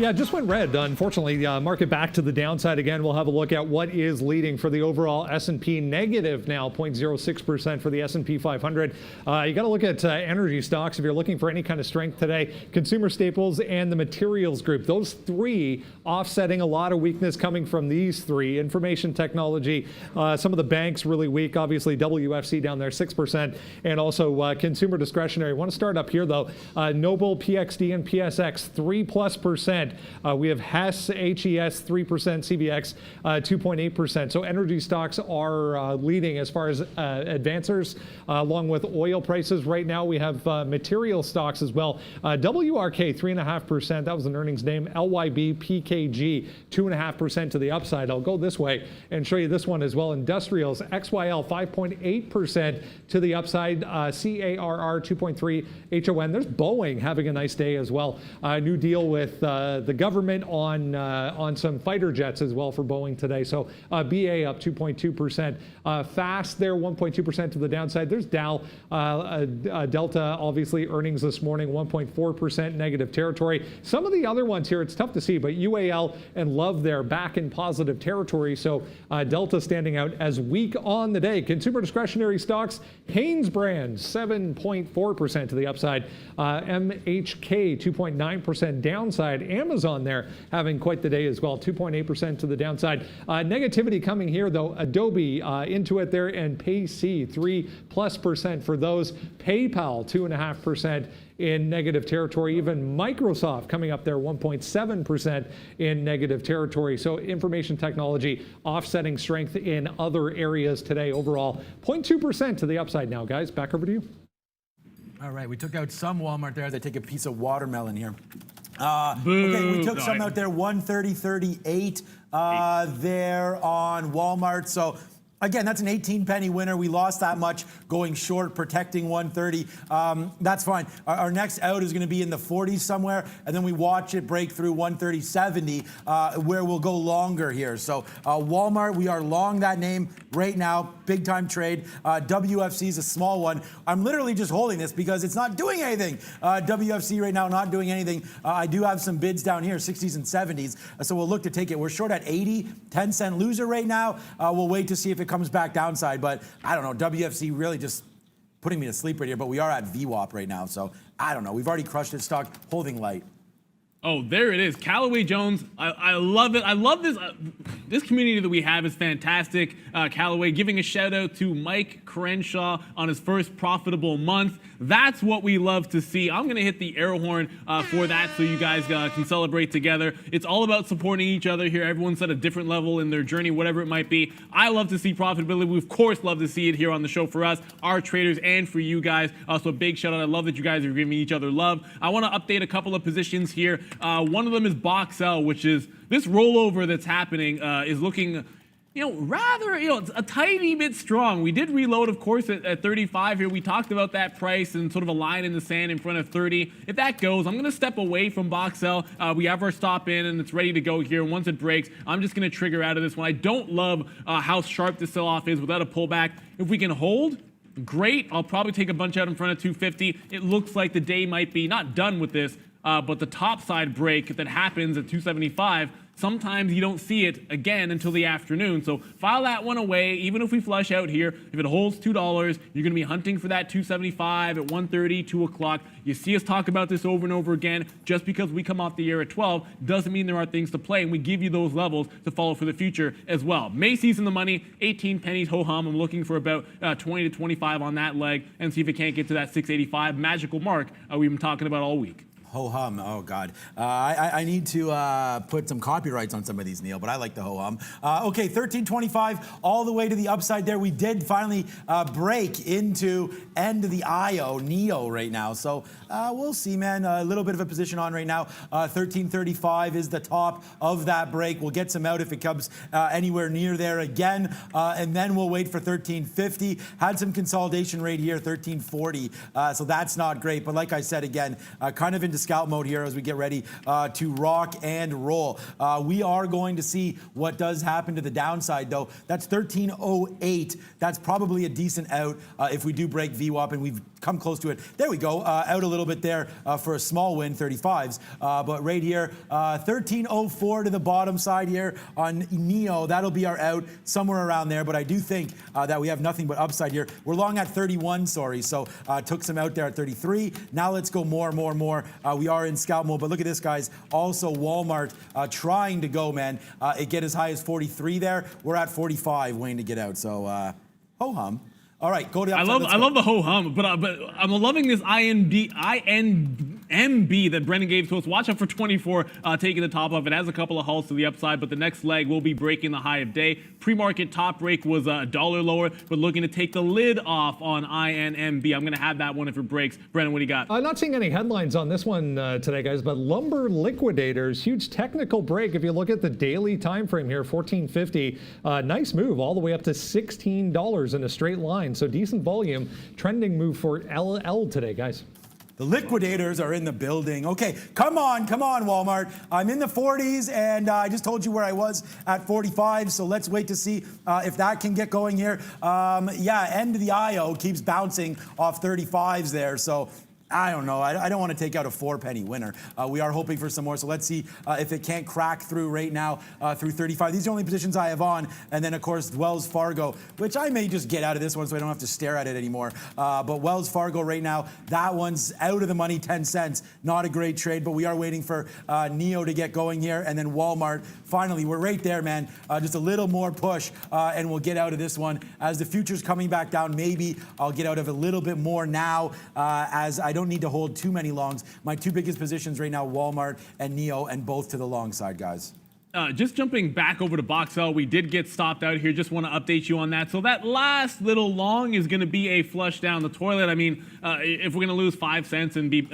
Yeah, just went red. Unfortunately, market back to the downside again. We'll have a look at what is leading for the overall S&P negative now, 0.06% for the S&P 500. You got to look at energy stocks if you're looking for any kind of strength today. Consumer staples and the materials group. Those three offsetting a lot of weakness coming from these three. Information technology, some of the banks really weak. Obviously, WFC down there 6%. And also consumer discretionary. I want to start up here, though. Noble, PXD, and PSX, 3+%. We have HES, HES 3%, CVX 2.8%. So energy stocks are leading as far as advancers, along with oil prices. Right now we have material stocks as well. WRK 3.5%. That was an earnings name. LYB, PKG 2.5% to the upside. I'll go this way and show you this one as well. Industrials, XYL 5.8% to the upside. CARR 2.3%. HON. There's Boeing having a nice day as well. New deal with the government on some fighter jets as well for Boeing today. So BA up 2.2%. Fast there, 1.2% to the downside. There's Dow, Delta, obviously earnings this morning, 1.4% negative territory. Some of the other ones here, it's tough to see, but UAL and Love there back in positive territory. So Delta standing out as weak on the day. Consumer discretionary stocks, Hanes Brands, 7.4% to the upside. MHK, 2.9% downside. Amazon there having quite the day as well, 2.8% to the downside. Negativity coming here, though. Adobe into it there, and Payc, 3+% for those. PayPal, 2.5% in negative territory. Even Microsoft coming up there, 1.7% in negative territory. So information technology offsetting strength in other areas today. Overall, 0.2% to the upside now, guys. Back over to you. All right, we took out some Walmart there. They take a piece of watermelon here. Okay, we took some out there, 130.38 there on Walmart. So again, that's an 18 penny winner. We lost that much going short, protecting 130. That's fine. Our next out is going to be in the 40s somewhere, and then we watch it break through 130.70, where we'll go longer here. So Walmart, we are long that name right now, big time trade. WFC is a small one. I'm literally just holding this because it's not doing anything. WFC right now not doing anything. I do have some bids down here, 60s and 70s, so we'll look to take it. We're short at 80, 10-cent loser right now. We'll wait to see if it comes back downside, but I don't know. WFC really just putting me to sleep right here, but we are at VWAP right now, so I don't know. We've already crushed this stock, holding light. Oh, there it is. Callaway Jones. I love it. I love this. This community that we have is fantastic. Callaway giving a shout out to Mike Crenshaw on his first profitable month. That's what we love to see. I'm going to hit the air horn for that so you guys can celebrate together. It's all about supporting each other here. Everyone's at a different level in their journey, whatever it might be. I love to see profitability. We, of course, love to see it here on the show for us, our traders, and for you guys. So a big shout out. I love that you guys are giving each other love. I want to update a couple of positions here. One of them is BoxL, which is this rollover that's happening is looking, rather, a tiny bit strong. We did reload, of course, at 35 here. We talked about that price and sort of a line in the sand in front of 30. If that goes, I'm going to step away from BoxL. We have our stop in, and it's ready to go here. Once it breaks, I'm just going to trigger out of this one. I don't love how sharp the sell-off is without a pullback. If we can hold, great. I'll probably take a bunch out in front of 250. It looks like the day might be not done with this, but the top side break that happens at 275, sometimes you don't see it again until the afternoon. So file that one away. Even if we flush out here, if it holds $2, you're going to be hunting for that 275 at 1:30, 2 o'clock. You see us talk about this over and over again. Just because we come off the air at 12 doesn't mean there aren't things to play, and we give you those levels to follow for the future as well. Macy's in the money, 18 pennies, ho-hum. I'm looking for about 20 to 25 on that leg and see if it can't get to that 685 magical mark we've been talking about all week. Ho-hum, oh God. I need to put some copyrights on some of these, Neil, but I like the ho-hum. Okay, 13.25 all the way to the upside there. We did finally break into end of the IO, NEO right now. So we'll see, man. A little bit of a position on right now. 13.35 is the top of that break. We'll get some out if it comes anywhere near there again. And then we'll wait for 13.50. Had some consolidation right here, 13.40. So that's not great. But like I said, again, kind of into scout mode here as we get ready to rock and roll. We are going to see what does happen to the downside, though. That's 13.08. That's probably a decent out if we do break VWAP, and we've come close to it. There we go. Out a little bit there for a small win, 35s. But right here, 13.04 to the bottom side here on NEO. That'll be our out somewhere around there. But I do think that we have nothing but upside here. We're long at 31, sorry. So took some out there at 33. Now let's go more. We are in scout mode, but look at this, guys. Also, Walmart trying to go, man. It get as high as 43 there. We're at 45, waiting to get out. So, ho-hum. All right, go to the upside. I love the ho-hum, but I'm loving this INB that Brendan gave to us. Watch out for 24 taking the top off. It has a couple of halts to the upside, but the next leg will be breaking the high of day. Pre-market top break was $1 lower, but looking to take the lid off on INMB. I'm going to have that one if it breaks. Brendan, what do you got? I'm not seeing any headlines on this one today, guys, but lumber liquidators, huge technical break. If you look at the daily time frame here, 1450, nice move all the way up to $16 in a straight line. So decent volume, trending move for LL today, guys. The liquidators are in the building. Okay, come on, Walmart. I'm in the 40s, and I just told you where I was at 45, so let's wait to see if that can get going here. Yeah, end of the IO keeps bouncing off 35s there, so I don't know. I don't want to take out a 4-penny winner. We are hoping for some more, so let's see if it can't crack through right now through 35. These are the only positions I have on, and then of course Wells Fargo, which I may just get out of this one so I don't have to stare at it anymore. But Wells Fargo right now, that one's out of the money, 10 cents. Not a great trade, but we are waiting for NEO to get going here, and then Walmart. Finally, we're right there, man. Just a little more push, and we'll get out of this one. As the future's coming back down, maybe I'll get out of a little bit more now, as I don't need to hold too many longs. My two biggest positions right now, Walmart and NEO, and both to the long side, guys. Just jumping back over to Boxell, we did get stopped out here. Just want to update you on that. So that last little long is going to be a flush down the toilet. I mean, if we're going to lose 5 cents and be...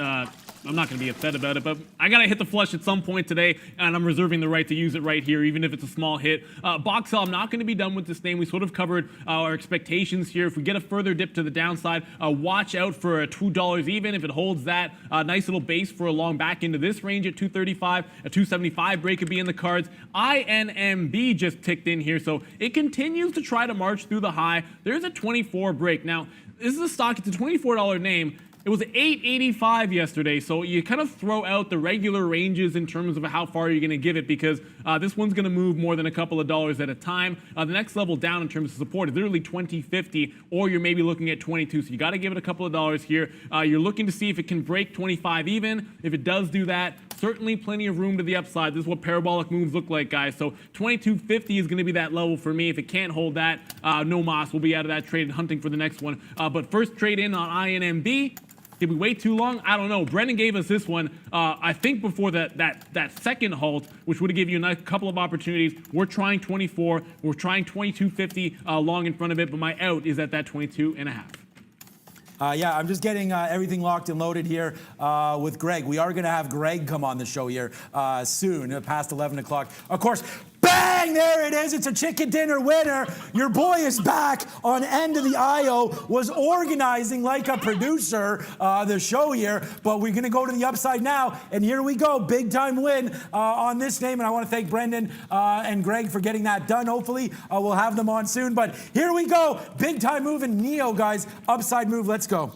I'm not going to be upset about it, but I got to hit the flush at some point today, and I'm reserving the right to use it right here, even if it's a small hit. Boxell, I'm not going to be done with this name. We sort of covered our expectations here. If we get a further dip to the downside, watch out for a $2 even. If it holds that, nice little base for a long back into this range at 235. A 275 break could be in the cards. INMB just ticked in here, so it continues to try to march through the high. There's a 24 break. Now, this is a stock. It's a $24 name. It was $8.85 yesterday, so you kind of throw out the regular ranges in terms of how far you're going to give it, because this one's going to move more than a couple of dollars at a time. The next level down in terms of support is literally $20.50, or you're maybe looking at 22, so you got to give it a couple of dollars here. You're looking to see if it can break 25 even. If it does do that, certainly plenty of room to the upside. This is what parabolic moves look like, guys. So 22.50 is going to be that level for me. If it can't hold that, no mas. We'll be out of that trade and hunting for the next one. But first trade in on INMB. Did we wait too long? I don't know. Brendan gave us this one, I think, before that second halt, which would have given you a couple of opportunities. We're trying 24. We're trying 22.50 long in front of it, but my out is at that 22.5. Yeah, I'm just getting everything locked and loaded here with Greg. We are going to have Greg come on the show here soon, past 11 o'clock. Of course, bang, there it is. It's a chicken dinner winner. Your boy is back on End of the IO, was organizing like a producer the show here, but we're going to go to the upside now, and here we go. Big time win on this name, and I want to thank Brendan and Greg for getting that done. Hopefully, we'll have them on soon, but here we go. Big time move in NEO, guys. Upside move. Let's go.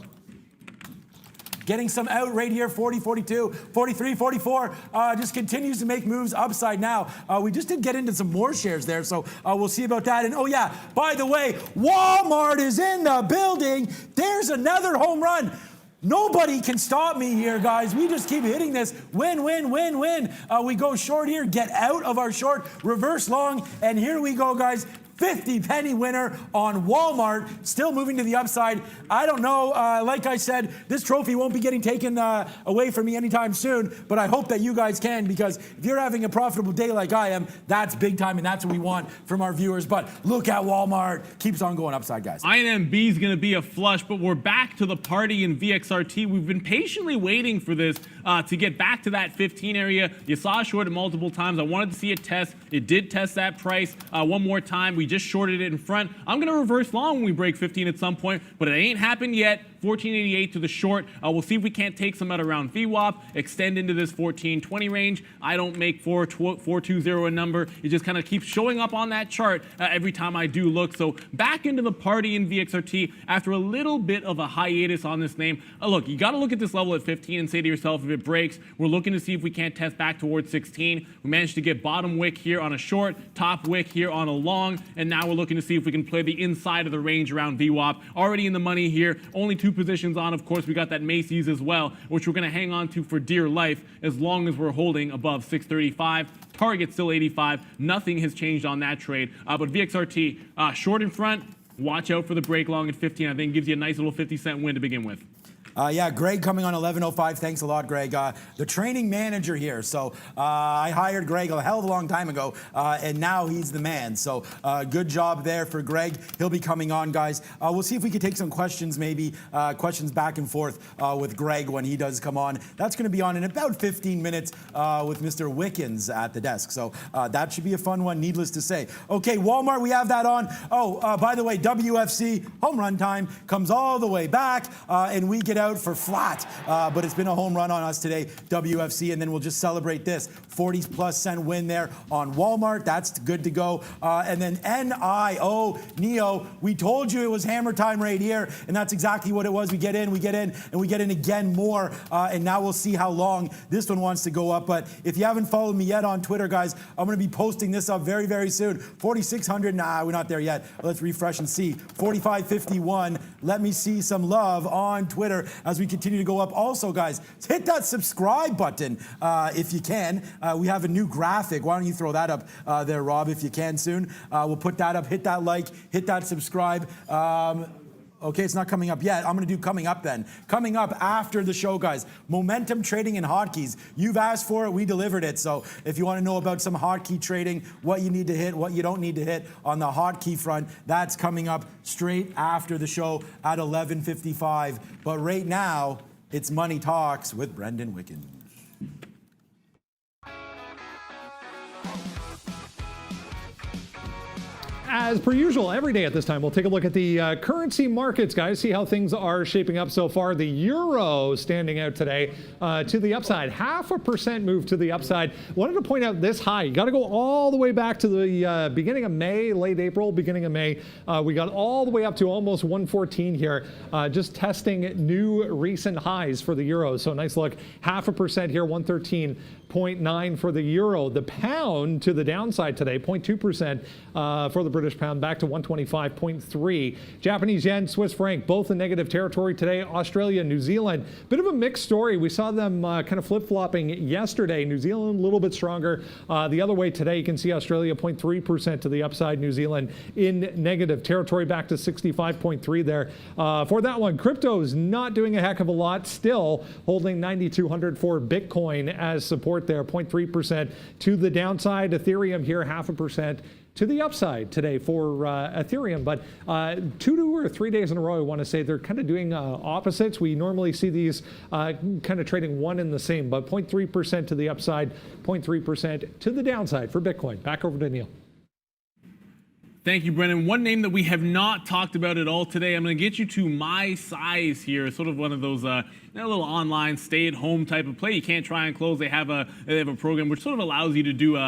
Getting some out right here, 40, 42, 43, 44. Just continues to make moves upside now. We just did get into some more shares there, so we'll see about that. And oh yeah, by the way, Walmart is in the building. There's another home run. Nobody can stop me here, guys. We just keep hitting this. Win, win, win, win. We go short here, get out of our short, reverse long, and here we go, guys. 50-penny winner on Walmart, still moving to the upside. I don't know, like I said, this trophy won't be getting taken away from me anytime soon, but I hope that you guys can, because if you're having a profitable day like I am, that's big time, and that's what we want from our viewers. But look at Walmart, keeps on going upside, guys. INMB is going to be a flush, but we're back to the party in VXRT. We've been patiently waiting for this to get back to that 15 area. You saw it short it multiple times. I wanted to see it test. It did test that price one more time. We just shorted it in front. I'm going to reverse long when we break 15 at some point, but it ain't happened yet. 1488 to the short. We'll see if we can't take some out around VWAP, extend into this 1420 range. I don't make 420 a number. It just kind of keeps showing up on that chart every time I do look. So back into the party in VXRT after a little bit of a hiatus on this name. Look, you got to look at this level at 15 and say to yourself, if it breaks, we're looking to see if we can't test back towards 16. We managed to get bottom wick here on a short, top wick here on a long, and now we're looking to see if we can play the inside of the range around VWAP. Already in the money here, only two positions on. Of course, we got that Macy's as well, which we're going to hang on to for dear life as long as we're holding above 635. Target still 85. Nothing has changed on that trade. But VXRT, short in front, watch out for the break long at 15. I think gives you a nice little 50-cent win to begin with. Yeah, Greg coming on 11:05. Thanks a lot, Greg. The training manager here. So I hired Greg a hell of a long time ago, and now he's the man. So good job there for Greg. He'll be coming on, guys. We'll see if we can take some questions, maybe questions back and forth with Greg when he does come on. That's going to be on in about 15 minutes with Mr. Wickens at the desk. So that should be a fun one, needless to say. Okay, Walmart, we have that on. Oh, by the way, WFC home run time comes all the way back, and we get out out for flat, but it's been a home run on us today, WFC, and then we'll just celebrate this 40+ cent win there on Walmart. That's good to go. And then NEO, we told you it was hammer time right here, and that's exactly what it was. We get in, and we get in again more, and now we'll see how long this one wants to go up. But if you haven't followed me yet on Twitter, guys, I'm going to be posting this up very, very soon. 4,600, nah, we're not there yet. Let's refresh and see. 45.51. Let me see some love on Twitter as we continue to go up. Also, guys, hit that subscribe button if you can. We have a new graphic. Why don't you throw that up there, Rob, if you can soon. We'll put that up. Hit that like, hit that subscribe. Okay, it's not coming up yet. I'm going to do coming up then. Coming up after the show, guys. Momentum trading and hotkeys. You've asked for it. We delivered it. So if you want to know about some hotkey trading, what you need to hit, what you don't need to hit on the hotkey front, that's coming up straight after the show at 11:55. But right now, it's Money Talks with Brendan Wicken. As per usual, every day at this time, we'll take a look at the currency markets, guys, see how things are shaping up so far. The euro standing out today to the upside, 0.5% move to the upside. Wanted to point out this high. You got to go all the way back to the beginning of May, late April, beginning of May. We got all the way up to almost 114 here, just testing new recent highs for the euro. So nice look, 0.5% here, 113.9 for the euro. The pound to the downside today, 0.2% for the British pound, back to 125.3. Japanese yen, Swiss franc, both in negative territory today. Australia, New Zealand, bit of a mixed story. We saw them kind of flip-flopping yesterday. New Zealand a little bit stronger. The other way today, you can see Australia 0.3% to the upside. New Zealand in negative territory, back to 65.3 there. For that one, crypto's not doing a heck of a lot. Still holding 9,200 for Bitcoin as support there, 0.3% to the downside. Ethereum here, 0.5% to the upside today for Ethereum, but 2 or 3 days in a row, I want to say they're kind of doing opposites. We normally see these kind of trading one and the same, but 0.3% to the upside, 0.3% to the downside for Bitcoin. Back over to Neil. Thank you, Brendan. One name that we have not talked about at all today, I'm going to get you to My Size here, sort of one of those a little online stay-at-home type of play. You can't try and close. They have a program which sort of allows you to do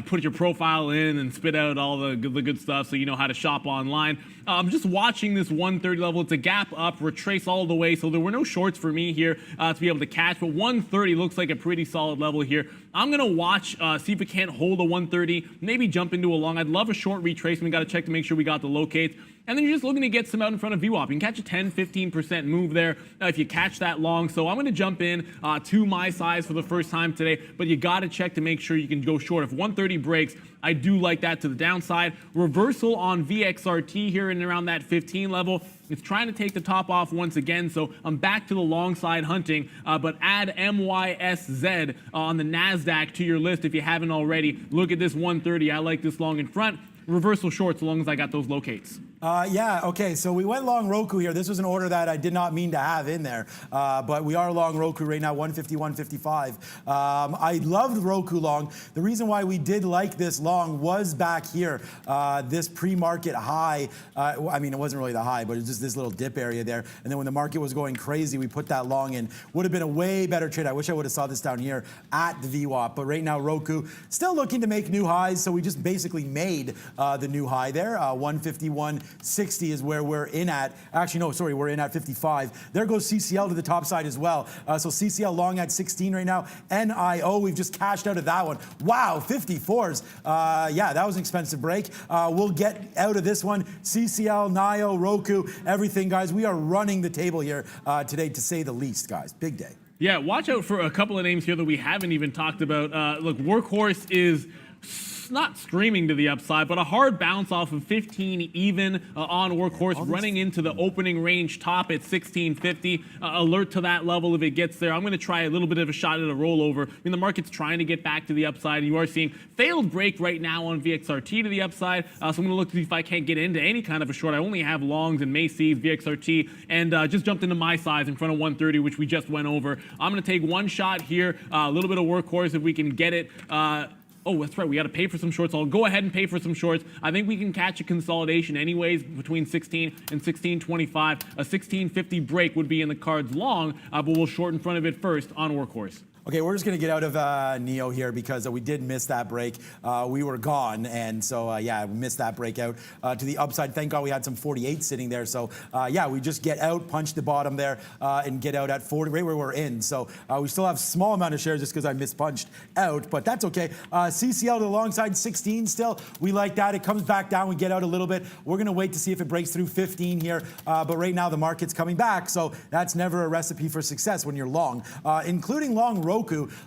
put your profile in and spit out all the good stuff so you know how to shop online. I'm just watching this 130 level. It's a gap up, retrace all the way, so there were no shorts for me here to be able to catch, but 130 looks like a pretty solid level here. I'm going to watch, see if it can't hold a 130, maybe jump into a long. I'd love a short retracement. Got to check to make sure we got the locates. And then you're just looking to get some out in front of VWAP. You can catch a 10-15% move there if you catch that long. So I'm going to jump in to My Size for the first time today, but you got to check to make sure you can go short. If 130 breaks, I do like that to the downside. Reversal on VXRT here and around that 15 level. It's trying to take the top off once again, so I'm back to the long side hunting, but add MYSZ on the NASDAQ to your list if you haven't already. Look at this 130. I like this long in front. Reversal short so long as I got those locates. Yeah, okay, so we went long Roku here. This was an order that I did not mean to have in there, but we are long Roku right now, 150, 155. I love the Roku long. The reason why we did like this long was back here, this pre-market high. I mean, it wasn't really the high, but it was just this little dip area there. And then when the market was going crazy, we put that long in. Would have been a way better trade. I wish I would have saw this down here at the VWAP, but right now Roku still looking to make new highs, so we just basically made the new high there, 151.60 is where we're in at. Actually, no, sorry, we're in at 55. There goes CCL to the top side as well. So CCL long at 16 right now. NIO, we've just cashed out of that one. Wow, 54s. Yeah, that was an expensive break. We'll get out of this one. CCL, NIO, Roku, everything, guys. We are running the table here today, to say the least, guys. Big day. Yeah, watch out for a couple of names here that we haven't even talked about. Look, Workhorse is not screaming to the upside, but a hard bounce off of 15 even on Workhorse, running into the opening range top at 1650. Alert to that level if it gets there. I'm going to try a little bit of a shot at a rollover. I mean, the market's trying to get back to the upside. You are seeing failed break right now on VXRT to the upside. So I'm going to look to see if I can't get into any kind of a short. I only have longs and Macy's, VXRT, and just jumped into My Size in front of 130, which we just went over. I'm going to take one shot here, a little bit of Workhorse if we can get it. oh, that's right, we got to pay for some shorts. I'll go ahead and pay for some shorts. I think we can catch a consolidation anyways between 16 and 16.25. A 16.50 break would be in the cards long, but we'll short in front of it first on Workhorse. Okay, we're just going to get out of NEO here because we did miss that break. We were gone, and so, yeah, we missed that breakout to the upside. Thank God we had some 48 sitting there. So, yeah, we just get out, punch the bottom there, and get out at 40, right where we're in. So we still have a small amount of shares just because I mispunched out, but that's okay. CCL to the long side, 16 still. We like that. It comes back down. We get out a little bit. We're going to wait to see if it breaks through 15 here, but right now the market's coming back, so that's never a recipe for success when you're long, including long Roku.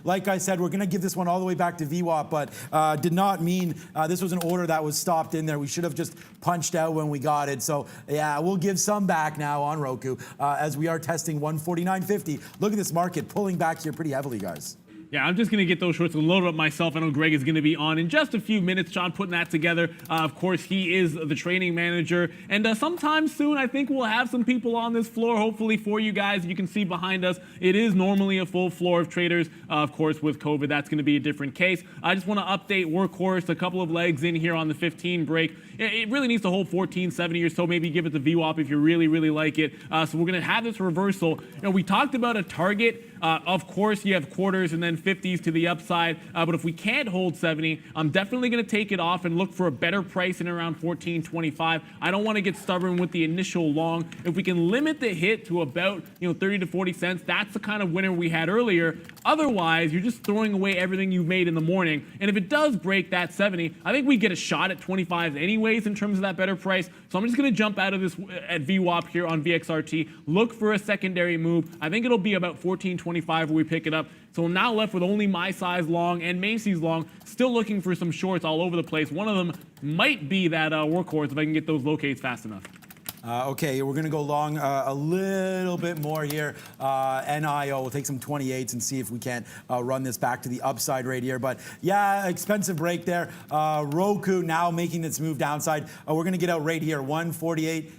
Like I said, we're going to give this one all the way back to VWAP, but did not mean this was an order that was stopped in there. We should have just punched out when we got it. So, yeah, we'll give some back now on Roku as we are testing 149.50. Look at this market pulling back here pretty heavily, guys. Yeah, I'm just going to get those shorts and load up myself. I know Greg is going to be on in just a few minutes. John putting that together. Of course, he is the training manager. And sometime soon, I think we'll have some people on this floor, hopefully for you guys. You can see behind us, it is normally a full floor of traders. Of course, with COVID, that's going to be a different case. I just want to update Workhorse, a couple of legs in here on the 15 break. It really needs to hold 14.70 or so. Maybe give it the VWAP if you really, really like it. So we're going to have this reversal. You know, we talked about a target. Of course, you have quarters and then 50s to the upside. But if we can't hold 70, I'm definitely going to take it off and look for a better price in around 14.25. I don't want to get stubborn with the initial long. If we can limit the hit to about 30 to 40 cents, that's the kind of winner we had earlier. Otherwise, you're just throwing away everything you've made in the morning. And if it does break that 70, I think we get a shot at 25 anyways in terms of that better price. So I'm just going to jump out of this at VWAP here on VXRT. Look for a secondary move. I think it'll be about 14.25 where we pick it up. So I'm now left with only my size long and Macy's long, still looking for some shorts all over the place. One of them might be that Workhorse if I can get those locates fast enough. Okay, we're going to go long a little bit more here. NIO, we'll take some 28s and see if we can't run this back to the upside right here. But yeah, expensive break there. Roku now making this move downside. We're going to get out right here, 148.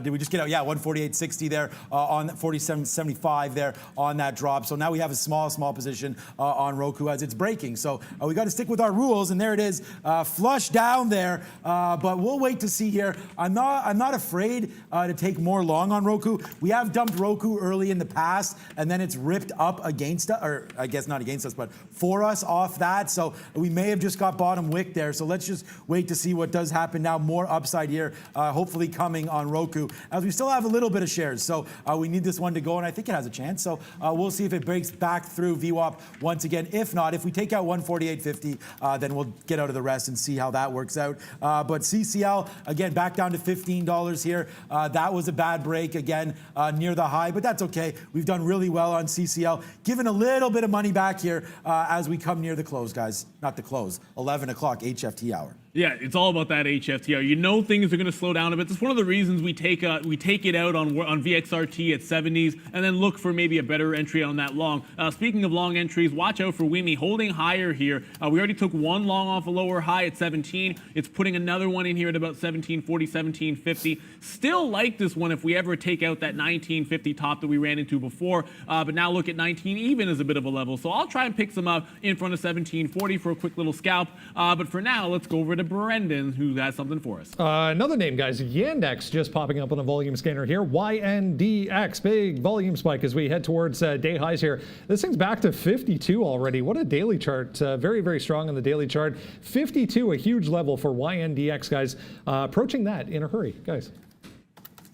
Did we just get out? Yeah, 148.60 there on 47.75 there on that drop. So now we have a small position on Roku as it's breaking. So we got to stick with our rules, and there it is, flush down there. But we'll wait to see here. I'm not afraid to take more long on Roku. We have dumped Roku early in the past, and then it's ripped up against us, or I guess not against us, but for us off that. So we may have just got bottom wick there. So let's just wait to see what does happen now. More upside here, hopefully coming on Roku, as we still have a little bit of shares. So we need this one to go, and I think it has a chance. So we'll see if it breaks back through VWAP once again. If not, if we take out 148.50, then we'll get out of the rest and see how that works out. But CCL, again, back down to $15 here. That was a bad break, again, near the high, but that's okay. We've done really well on CCL. Given a little bit of money back here as we come near the close, guys. Not the close, 11 o'clock HFT hour. Yeah, it's all about that HFTR. You know things are going to slow down a bit. That's one of the reasons we take it out on VXRT at 70s and then look for maybe a better entry on that long. Speaking of long entries, watch out for WIMI holding higher here. We already took one long off a lower high at 17. It's putting another one in here at about 17.40, 17.50. Still like this one if we ever take out that 19.50 top that we ran into before. But now look at 19 even as a bit of a level. So I'll try and pick some up in front of 17.40 for a quick little scalp. But for now, let's go over to Brendan, who has something for us. Another name, guys, Yandex, just popping up on a volume scanner here. YNDX, big volume spike as we head towards day highs here. This thing's back to 52 already. What a daily chart. Very, very strong on the daily chart. 52, a huge level for YNDX, guys. Approaching that in a hurry, guys.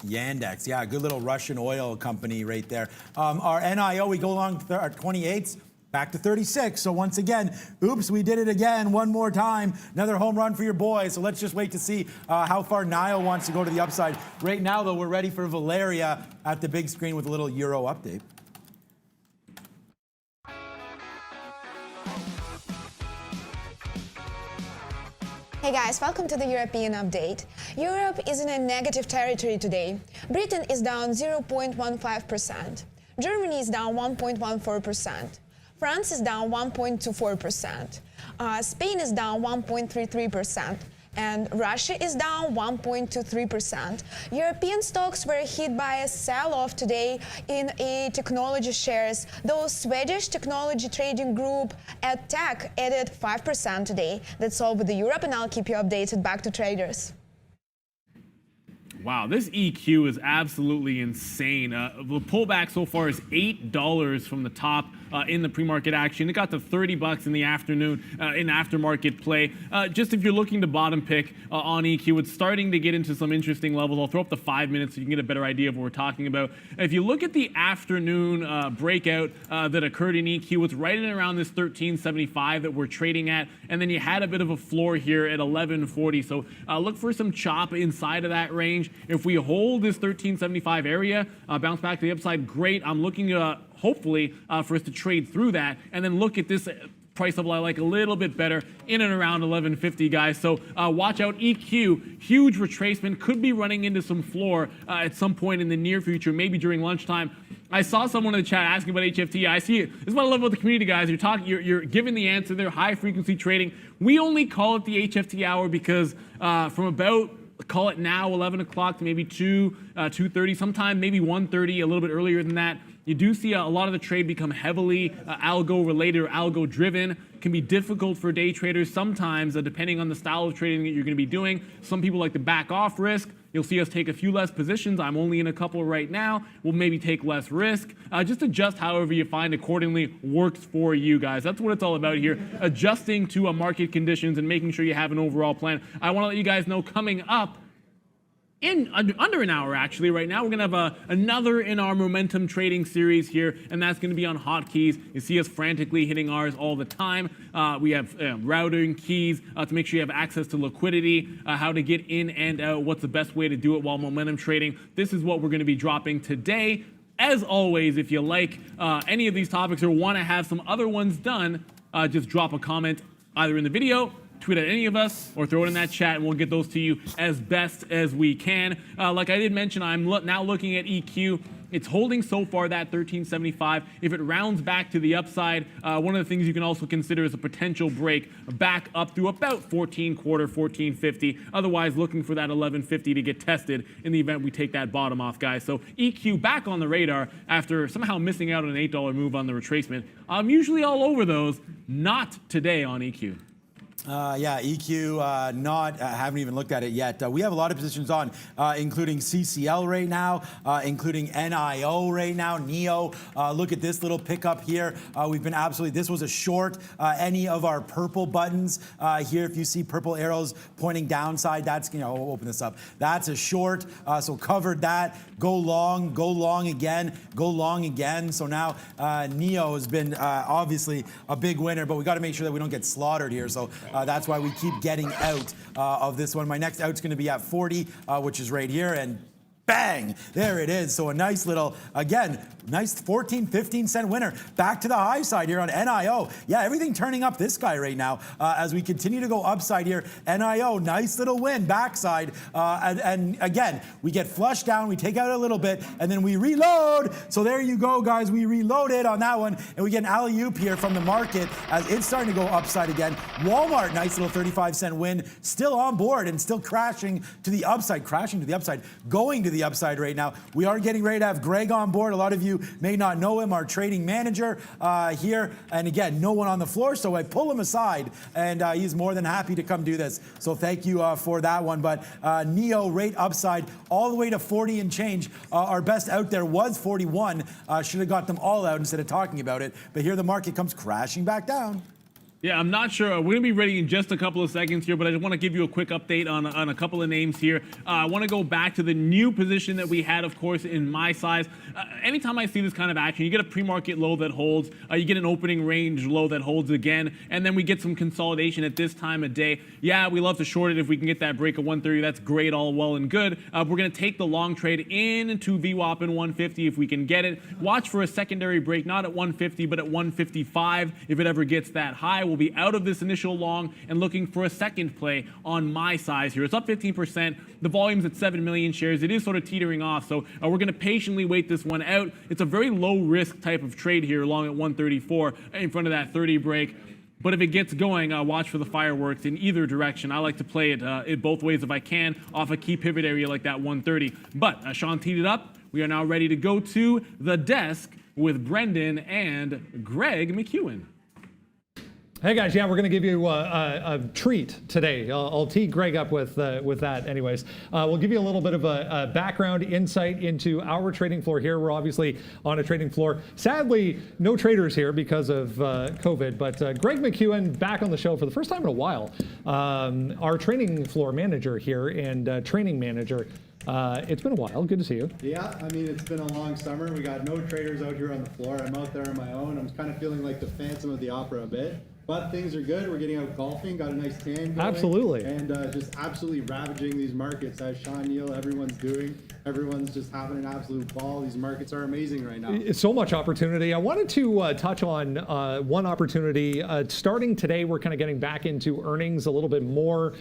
Yandex, yeah, good little Russian oil company right there. Our NIO, we go along to our 28s. Back to 36. So once again, oops, we did it again one more time. Another home run for your boys. So let's just wait to see how far Niall wants to go to the upside. Right now, though, we're ready for Valeria at the big screen with a little Euro update. Hey guys, welcome to the European update. Europe is in a negative territory today. Britain is down 0.15%. Germany is down 1.14%. France is down 1.24%. Spain is down 1.33%. and Russia is down 1.23%. European stocks were hit by a sell-off today in technology shares. Though Swedish technology trading group Tech added 5% today. That's all with the Europe, and I'll keep you updated. Back to traders. Wow, this EQ is absolutely insane. The pullback so far is $8 from the top in the pre-market action. It got to $30 in the afternoon in aftermarket play. Just if you're looking to bottom pick on EQ, it's starting to get into some interesting levels. I'll throw up the 5 minutes so you can get a better idea of what we're talking about. If you look at the afternoon breakout that occurred in EQ, it's right in around this 1375 that we're trading at, and then you had a bit of a floor here at 1140. So look for some chop inside of that range. If we hold this 1375 area, bounce back to the upside, great. I'm looking hopefully for us to trade through that, and then look at this price level I like a little bit better in and around 1150, guys. So watch out. EQ, huge retracement, could be running into some floor at some point in the near future, maybe during lunchtime. I saw someone in the chat asking about HFT. I see it. This is what I love about the community, guys. You're giving the answer there. High frequency trading. We only call it the HFT hour because from about, call it now, 11 o'clock to maybe 2:30, sometime maybe 1:30, a little bit earlier than that. You do see a lot of the trade become heavily algo related or algo driven. Can be difficult for day traders sometimes, depending on the style of trading that you're going to be doing. Some people like to back off risk. You'll see us take a few less positions. I'm only in a couple right now. We'll maybe take less risk. Just adjust however you find accordingly works for you guys. That's what it's all about here. Adjusting to market conditions and making sure you have an overall plan. I want to let you guys know coming up in under an hour, actually, right now, we're going to have another in our momentum trading series here, and that's going to be on hotkeys. You see us frantically hitting ours all the time. We have routing keys to make sure you have access to liquidity, how to get in and out, what's the best way to do it while momentum trading. This is what we're going to be dropping today. As always, if you like any of these topics or want to have some other ones done, just drop a comment either in the video, tweet at any of us, or throw it in that chat, and we'll get those to you as best as we can. Like I did mention, I'm now looking at EQ. It's holding so far that 1375. If it rounds back to the upside, one of the things you can also consider is a potential break back up through about 1450. Otherwise, looking for that 1150 to get tested in the event we take that bottom off, guys. So EQ back on the radar after somehow missing out on an $8 move on the retracement. I'm usually all over those. Not today on EQ. Yeah, EQ, haven't even looked at it yet. We have a lot of positions on, including CCL right now, including NIO right now, NEO. Look at this little pickup here. We've been absolutely, this was a short. Any of our purple buttons here, if you see purple arrows pointing downside, that's, I'll open this up. That's a short, so covered that. Go long again, go long again. So now NEO has been obviously a big winner, but we got to make sure that we don't get slaughtered here. So that's why we keep getting out of this one. My next out's going to be at 40, which is right here, and bang, there it is. So a nice little, again, nice 14, 15 cent winner. Back to the high side here on NIO. Yeah, everything turning up this guy right now as we continue to go upside here. NIO, nice little win, backside. And again, we get flushed down, we take out a little bit, and then we reload. So there you go, guys. We reloaded on that one, and we get an alley-oop here from the market as it's starting to go upside again. Walmart, nice little 35-cent win, still on board and still crashing to the upside, going to the upside right now. We are getting ready to have Greg on board. A lot of you may not know him, our trading manager here. And again, no one on the floor, so I pull him aside, and he's more than happy to come do this. So thank you for that one. But NEO rate upside all the way to 40 and change. Our best out there was 41. Should have got them all out instead of talking about it. But here the market comes crashing back down. Yeah, I'm not sure. We're going to be ready in just a couple of seconds here, but I just want to give you a quick update on a couple of names here. I want to go back to the new position that we had, of course, in my size. Anytime I see this kind of action, you get a pre-market low that holds, you get an opening range low that holds again, and then we get some consolidation at this time of day. Yeah, we love to short it if we can get that break of 130. That's great, all well and good. We're going to take the long trade into VWAP in 150 if we can get it. Watch for a secondary break, not at 150, but at 155 if it ever gets that high. We'll be out of this initial long and looking for a second play on my size here. It's up 15%. The volume's at 7 million shares. It is sort of teetering off, so we're going to patiently wait this one out. It's a very low risk type of trade here along at 134 in front of that 30 break. but if it gets going, watch for the fireworks in either direction. I like to play it both ways if I can, off a key pivot area like that 130. But Sean teed it up. We are now ready to go to the desk with Brendan and Greg McEwen. Hey guys, yeah, we're going to give you a treat today. I'll tee Greg up with that anyways. We'll give you a little bit of a background insight into our trading floor here. We're obviously on a trading floor. Sadly, no traders here because of COVID, but Greg McEwen back on the show for the first time in a while. Our trading floor manager here and training manager. It's been a while. Good to see you. Yeah, I mean, it's been a long summer. We got no traders out here on the floor. I'm out there on my own. I'm kind of feeling like the Phantom of the Opera a bit. But things are good. We're getting out golfing, got a nice tan going. Absolutely. And just absolutely ravaging these markets, as Sean Neal, everyone's doing. Everyone's just having an absolute ball. These markets are amazing right now. It's so much opportunity. I wanted to touch on one opportunity. Starting today, we're kind of getting back into earnings, a little bit more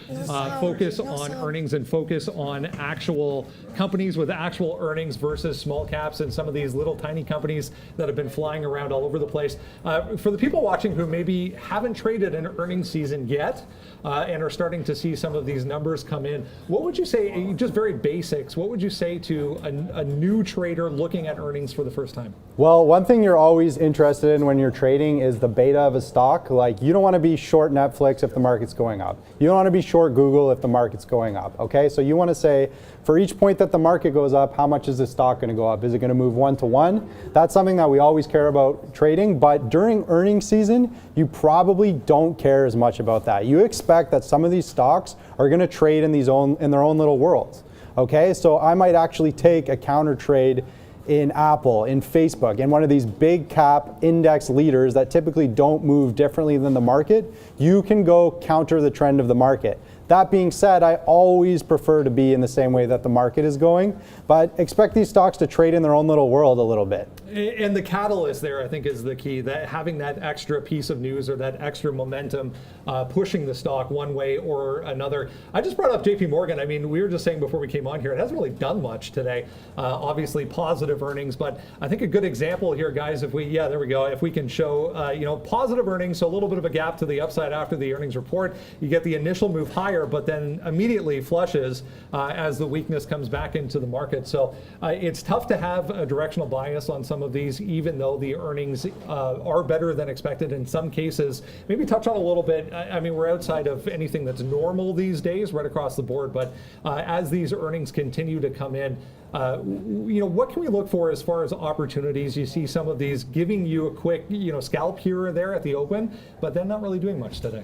focus on earnings and focus on actual companies with actual earnings versus small caps and some of these little tiny companies that have been flying around all over the place. For the people watching who maybe haven't traded an earnings season yet and are starting to see some of these numbers come in, what would you say, just very basics, what would you say to a new trader looking at earnings for the first time? Well, one thing you're always interested in when you're trading is the beta of a stock. Like, you don't want to be short Netflix if the market's going up. You don't want to be short Google if the market's going up, okay? So you want to say, for each point that the market goes up, how much is the stock going to go up? Is it going to move 1 to 1? That's something that we always care about trading, but during earnings season, you probably don't care as much about that. You expect that some of these stocks are going to trade in their own little worlds. Okay, so I might actually take a counter trade in Apple, in Facebook, in one of these big cap index leaders that typically don't move differently than the market. You can go counter the trend of the market. That being said, I always prefer to be in the same way that the market is going, but expect these stocks to trade in their own little world a little bit. And the catalyst there, I think, is the key, that having that extra piece of news or that extra momentum pushing the stock one way or another. I just brought up JP Morgan. I mean, we were just saying before we came on here, it hasn't really done much today. Obviously positive earnings, but I think a good example here, guys, if we can show, positive earnings, so a little bit of a gap to the upside after the earnings report. You get the initial move higher, but then immediately flushes as the weakness comes back into the market. So it's tough to have a directional bias on some of these, even though the earnings are better than expected in some cases. Maybe touch on a little bit. I mean, we're outside of anything that's normal these days, right across the board. But as these earnings continue to come in, what can we look for as far as opportunities? You see some of these giving you a quick, scalp here or there at the open, but then not really doing much today.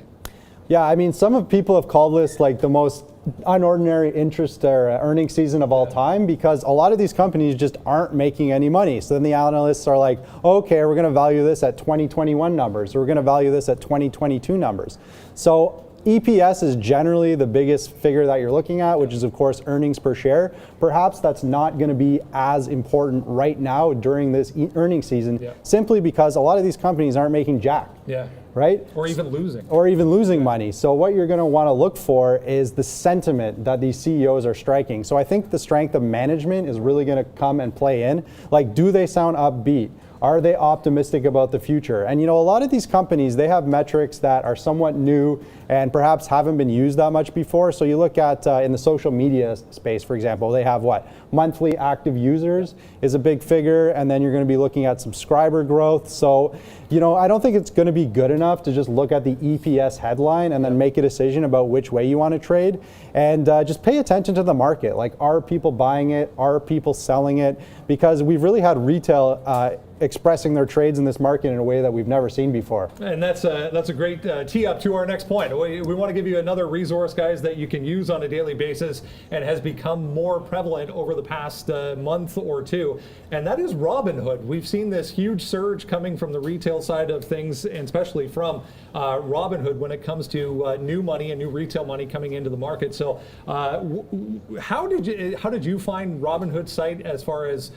Yeah, I mean, some of people have called this like the most unordinary interest or earnings season of all time, because a lot of these companies just aren't making any money. So then the analysts are like, okay, we're going to value this at 2021 numbers, or we're going to value this at 2022 numbers. So EPS is generally the biggest figure that you're looking at, which is of course earnings per share. Perhaps that's not going to be as important right now during this earnings season, simply because a lot of these companies aren't making jack. Yeah. Right? Or even losing money. So what you're going to want to look for is the sentiment that these CEOs are striking. So I think the strength of management is really going to come and play in. Like, do they sound upbeat? Are they optimistic about the future? And a lot of these companies, they have metrics that are somewhat new and perhaps haven't been used that much before. So you look at in the social media space, for example, they have monthly active users is a big figure, and then you're going to be looking at subscriber growth. So, I don't think it's going to be good enough to just look at the EPS headline and then make a decision about which way you want to trade. And just pay attention to the market. Like, are people buying it? Are people selling it? Because we've really had retail expressing their trades in this market in a way that we've never seen before. And that's a great tee up to our next point. We want to give you another resource, guys, that you can use on a daily basis and has become more prevalent over the past month or two, and that is Robinhood. We've seen this huge surge coming from the retail side of things, and especially from Robinhood when it comes to new money and new retail money coming into the market. So how did you find Robinhood's site as far as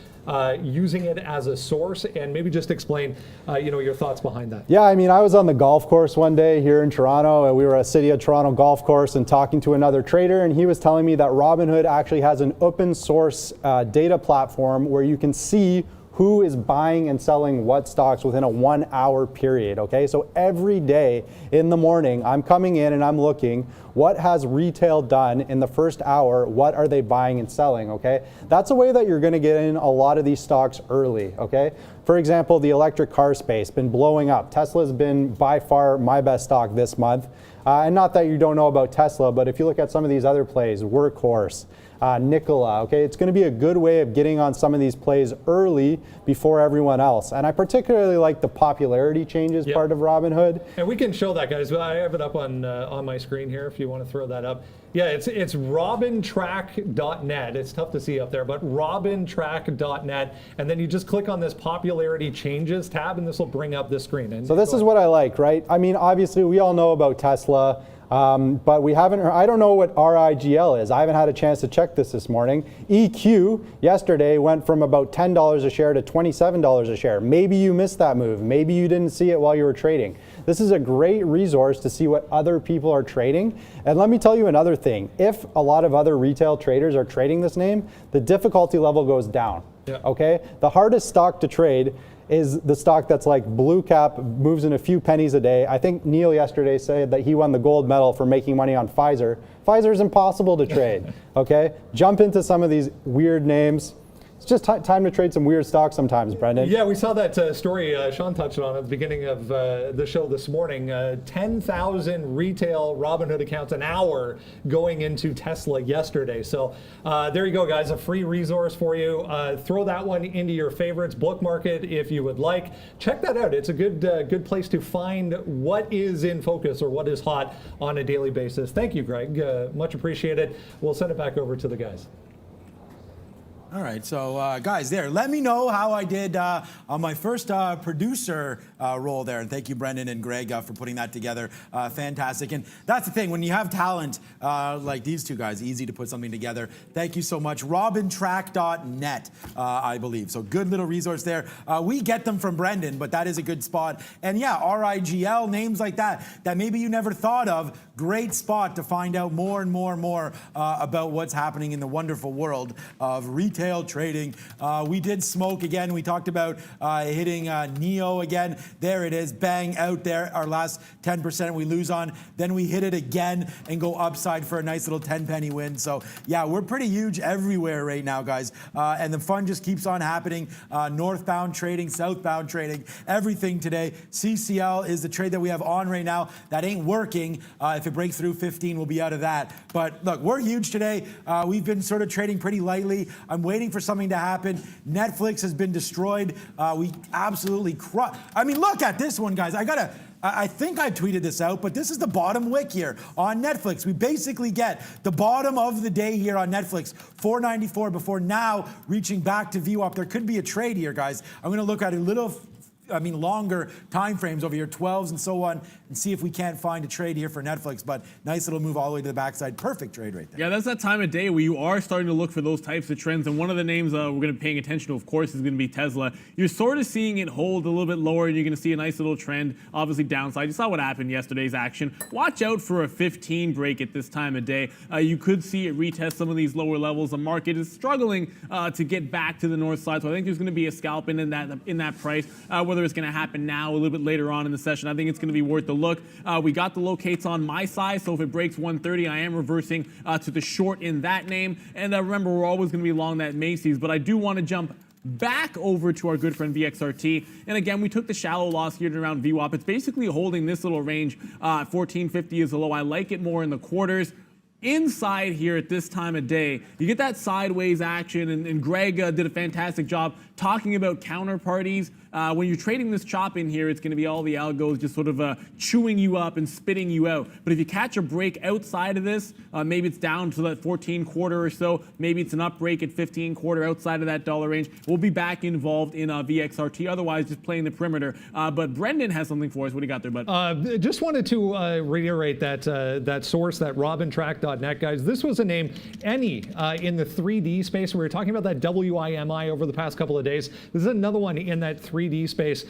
using it as a source, and maybe just explain your thoughts behind that? Yeah, I mean, I was on the golf course one day here in Toronto, and we were at City of Toronto golf course and talking to another trader, and he was telling me that Robinhood actually has an open source data platform where you can see who is buying and selling what stocks within a 1 hour period, okay? So every day in the morning, I'm coming in and I'm looking, what has retail done in the first hour? What are they buying and selling, okay? That's a way that you're gonna get in a lot of these stocks early, okay? For example, the electric car space, been blowing up. Tesla's been by far my best stock this month. And not that you don't know about Tesla, but if you look at some of these other plays, Workhorse, Nikola, okay, it's going to be a good way of getting on some of these plays early before everyone else. And I particularly like the popularity changes part of Robinhood. And we can show that, guys. I have it up on my screen here if you want to throw that up. Yeah, it's robintrack.net. It's tough to see up there, but robintrack.net. And then you just click on this popularity changes tab, and this will bring up this screen. And so this is what I like, right? I mean, obviously, we all know about Tesla. But we haven't, I don't know what RIGL is. I haven't had a chance to check this morning. EQ yesterday went from about $10 a share to $27 a share. Maybe you missed that move. Maybe you didn't see it while you were trading. This is a great resource to see what other people are trading. And let me tell you another thing. If a lot of other retail traders are trading this name, the difficulty level goes down. Okay? The hardest stock to trade is the stock that's like blue cap, moves in a few pennies a day. I think Neil yesterday said that he won the gold medal for making money on Pfizer. Pfizer is impossible to trade, okay? Jump into some of these weird names. It's just time to trade some weird stocks sometimes, Brendan. Yeah, we saw that story Sean touched on at the beginning of the show this morning. 10,000 retail Robinhood accounts an hour going into Tesla yesterday. So there you go, guys, a free resource for you. Throw that one into your favorites, bookmark it if you would like. Check that out. It's a good place to find what is in focus or what is hot on a daily basis. Thank you, Greg. Much appreciated. We'll send it back over to the guys. All right, so guys, there, let me know how I did on my first producer role there. And thank you, Brendan and Greg, for putting that together. Fantastic. And that's the thing, when you have talent like these two guys, easy to put something together. Thank you so much. Robintrack.net, I believe. So good little resource there. We get them from Brendan, but that is a good spot. And yeah, RIGL, names like that maybe you never thought of. Great spot to find out more and more about what's happening in the wonderful world of retail trading. We did smoke again. We talked about hitting NEO again. There it is, bang, out there. Our last 10% we lose on. Then we hit it again and go upside for a nice little 10-penny win. So yeah, we're pretty huge everywhere right now, guys. And the fun just keeps on happening. Northbound trading, southbound trading, everything today. CCL is the trade that we have on right now. That ain't working. If it breaks through 15, we'll be out of that. But look, we're huge today. We've been sort of trading pretty lightly. I'm waiting for something to happen. Netflix has been destroyed. We absolutely I mean, look at this one, guys. I think I tweeted this out, but this is the bottom wick here on Netflix. We basically get the bottom of the day here on Netflix, $4.94 before now reaching back to VWAP. There could be a trade here, guys. I'm going to look at a little longer time frames over here, 12s and so on, and see if we can't find a trade here for Netflix. But nice little move all the way to the backside. Perfect trade right there. Yeah, that's that time of day where you are starting to look for those types of trends. And one of the names we're going to be paying attention to, of course, is going to be Tesla. You're sort of seeing it hold a little bit lower, and you're going to see a nice little trend, obviously downside. You saw what happened yesterday's action. Watch out for a 15 break at this time of day. You could see it retest some of these lower levels. The market is struggling to get back to the north side. So I think there's going to be a scalping in that price. Whether it's going to happen now, a little bit later on in the session, I think it's going to be worth a look. We got the locates on my side, so if it breaks 130, I am reversing to the short in that name. And remember, we're always going to be long that Macy's, but I do want to jump back over to our good friend VXRT. And again, we took the shallow loss here around VWAP. It's basically holding this little range. 1450 is the low. I like it more in the quarters. Inside here at this time of day, you get that sideways action, and Greg did a fantastic job talking about counterparties. When you're trading this chop in here, it's going to be all the algos just sort of chewing you up and spitting you out. But if you catch a break outside of this, maybe it's down to that 14 quarter or so, maybe it's an up break at 15 quarter outside of that dollar range, we'll be back involved in VXRT. Otherwise, just playing the perimeter. But Brendan has something for us. What do you got there, bud? Just wanted to reiterate that source, that robintrack.net, guys. This was a name any in the 3D space. We were talking about that WIMI over the past couple of days. This is another one in that 3D 3D space,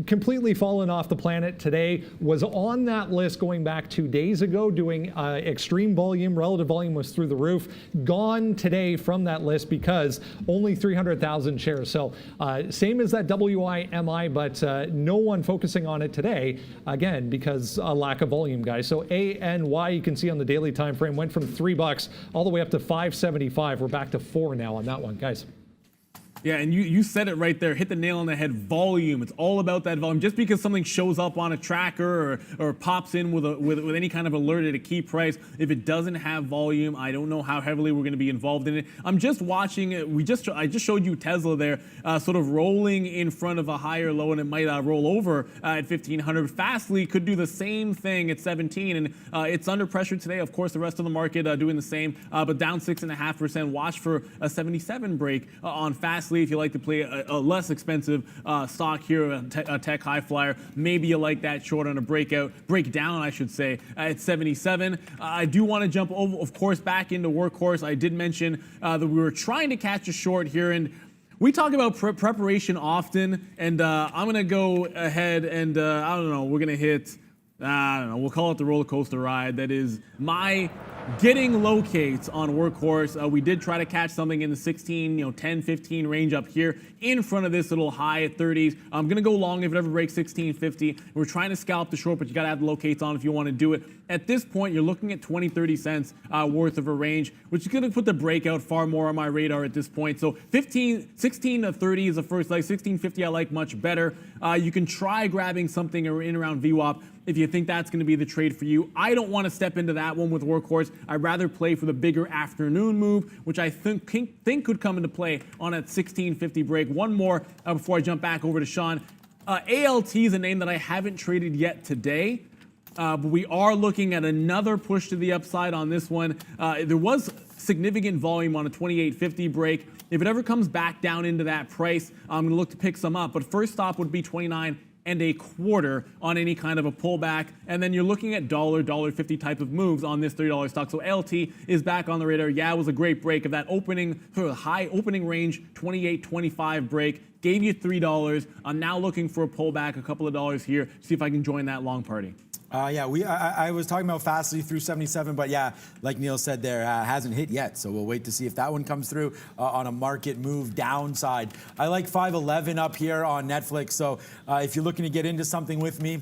completely fallen off the planet today. Was on that list going back 2 days ago, doing extreme volume. Relative volume was through the roof. Gone today from that list because only 300,000 shares. So same as that WIMI, but no one focusing on it today, again, because a lack of volume, guys. So ANY, you can see on the daily time frame, went from $3 all the way up to $5.75. We're back to 4 now on that one, guys. Yeah, and you said it right there, hit the nail on the head, volume. It's all about that volume. Just because something shows up on a tracker or pops in with any kind of alert at a key price, if it doesn't have volume, I don't know how heavily we're going to be involved in it. I'm just watching it. I just showed you Tesla there, sort of rolling in front of a higher low, and it might roll over at 1,500. Fastly could do the same thing at 17, and it's under pressure today. Of course, the rest of the market doing the same, but down 6.5%. Watch for a 77 break on Fastly. If you like to play a less expensive stock here, a tech high flyer, maybe you like that short on a breakdown, I should say, at 77. I do want to jump over, of course, back into Workhorse. I did mention that we were trying to catch a short here, and we talk about preparation often, and I'm going to go ahead and, I don't know, we're going to hit, I don't know, we'll call it the roller coaster ride. That is my getting locates on Workhorse. We did try to catch something in the 16, 10, 15 range up here in front of this little high at 30s. I'm going to go long if it ever breaks 16.50. We're trying to scalp the short, but you got to have the locates on if you want to do it. At this point, you're looking at 20, 30 cents worth of a range, which is going to put the breakout far more on my radar at this point. So 16 to 30 is the first leg. 16.50 I like much better. You can try grabbing something in around VWAP if you think that's going to be the trade for you. I don't want to step into that one with Workhorse. I'd rather play for the bigger afternoon move, which I think could come into play on a 16.50 break. One more before I jump back over to Sean. ALT is a name that I haven't traded yet today. But we are looking at another push to the upside on this one. There was significant volume on a 28.50 break. If it ever comes back down into that price, I'm going to look to pick some up. But first stop would be 29.25 on any kind of a pullback. And then you're looking at $1.50 type of moves on this $30 stock. So LT is back on the radar. Yeah, it was a great break of that opening, sort of high opening range, 28.25 break. Gave you $3. I'm now looking for a pullback, a couple of dollars here, see if I can join that long party. I was talking about Fastly through 77, but yeah, like Neil said there, hasn't hit yet. So we'll wait to see if that one comes through on a market move downside. I like 511 up here on Netflix. So if you're looking to get into something with me,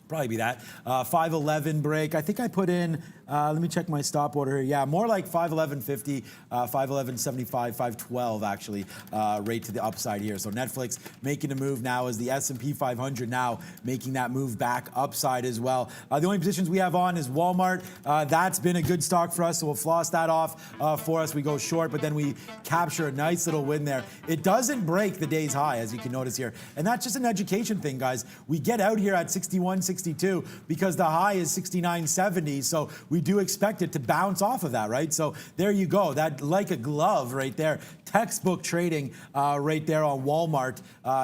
probably be that. 511 break. I think I put in, let me check my stop order here. Yeah, more like 511.50, 511.75, 512 actually, rate to the upside here. So Netflix making a move now as the S&P 500 now making that move back upside as well. The only positions we have on is Walmart. That's been a good stock for us, so we'll floss that off for us. We go short, but then we capture a nice little win there. It doesn't break the day's high, as you can notice here. And that's just an education thing, guys. We get out here at 61.62 because the high is 69.70, so we do expect it to bounce off of that, right? So there you go. That like a glove right there. Textbook trading right there on Walmart.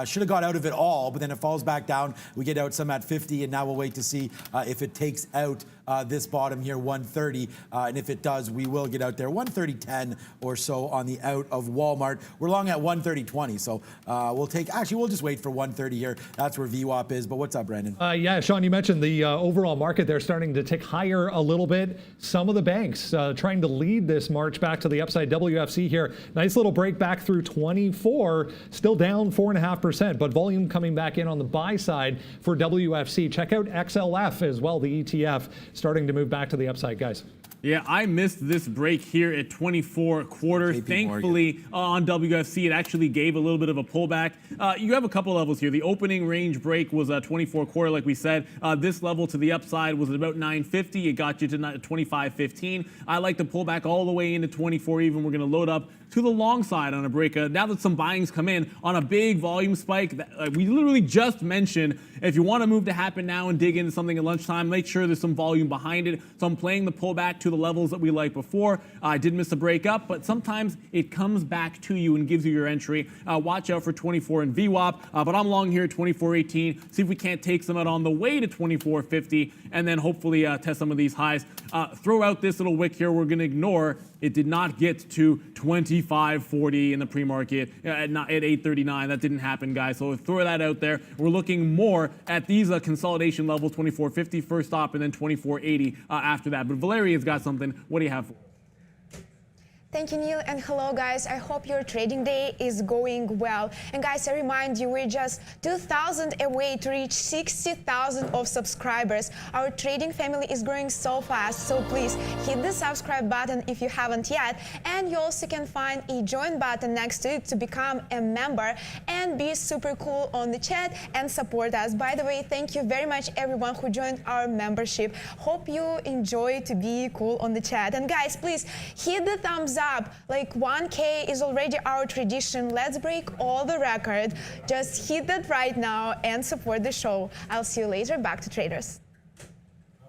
Should have got out of it all, but then it falls back down. We get out some at 50, and now we'll wait to see if it takes out this bottom here, 130. And if it does, we will get out there 130.10 or so on the out of Walmart. We're long at 130.20, so we'll just wait for 130 here. That's where VWAP is. But what's up, Brandon? Yeah, Sean, you mentioned the overall market there starting to tick higher a little bit. Some of the banks trying to lead this march back to the upside. WFC here, nice little break back through 24, still down 4.5%, but volume coming back in on the buy side for WFC. Check out XLF as well, the ETF, starting to move back to the upside, guys. Yeah, I missed this break here at 24.25. Thankfully, on WFC, it actually gave a little bit of a pullback. You have a couple levels here. The opening range break was 24.25, like we said. This level to the upside was at about 9.50. It got you to 25.15. I like to pull back all the way into 24 even. We're going to load up to the long side on a break. Now that some buying's come in on a big volume spike, we literally just mentioned, if you want a move to happen now and dig into something at lunchtime, make sure there's some volume behind it. So I'm playing the pullback to the levels that we liked before. I did miss a break up, but sometimes it comes back to you and gives you your entry. Watch out for 24 in VWAP, but I'm long here at 24.18. See if we can't take some out on the way to 24.50, and then hopefully test some of these highs. Throw out this little wick here we're going to ignore. It did not get to 25.40 in the pre-market at 8.39. That didn't happen, guys. So throw that out there. We're looking more at these consolidation levels, 24.50 first stop, and then 24.80 after that. But Valeria's got something. What do you have for? Thank you, Neil, and hello, guys. I hope your trading day is going well. And guys, I remind you, we're just 2,000 away to reach 60,000 of subscribers. Our trading family is growing so fast, so please hit the subscribe button if you haven't yet. And you also can find a join button next to it to become a member and be super cool on the chat and support us. By the way, thank you very much, everyone who joined our membership. Hope you enjoy to be cool on the chat. And guys, please hit the thumbs up. Like 1K is already our tradition. Let's break all the record. Just hit that right now and support the show. I'll see you later. Back to traders.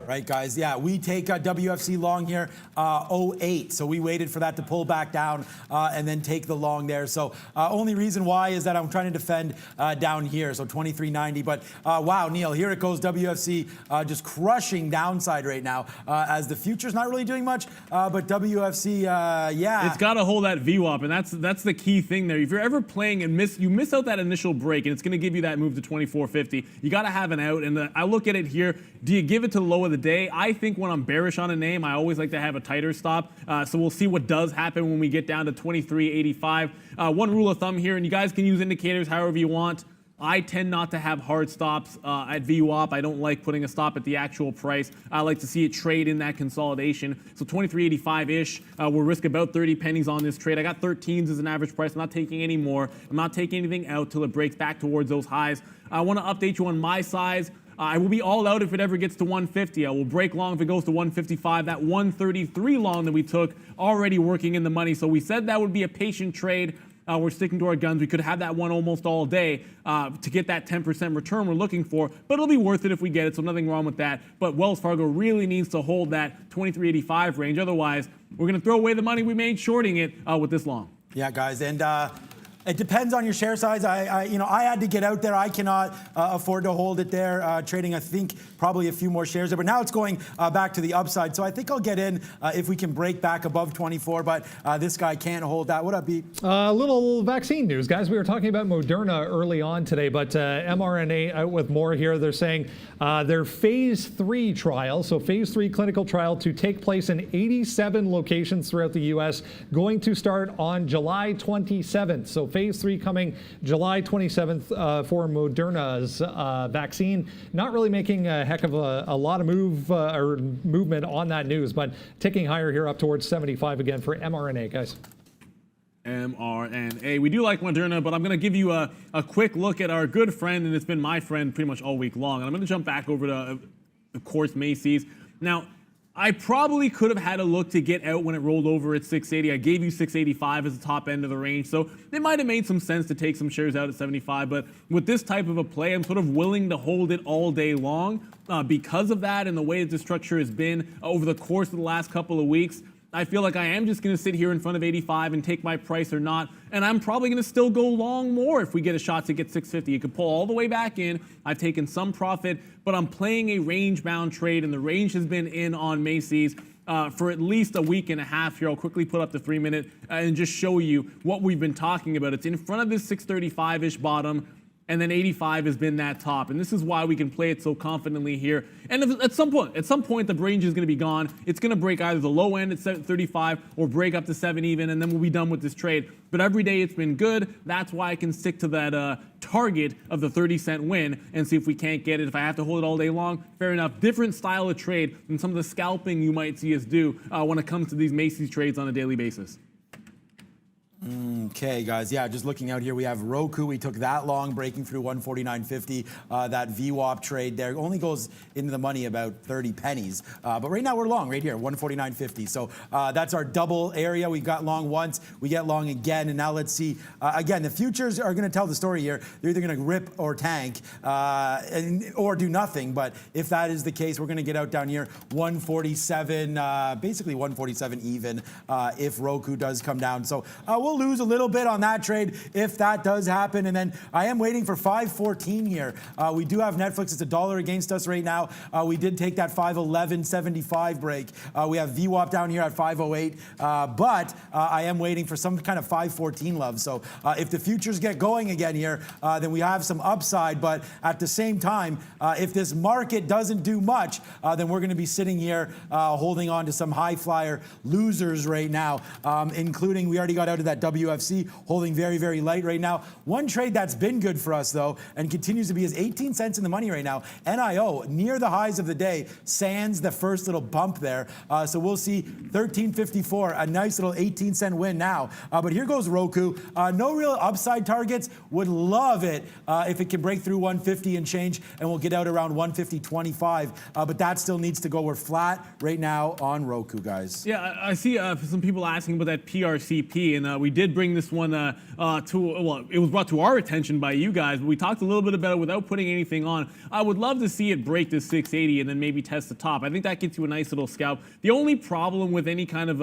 Right, guys. Yeah, we take WFC long here, 08. So we waited for that to pull back down and then take the long there. So only reason why is that I'm trying to defend down here. So 23.90. But wow, Neil, here it goes. WFC just crushing downside right now as the future's not really doing much. But WFC, yeah. It's got to hold that VWAP, and that's the key thing there. If you're ever playing and you miss out that initial break, and it's going to give you that move to 24.50, you got to have an out. And I look at it here. Do you give it to the low of the day? I think when I'm bearish on a name, I always like to have a tighter stop. So we'll see what does happen when we get down to 23.85. One rule of thumb here, and you guys can use indicators however you want. I tend not to have hard stops at VWAP. I don't like putting a stop at the actual price. I like to see it trade in that consolidation. So 23.85-ish. We'll risk about 30 pennies on this trade. I got 13s as an average price. I'm not taking any more. I'm not taking anything out till it breaks back towards those highs. I want to update you on my size. I will be all out if it ever gets to 150. I will break long if it goes to 155. That 133 long that we took already working in the money. So we said that would be a patient trade. We're sticking to our guns. We could have that one almost all day to get that 10% return we're looking for, but it'll be worth it if we get it, so nothing wrong with that. But Wells Fargo really needs to hold that 23.85 range. Otherwise, we're going to throw away the money we made shorting it with this long. Yeah, guys, and it depends on your share size. I had to get out there. I cannot afford to hold it there. Trading, I think, probably a few more shares there. But now it's going back to the upside. So I think I'll get in if we can break back above 24. But this guy can't hold that. What up, Beat? Little vaccine news, guys. We were talking about Moderna early on today, but mRNA out with more here. They're saying their phase 3 trial, so phase 3 clinical trial to take place in 87 locations throughout the U.S., going to start on July 27th. So phase 3 coming July 27th for Moderna's vaccine. Not really making a heck of a lot of movement on that news, but ticking higher here up towards 75 again for mRNA, guys. mRNA. We do like Moderna, but I'm going to give you a quick look at our good friend, and it's been my friend pretty much all week long. And I'm going to jump back over to, of course, Macy's. Now, I probably could have had a look to get out when it rolled over at 680. I gave you 685 as the top end of the range, so it might have made some sense to take some shares out at 75. But with this type of a play, I'm sort of willing to hold it all day long because of that and the way that the structure has been over the course of the last couple of weeks. I feel like I am just going to sit here in front of 85 and take my price or not, and I'm probably going to still go long more if we get a shot to get 650. You could pull all the way back in. I've taken some profit, but I'm playing a range-bound trade, and the range has been in on Macy's for at least a week and a half here. I'll quickly put up the 3-minute and just show you what we've been talking about. It's in front of this 635-ish bottom, and then 85 has been that top. And this is why we can play it so confidently here. And at some point, the range is going to be gone. It's going to break either the low end at 735 or break up to 7 even, and then we'll be done with this trade. But every day it's been good. That's why I can stick to that target of the 30-cent win and see if we can't get it. If I have to hold it all day long, fair enough. Different style of trade than some of the scalping you might see us do when it comes to these Macy's trades on a daily basis. Okay, guys. Yeah, just looking out here, we have Roku. We took that long, breaking through 149.50. That VWAP trade there only goes into the money about 30 pennies. But right now we're long right here, 149.50. So that's our double area. We got long once, we get long again, and now let's see. Again, the futures are going to tell the story here. They're either going to rip or tank or do nothing. But if that is the case, we're going to get out down here 147, basically 147 even if Roku does come down. So we'll we'll lose a little bit on that trade if that does happen. And then I am waiting for 514 here. We do have Netflix. It's $1 against us right now. We did take that 511.75 break. We have VWAP down here at 508. But I am waiting for some kind of 514 love. So if the futures get going again here, then we have some upside. But at the same time, if this market doesn't do much, then we're going to be sitting here holding on to some high flyer losers right now, including we already got out of that WFC, holding very, very light right now. One trade that's been good for us, though, and continues to be is 18 cents in the money right now. NIO, near the highs of the day, sans the first little bump there. So we'll see 13.54, a nice little 18-cent win now. But here goes Roku. No real upside targets. Would love it if it can break through 150 and change, and we'll get out around 150.25. But that still needs to go. We're flat right now on Roku, guys. Yeah, I see some people asking about that PRCP, and we did bring this one it was brought to our attention by you guys, but we talked a little bit about it without putting anything on. I would love to see it break this 680 and then maybe test the top. I think that gets you a nice little scalp. The only problem with any kind of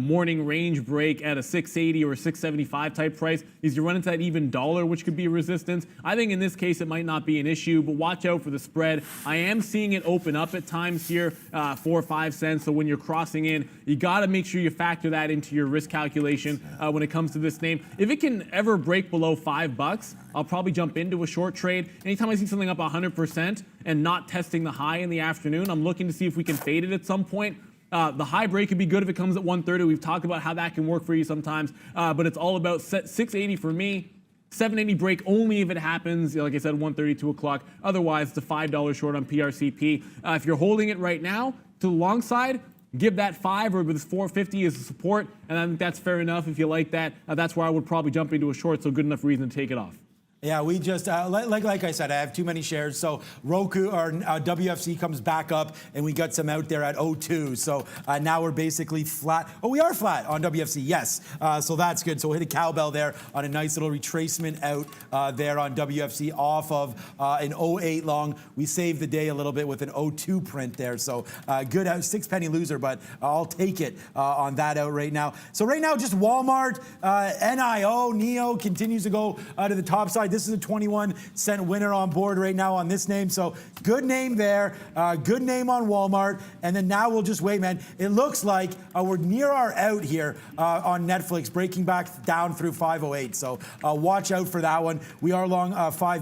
morning range break at a 680 or a 675 type price is you run into that even dollar, which could be a resistance. I think in this case it might not be an issue, but watch out for the spread. I am seeing it open up at times here, 4 or 5 cents. So when you're crossing in, you got to make sure you factor that into your risk calculation when it comes to this name. If it can ever break below $5, I'll probably jump into a short trade. Anytime I see something up 100% and not testing the high in the afternoon, I'm looking to see if we can fade it at some point. The high break could be good if it comes at 130. We've talked about how that can work for you sometimes, but it's all about 680 for me. 780 break only if it happens, like I said, 1:30, 2 o'clock. Otherwise, it's a $5 short on PRCP. If you're holding it right now to the long side, give that 5 or with 450 as a support, and I think that's fair enough if you like that. That's where I would probably jump into a short, so good enough reason to take it off. Yeah, we just, like I said, I have too many shares. So Roku or WFC comes back up, and we got some out there at 02. So now we're basically flat. Oh, we are flat on WFC, yes. So that's good. So we'll hit a cowbell there on a nice little retracement out there on WFC off of an 08 long. We saved the day a little bit with an 02 print there. So good out, 6 penny loser, but I'll take it on that out right now. So right now, just Walmart, NIO, NEO continues to go to the top side. This is a 21-cent winner on board right now on this name. So good name there. Good name on Walmart. And then now we'll just wait, man. It looks like we're near our out here on Netflix, breaking back down through 508. So watch out for that one. We are long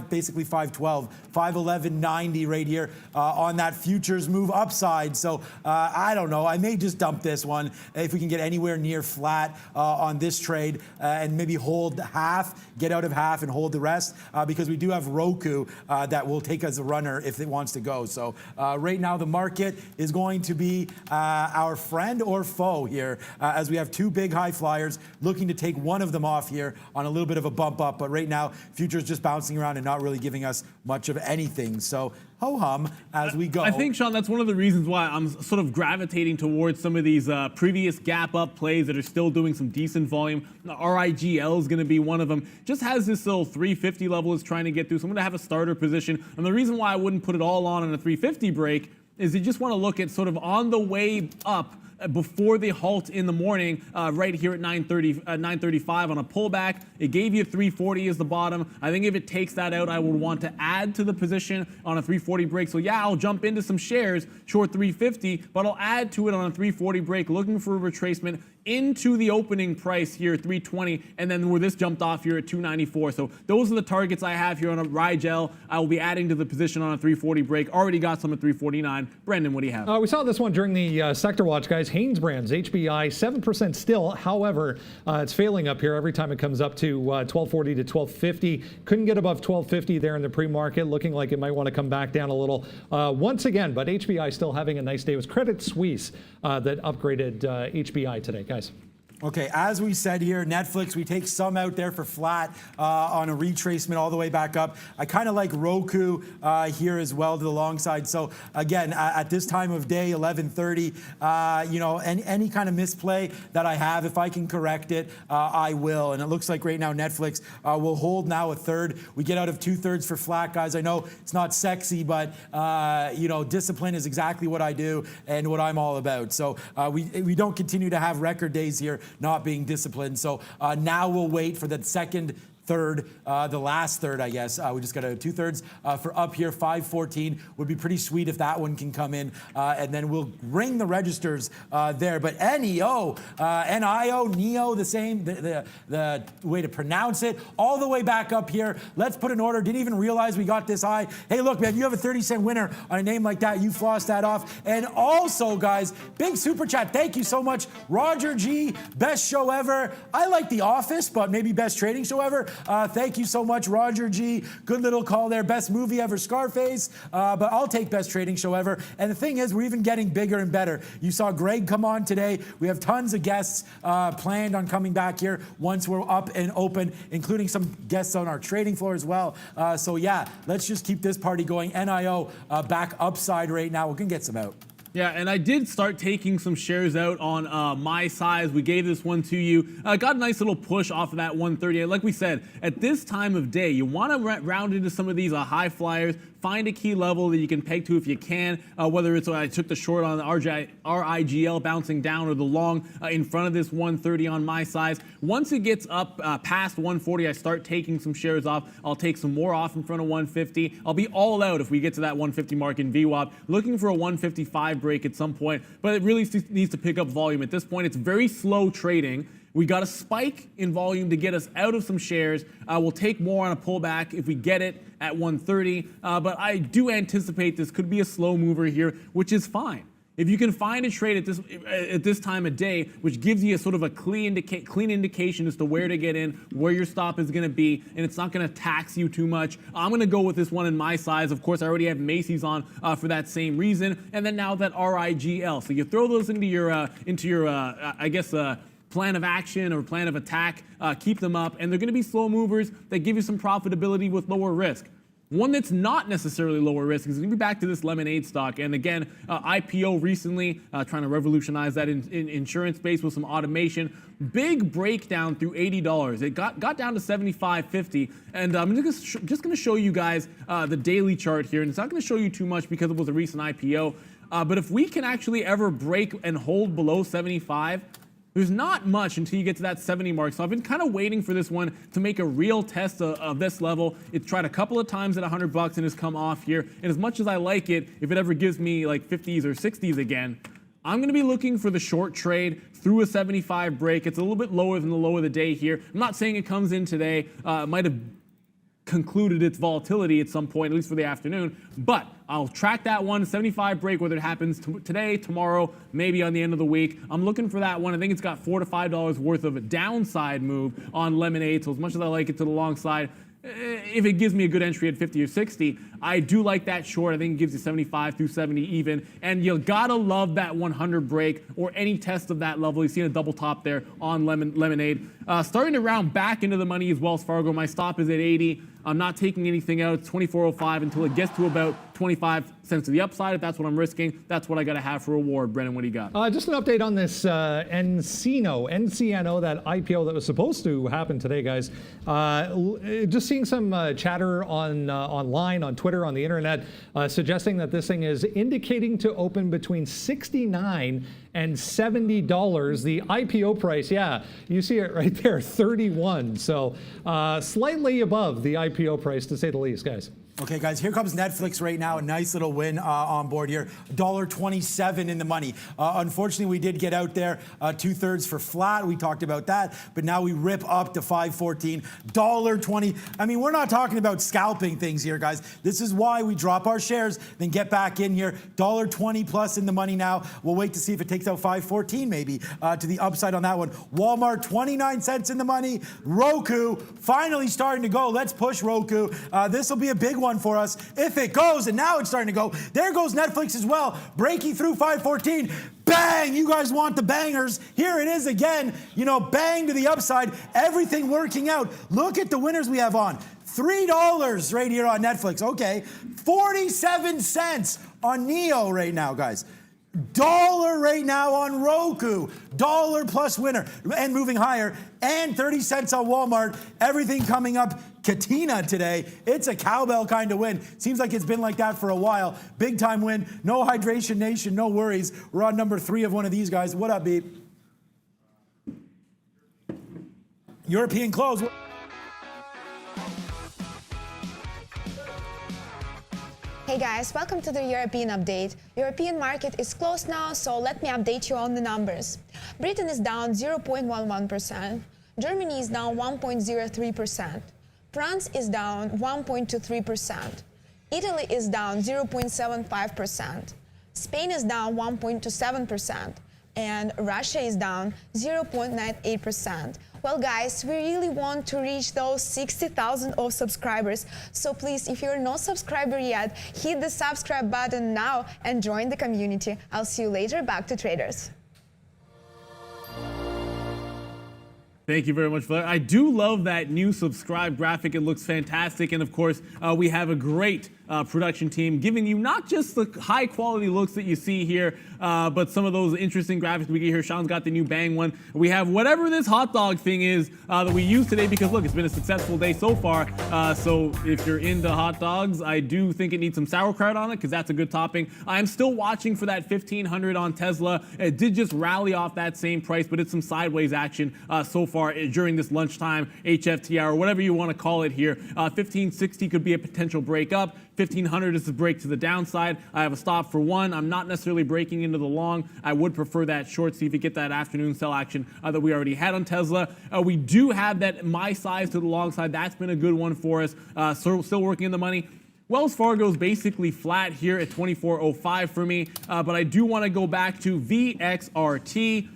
basically 512, 511.90 right here on that futures move upside. So I don't know. I may just dump this one if we can get anywhere near flat on this trade and maybe hold half, get out of half and hold the rest. Because we do have Roku that will take as a runner if it wants to go. So right now the market is going to be our friend or foe here as we have 2 big high flyers looking to take one of them off here on a little bit of a bump up. But right now, futures just bouncing around and not really giving us much of anything. So ho-hum as we go. I think, Sean, that's one of the reasons why I'm sort of gravitating towards some of these previous gap up plays that are still doing some decent volume. RIGL is going to be one of them. Just has this little 350 level it's trying to get through. So I'm going to have a starter position. And the reason why I wouldn't put it all on a 350 break is you just want to look at sort of on the way up before the halt in the morning, right here at 935 on a pullback. It gave you 340 as the bottom. I think if it takes that out, I would want to add to the position on a 340 break. So yeah, I'll jump into some shares, short 350, but I'll add to it on a 340 break, looking for a retracement into the opening price here at 320, and then where this jumped off here at 294. So those are the targets I have here on a RIGL. I will be adding to the position on a 340 break. Already got some at 349. Brendan, what do you have? We saw this one during the sector watch, guys. Haynes Brands, HBI, 7% still. However, it's failing up here every time it comes up to 1240 to 1250. Couldn't get above 1250 there in the pre-market. Looking like it might want to come back down a little once again, but HBI still having a nice day. It was Credit Suisse that upgraded HBI today, guys. Okay, as we said here, Netflix, we take some out there for flat on a retracement all the way back up. I kind of like Roku here as well to the long side. So again, at this time of day, 11:30, you know, any kind of misplay that I have, if I can correct it, I will. And it looks like right now Netflix will hold now a third. We get out of 2/3 for flat, guys. I know it's not sexy, but you know, discipline is exactly what I do and what I'm all about. So we don't continue to have record days here not being disciplined. So now we'll wait for the second third, the last third, I guess. We just got a 2/3 for up here. 514 would be pretty sweet if that one can come in, and then we'll ring the registers there. But NEO, NEO, the same, the way to pronounce it, all the way back up here. Let's put an order. Didn't even realize we got this high. Hey, look, man, you have a 30-cent winner on a name like that. You floss that off. And also, guys, big super chat. Thank you so much, Roger G. Best show ever. I like The Office, but maybe best trading show ever. Thank you so much, Roger G. Good little call there. Best movie ever, Scarface. But I'll take best trading show ever. And the thing is, we're even getting bigger and better. You saw Greg come on today. We have tons of guests planned on coming back here once we're up and open, including some guests on our trading floor as well. So yeah, let's just keep this party going. NIO back upside right now. We're going to get some out. Yeah, and I did start taking some shares out on my size. We gave this one to you. Got a nice little push off of that 138. Like we said, at this time of day, you want to round into some of these high flyers. Find a key level that you can peg to if you can, whether it's I took the short on the RIGL bouncing down or the long in front of this 130 on my size. Once it gets up past 140, I start taking some shares off. I'll take some more off in front of 150. I'll be all out if we get to that 150 mark in VWAP. Looking for a 155 break at some point, but it really needs to pick up volume. At this point, it's very slow trading. We got a spike in volume to get us out of some shares. We'll take more on a pullback if we get it at 130. But I do anticipate this could be a slow mover here, which is fine. If you can find a trade at this time of day, which gives you a sort of a clean indication as to where to get in, where your stop is going to be, and it's not going to tax you too much, I'm going to go with this one in my size. Of course, I already have Macy's on for that same reason, and then now that RIGL. So you throw those into your I guess, plan of action or plan of attack, keep them up, and they're going to be slow movers that give you some profitability with lower risk. One that's not necessarily lower risk is going to be back to this lemonade stock. And again, IPO recently, trying to revolutionize that in insurance space with some automation. Big breakdown through $80. It got down to $75.50. And I'm just going to show you guys the daily chart here. And it's not going to show you too much because it was a recent IPO. But if we can actually ever break and hold below 75, there's not much until you get to that 70 mark. So I've been kind of waiting for this one to make a real test of this level. It's tried a couple of times at $100 and has come off here. And as much as I like it, if it ever gives me like 50s or 60s again, I'm going to be looking for the short trade through a 75 break. It's a little bit lower than the low of the day here. I'm not saying it comes in today. It might have concluded its volatility at some point, at least for the afternoon. But I'll track that one, 75 break, whether it happens today, tomorrow, maybe on the end of the week. I'm looking for that one. I think it's got $4 to $5 worth of a downside move on Lemonade. So as much as I like it to the long side, if it gives me a good entry at 50 or 60, I do like that short. I think it gives you 75 through 70 even. And you gotta love that 100 break or any test of that level. You've seen a double top there on Lemonade. Starting to round back into the money is Wells Fargo. My stop is at 80. I'm not taking anything out. It's 24.05 until it gets to about 25 cents to the upside. If that's what I'm risking, that's what I got to have for reward. Brennan, what do you got? Just an update on this NCNO, that IPO that was supposed to happen today, guys. Just seeing some chatter online, on Twitter, on the internet, suggesting that this thing is indicating to open between $69 and $70. The IPO price, yeah, you see it right there, 31. So slightly above the IPO price, to say the least, guys. Okay, guys, here comes Netflix right now. A nice little win on board here. $1.27 in the money. Unfortunately, we did get out there 2/3 for flat. We talked about that. But now we rip up to $5.14. $1.20. I mean, we're not talking about scalping things here, guys. This is why we drop our shares, then get back in here. $1.20 plus in the money now. We'll wait to see if it takes out $5.14 maybe to the upside on that one. Walmart, 29 cents in the money. Roku, finally starting to go. Let's push Roku. This will be a big one for us if it goes, and now it's starting to go. There goes Netflix as well, breaking through 514. Bang! You guys want the bangers. Here it is again. You know, bang to the upside. Everything working out. Look at the winners we have on. $3 right here on Netflix. Okay. 47 cents on Neo right now, guys. $1 right now on Roku. $1 plus winner and moving higher. And 30 cents on Walmart. Everything coming up. Katina today. It's a cowbell kind of win. Seems like it's been like that for a while. Big time win. No hydration nation. No worries. We're on number 3 of one of these guys. What up, Beep? European close. Hey guys, welcome to the European update. European market is closed now, so let me update you on the numbers. Britain is down 0.11%, Germany is down 1.03%, France is down 1.23%, Italy is down 0.75%, Spain is down 1.27%, and Russia is down 0.98%. Well guys, we really want to reach those 60,000 of subscribers, so please, if you're not subscriber yet, hit the subscribe button now and join the community. I'll see you later. Back to traders. Thank you very much for that. I do love that new subscribe graphic. It looks fantastic. And of course, we have a great production team giving you not just the high quality looks that you see here, but some of those interesting graphics we get here. Sean's got the new bang one. We have whatever this hot dog thing is that we use today, because look, it's been a successful day so far. So if you're into hot dogs, I do think it needs some sauerkraut on it, because that's a good topping. I'm still watching for that 1500 on Tesla. It did just rally off that same price, but it's some sideways action so far during this lunchtime HFT hour, whatever you want to call it here. 1560 could be a potential break up. 1500 is a break to the downside. I have a stop for one. I'm not necessarily breaking into the long. I would prefer that short, see if you get that afternoon sell action that we already had on Tesla. We do have that my size to the long side. That's been a good one for us. So still working in the money. Wells Fargo is basically flat here at 24.05 for me, but I do want to go back to VXRT.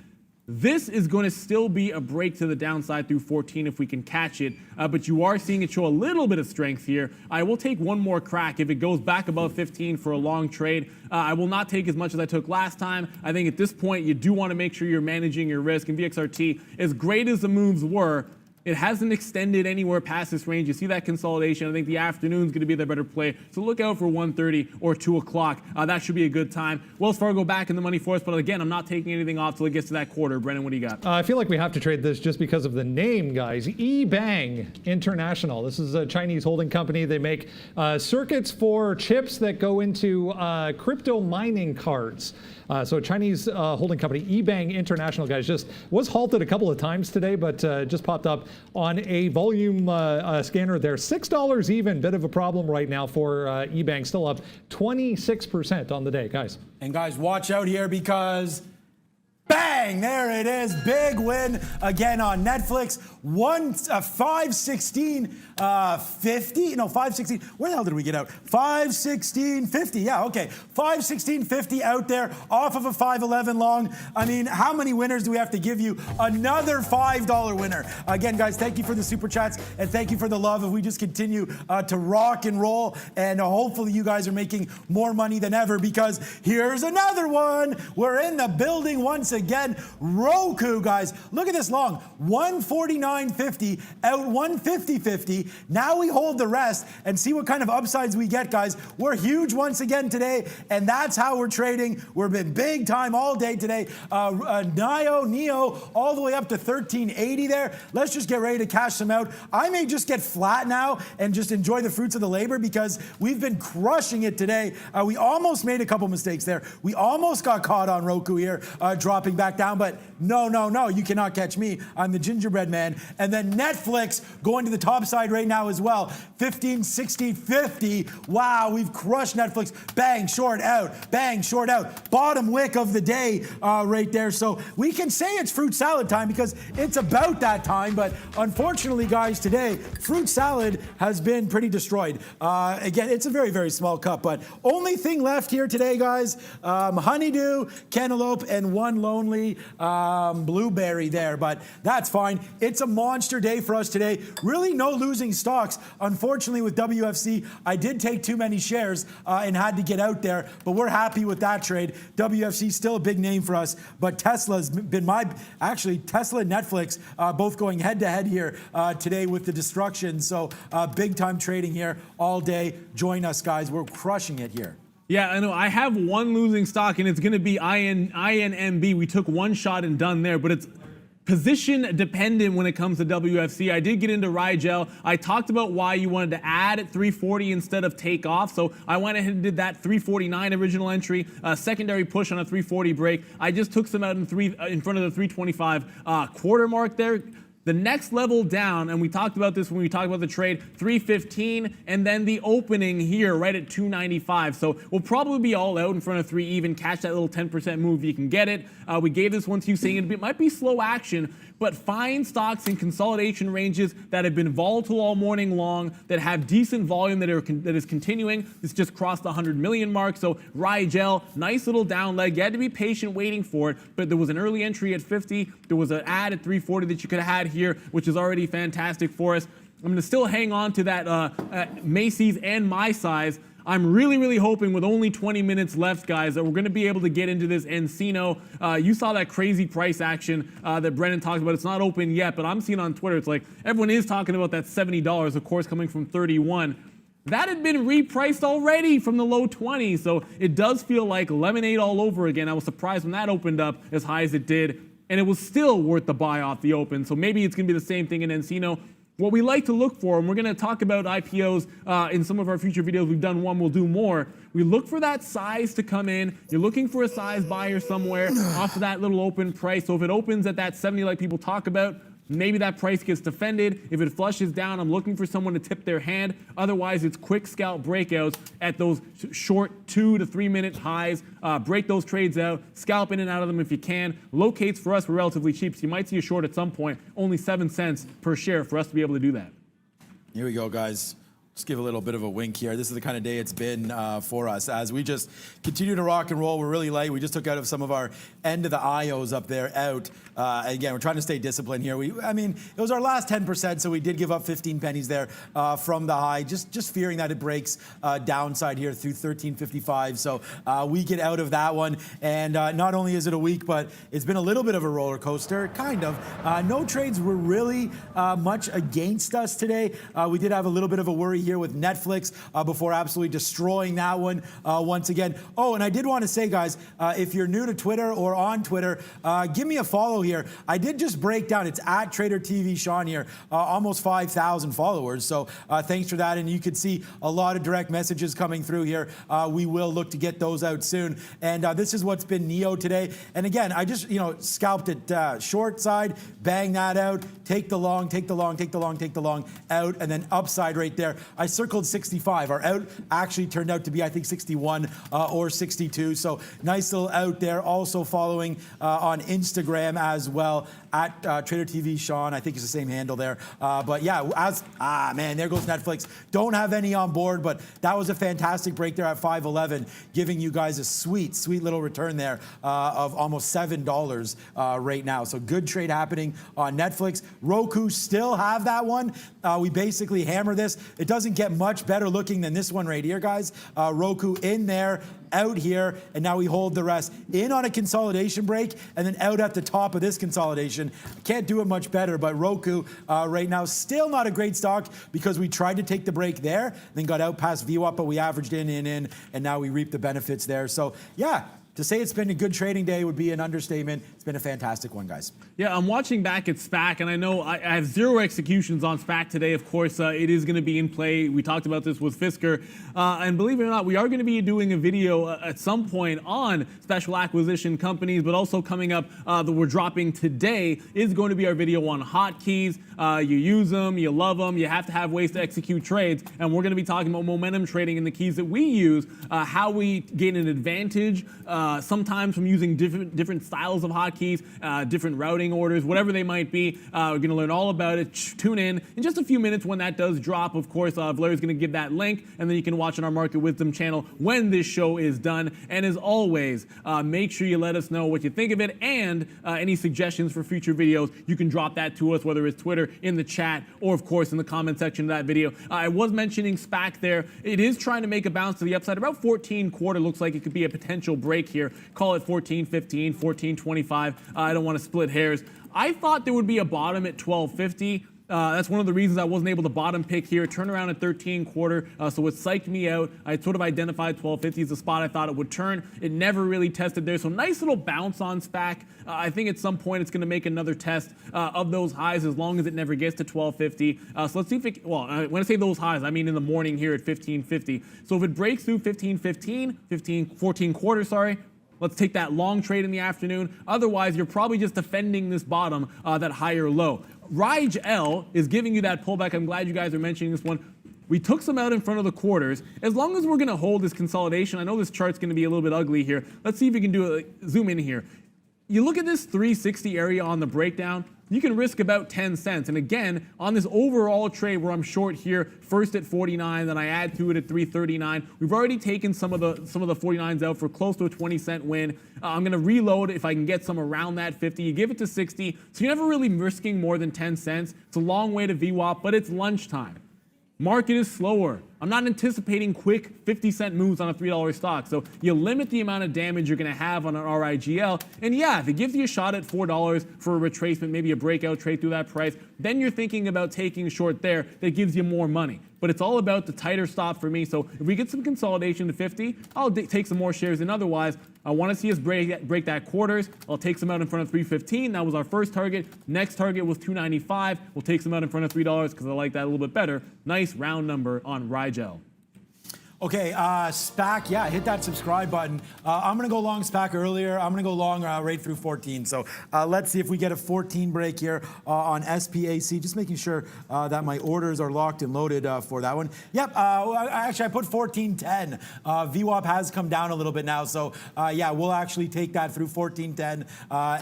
This is going to still be a break to the downside through 14 if we can catch it, but you are seeing it show a little bit of strength here. I will take one more crack. If it goes back above 15 for a long trade, I will not take as much as I took last time. I think at this point, you do want to make sure you're managing your risk. And VXRT, as great as the moves were, it hasn't extended anywhere past this range. You see that consolidation. I think the afternoon's going to be the better play. So look out for 1:30 or 2 o'clock. That should be a good time. Wells Fargo back in the money for us. But again, I'm not taking anything off till it gets to that quarter. Brennan, what do you got? I feel like we have to trade this just because of the name, guys. eBang International. This is a Chinese holding company. They make circuits for chips that go into crypto mining cards. So a Chinese holding company, eBang International, guys, just was halted a couple of times today, but just popped up on a volume scanner there. $6 even, bit of a problem right now for eBang, still up 26% on the day, guys. And guys, watch out here because bang, there it is. Big win again on Netflix. 516.50. No, 516. Where the hell did we get out? 516.50. Yeah, okay. 516.50 out there off of a 511 long. I mean, how many winners do we have to give you? Another $5 winner. Again, guys, thank you for the super chats and thank you for the love. If we just continue to rock and roll, and hopefully you guys are making more money than ever, because here's another one. We're in the building once again. Roku, guys, look at this long. 149.50 out 150.50. Now we hold the rest and see what kind of upsides we get, guys. We're huge once again today, and that's how we're trading. We've been big time all day today. Neo, all the way up to 1380 there. Let's just get ready to cash some out. I may just get flat now and just enjoy the fruits of the labor, because we've been crushing it today. We almost made a couple mistakes there. We almost got caught on Roku here, dropping back down, but no, you cannot catch me. I'm the gingerbread man. And then Netflix going to the top side right now as well. 1560.50. Wow, we've crushed Netflix. Bang, short out. Bang, short out. Bottom wick of the day right there. So we can say it's fruit salad time because it's about that time. But unfortunately, guys, today, fruit salad has been pretty destroyed. Again, it's a very, very small cup. But only thing left here today, guys, honeydew, cantaloupe, and one lonely blueberry there, but that's fine. It's a monster day for us today. Really no losing stocks. Unfortunately, with WFC, I did take too many shares and had to get out there, but we're happy with that trade. WFC still a big name for us, but Tesla's been Tesla and Netflix both going head to head here today with the destruction. So big time trading here all day. Join us, guys. We're crushing it here. Yeah, I know. I have one losing stock, and it's going to be INMB. We took one shot and done there, but it's position dependent when it comes to WFC. I did get into Rigel. I talked about why you wanted to add at 340 instead of take off, so I went ahead and did that 349 original entry, secondary push on a 340 break. I just took some out in front of the 325 quarter mark there. The next level down, and we talked about this when we talked about the trade, 315, and then the opening here right at 295. So we'll probably be all out in front of 3 even, catch that little 10% move if you can get it. We gave this one to you saying it might be slow action, but find stocks in consolidation ranges that have been volatile all morning long, that have decent volume that is continuing. This just crossed the 100 million mark. So Rigel, nice little down leg. You had to be patient waiting for it, but there was an early entry at 50. There was an ad at 340 that you could have had here, which is already fantastic for us. I'm going to still hang on to that Macy's and my size. I'm really hoping with only 20 minutes left, guys, that we're going to be able to get into this Encino. You saw that crazy price action that Brennan talked about. It's not open yet, but I'm seeing on Twitter, it's like everyone is talking about that $70, of course, coming from 31. That had been repriced already from the low 20s, so it does feel like lemonade all over again. I was surprised when that opened up as high as it did, and it was still worth the buy off the open. So maybe it's going to be the same thing in Encino. What we like to look for, and we're going to talk about IPOs in some of our future videos. We've done one, we'll do more. We look for that size to come in. You're looking for a size buyer somewhere off of that little open price. So if it opens at that 70 like people talk about, maybe that price gets defended. If it flushes down, I'm looking for someone to tip their hand. Otherwise, it's quick scalp breakouts at those short 2 to 3 minute highs. Break those trades out, scalp in and out of them if you can. Locates for us were relatively cheap, so you might see a short at some point. Only 7 cents per share for us to be able to do that. Here we go, guys. Just give a little bit of a wink here. This is the kind of day it's been for us as we just continue to rock and roll. We're really light. We just took out of some of our end of the IOs up there out. Again, we're trying to stay disciplined here. I mean, it was our last 10%, so we did give up 15 pennies there from the high, just fearing that it breaks downside here through 13.55. So we get out of that one. And not only is it a week, but it's been a little bit of a roller coaster, kind of. No trades were really much against us today. We did have a little bit of a worry here with Netflix before absolutely destroying that one once again. Oh, and I did want to say, guys, if you're new to Twitter or on Twitter, give me a follow here. I did just break down. It's at Trader TV Sean here, almost 5,000 followers. So thanks for that. And you could see a lot of direct messages coming through here. We will look to get those out soon. And this is what's been NEO today. And again, I just scalped it short side, bang that out, take the long, take the long, take the long, take the long out, and then upside right there. I circled 65. Our out actually turned out to be, I think, 61 or 62. So nice little out there. Also following on Instagram as well at Trader TV Sean. I think it's the same handle there. But yeah, man, there goes Netflix. Don't have any on board, but that was a fantastic break there at 511, giving you guys a sweet little return there of almost $7 right now. So good trade happening on Netflix. Roku still have that one. We basically hammer this. It doesn't get much better looking than this one right here, guys. Roku in there, out here, and now we hold the rest. In on a consolidation break, and then out at the top of this consolidation. Can't do it much better, but Roku right now still not a great stock because we tried to take the break there, then got out past VWAP, but we averaged in, and now we reap the benefits there. So yeah, to say it's been a good trading day would be an understatement. It's been a fantastic one, guys. Yeah, I'm watching back at SPAC, and I know I have 0 executions on SPAC today. Of course, it is going to be in play. We talked about this with Fisker. And believe it or not, we are going to be doing a video at some point on special acquisition companies, but also coming up that we're dropping today is going to be our video on hotkeys. You use them, you love them, you have to have ways to execute trades. And we're going to be talking about momentum trading and the keys that we use, how we gain an advantage, sometimes from using different styles of hotkeys, different routing orders, whatever they might be. We're going to learn all about it. Tune in just a few minutes when that does drop. Of course, Valeri's going to give that link, and then you can watch on our Market Wisdom channel when this show is done. And as always, make sure you let us know what you think of it, and any suggestions for future videos. You can drop that to us, whether it's Twitter, in the chat, or of course in the comment section of that video. I was mentioning SPAC there. It is trying to make a bounce to the upside. About 14.25 looks like it could be a potential break here. Call it 14.15, 14.25. I don't want to split hairs. I thought there would be a bottom at 12.50. That's one of the reasons I wasn't able to bottom pick here. Turn around at 13.25, so it psyched me out. I sort of identified 12.50 as the spot I thought it would turn. It never really tested there, so nice little bounce on SPAC. I think at some point it's going to make another test of those highs as long as it never gets to 12.50. So let's see if it, well, when I say those highs, I mean in the morning here at 15.50. So if it breaks through 15.15, 14.25, sorry, let's take that long trade in the afternoon. Otherwise, you're probably just defending this bottom, that higher low. Rigel is giving you that pullback. I'm glad you guys are mentioning this one. We took some out in front of the quarters. As long as we're going to hold this consolidation, I know this chart's going to be a little bit ugly here. Let's see if we can do a zoom in here. You look at this 360 area on the breakdown, you can risk about 10 cents. And again, on this overall trade where I'm short here, first at 49, then I add to it at 339. We've already taken some of the 49s out for close to a 20-cent win. I'm going to reload if I can get some around that 50. You give it to 60, so you're never really risking more than 10 cents. It's a long way to VWAP, but it's lunchtime. Market is slower. I'm not anticipating quick 50-cent moves on a $3 stock. So you limit the amount of damage you're going to have on an RIGL. And yeah, if it gives you a shot at $4 for a retracement, maybe a breakout trade through that price, then you're thinking about taking a short there that gives you more money. But it's all about the tighter stop for me. So if we get some consolidation to 50, I'll take some more shares than otherwise. I want to see us break that quarters. I'll take some out in front of 315. That was our first target. Next target was 295. We'll take some out in front of $3 because I like that a little bit better. Nice round number on Rigel. Okay, SPAC, yeah, hit that subscribe button. I'm going to go long SPAC earlier. I'm going to go long right through 14. So let's see if we get a 14 break here on SPAC. Just making sure that my orders are locked and loaded for that one. Yep, actually I put 14.10. VWAP has come down a little bit now. So yeah, we'll actually take that through 14.10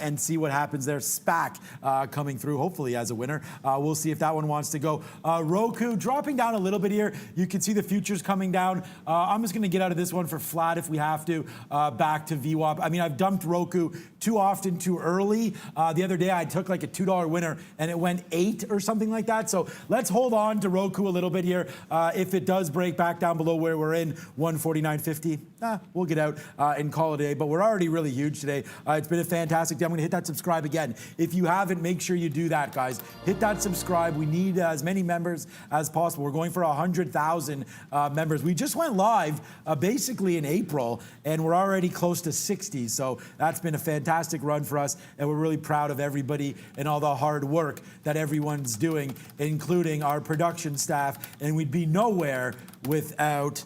and see what happens there. SPAC coming through, hopefully as a winner. We'll see if that one wants to go. Roku dropping down a little bit here. You can see the futures coming down. I'm just going to get out of this one for flat if we have to, back to VWAP. I mean, I've dumped Roku too often, too early. The other day I took like a $2 winner and it went 8 or something like that. So let's hold on to Roku a little bit here. If it does break back down below where we're in, 149.50, we'll get out and call it a day. But we're already really huge today. It's been a fantastic day. I'm going to hit that subscribe again. If you haven't, make sure you do that, guys. Hit that subscribe. We need as many members as possible. We're going for 100,000 members. We just went live basically in April, and we're already close to 60. So that's been a fantastic run for us, and we're really proud of everybody and all the hard work that everyone's doing, including our production staff. And we'd be nowhere without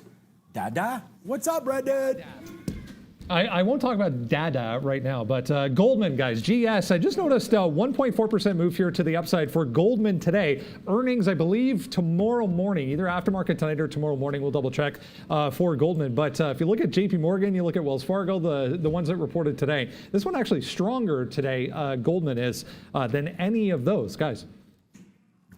Dada. What's up, Brendan? I won't talk about Dada right now, but Goldman, guys, GS, I just noticed a 1.4% move here to the upside for Goldman today. Earnings, I believe, tomorrow morning, either aftermarket tonight or tomorrow morning. We'll double check for Goldman. But if you look at JP Morgan, you look at Wells Fargo, the ones that reported today, this one actually stronger today, Goldman is, than any of those, guys.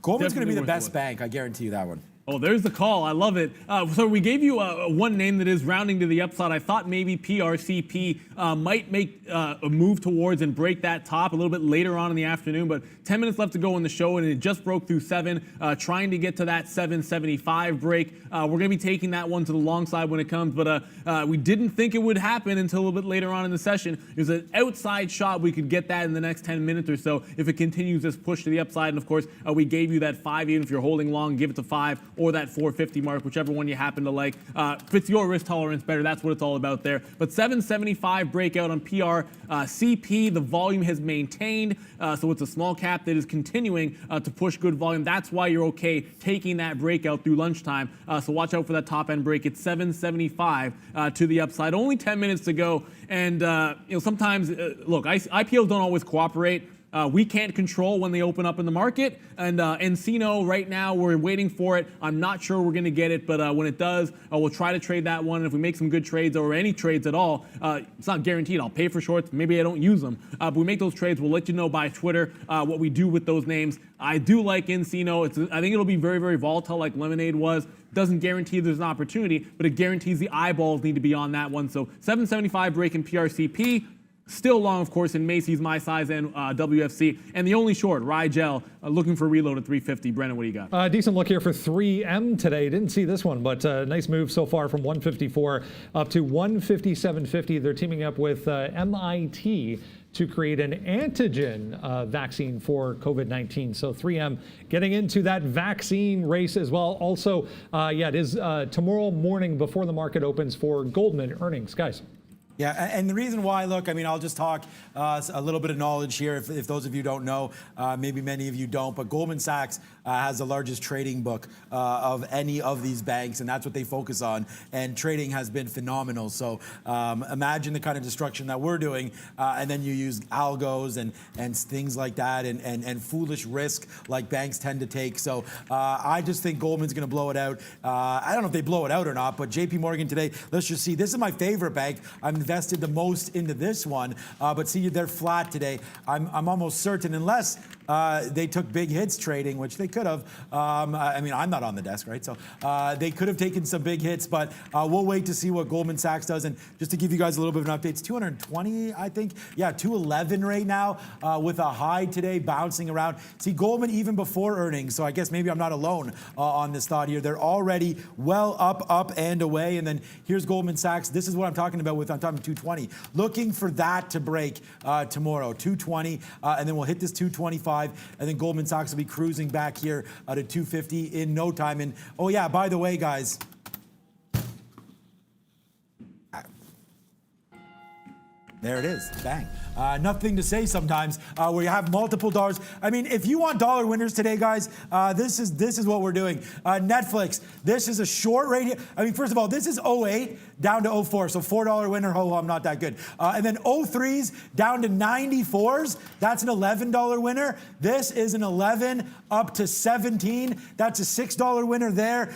Goldman's going to be the best bank. I guarantee you that one. Oh, there's the call. I love it. So we gave you one name that is rounding to the upside. I thought maybe PRCP might make a move towards and break that top a little bit later on in the afternoon, but 10 minutes left to go in the show, and it just broke through 7, trying to get to that 775 break. We're going to be taking that one to the long side when it comes, but we didn't think it would happen until a little bit later on in the session. It was an outside shot. We could get that in the next 10 minutes or so if it continues this push to the upside. And of course, we gave you that 5, even if you're holding long, give it to 5. Or that 450 mark, whichever one you happen to like. Fits your risk tolerance better. That's what it's all about there. But 775 breakout on PRCP. The volume has maintained, so it's a small cap that is continuing to push good volume. That's why you're okay taking that breakout through lunchtime. So watch out for that top end break. It's 775 to the upside. Only 10 minutes to go. And sometimes, look, IPOs don't always cooperate. We can't control when they open up in the market, and Encino right now we're waiting for it. I'm not sure we're going to get it, but when it does, we'll try to trade that one. And if we make some good trades or any trades at all, it's not guaranteed. I'll pay for shorts. Maybe I don't use them. But we make those trades. We'll let you know by Twitter what we do with those names. I do like Encino. I think it'll be very, very volatile, like Lemonade was. Doesn't guarantee there's an opportunity, but it guarantees the eyeballs need to be on that one. So 775 break in PRCP. Still long, of course, in Macy's, My Size, and WFC. And the only short, Rigel, looking for reload at 350. Brennan, what do you got? Decent look here for 3M today. Didn't see this one, but nice move so far from 154 up to 157.50. They're teaming up with MIT to create an antigen vaccine for COVID-19. So 3M getting into that vaccine race as well. Also, yeah, it is tomorrow morning before the market opens for Goldman earnings. Guys. Yeah, and the reason why, look, I mean, I'll just talk a little bit of knowledge here if those of you don't know, maybe many of you don't, but Goldman Sachs has the largest trading book of any of these banks, and that's what they focus on, and trading has been phenomenal. So imagine the kind of destruction that we're doing, and then you use algos and things like that, and foolish risk like banks tend to take. So I just think Goldman's going to blow it out. I don't know if they blow it out or not, but JP Morgan today, let's just see. This is my favorite bank. I'm invested the most into this one, but see, they're flat today. I'm almost certain, unless they took big hits trading, which they could have. I mean, I'm not on the desk, right? So they could have taken some big hits, but we'll wait to see what Goldman Sachs does. And just to give you guys a little bit of an update, it's 220, I think. Yeah, 211 right now with a high today bouncing around. See, Goldman even before earnings, so I guess maybe I'm not alone on this thought here. They're already well up and away. And then here's Goldman Sachs. This is what I'm talking about with on top of 220. Looking for that to break tomorrow, 220, and then we'll hit this 225. And then Goldman Sachs will be cruising back here to 250 in no time. And oh yeah, by the way, guys, there it is, bang. Nothing to say sometimes where you have multiple dollars. I mean, if you want dollar winners today, guys, this is what we're doing. Netflix, this is a short right here. I mean, first of all, this is 08 down to 04, so $4 winner, I'm not that good. And then 03s down to 94s, that's an $11 winner. This is an 11 up to 17, that's a $6 winner there.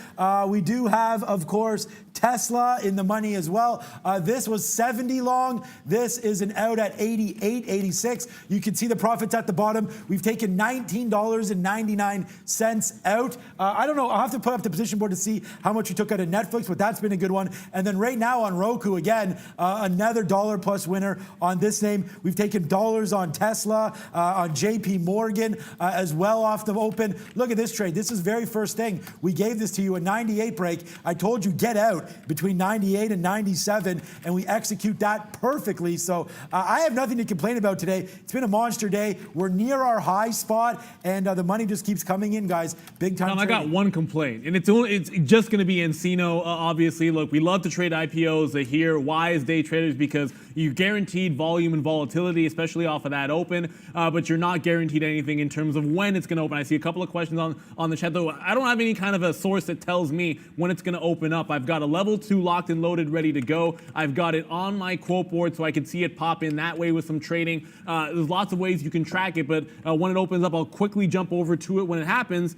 We do have, of course, Tesla in the money as well. This was 70 long. This is an out at 88, 86. You can see the profits at the bottom. We've taken $19.99 out. I don't know. I'll have to put up the position board to see how much we took out of Netflix, but that's been a good one. And then right now on Roku, again, another $1 plus winner on this name. We've taken dollars on Tesla, on JP Morgan as well off the open. Look at this trade. This is very first thing. We gave this to you a 98 break. I told you get out between 98 and 97, and we execute that perfectly. So I have nothing to complain about today. It's been a monster day. We're near our high spot, and the money just keeps coming in, guys. Big time. I got one complaint, and it's just going to be Encino. Obviously, look, we love to trade IPOs here. Why as day traders? Because you're guaranteed volume and volatility, especially off of that open, but you're not guaranteed anything in terms of when it's going to open. I see a couple of questions on the chat, though. I don't have any kind of a source that tells me when it's going to open up. I've got a level 2 locked and loaded, ready to go. I've got it on my quote board so I can see it pop in that way with some trading. There's lots of ways you can track it, but when it opens up, I'll quickly jump over to it when it happens.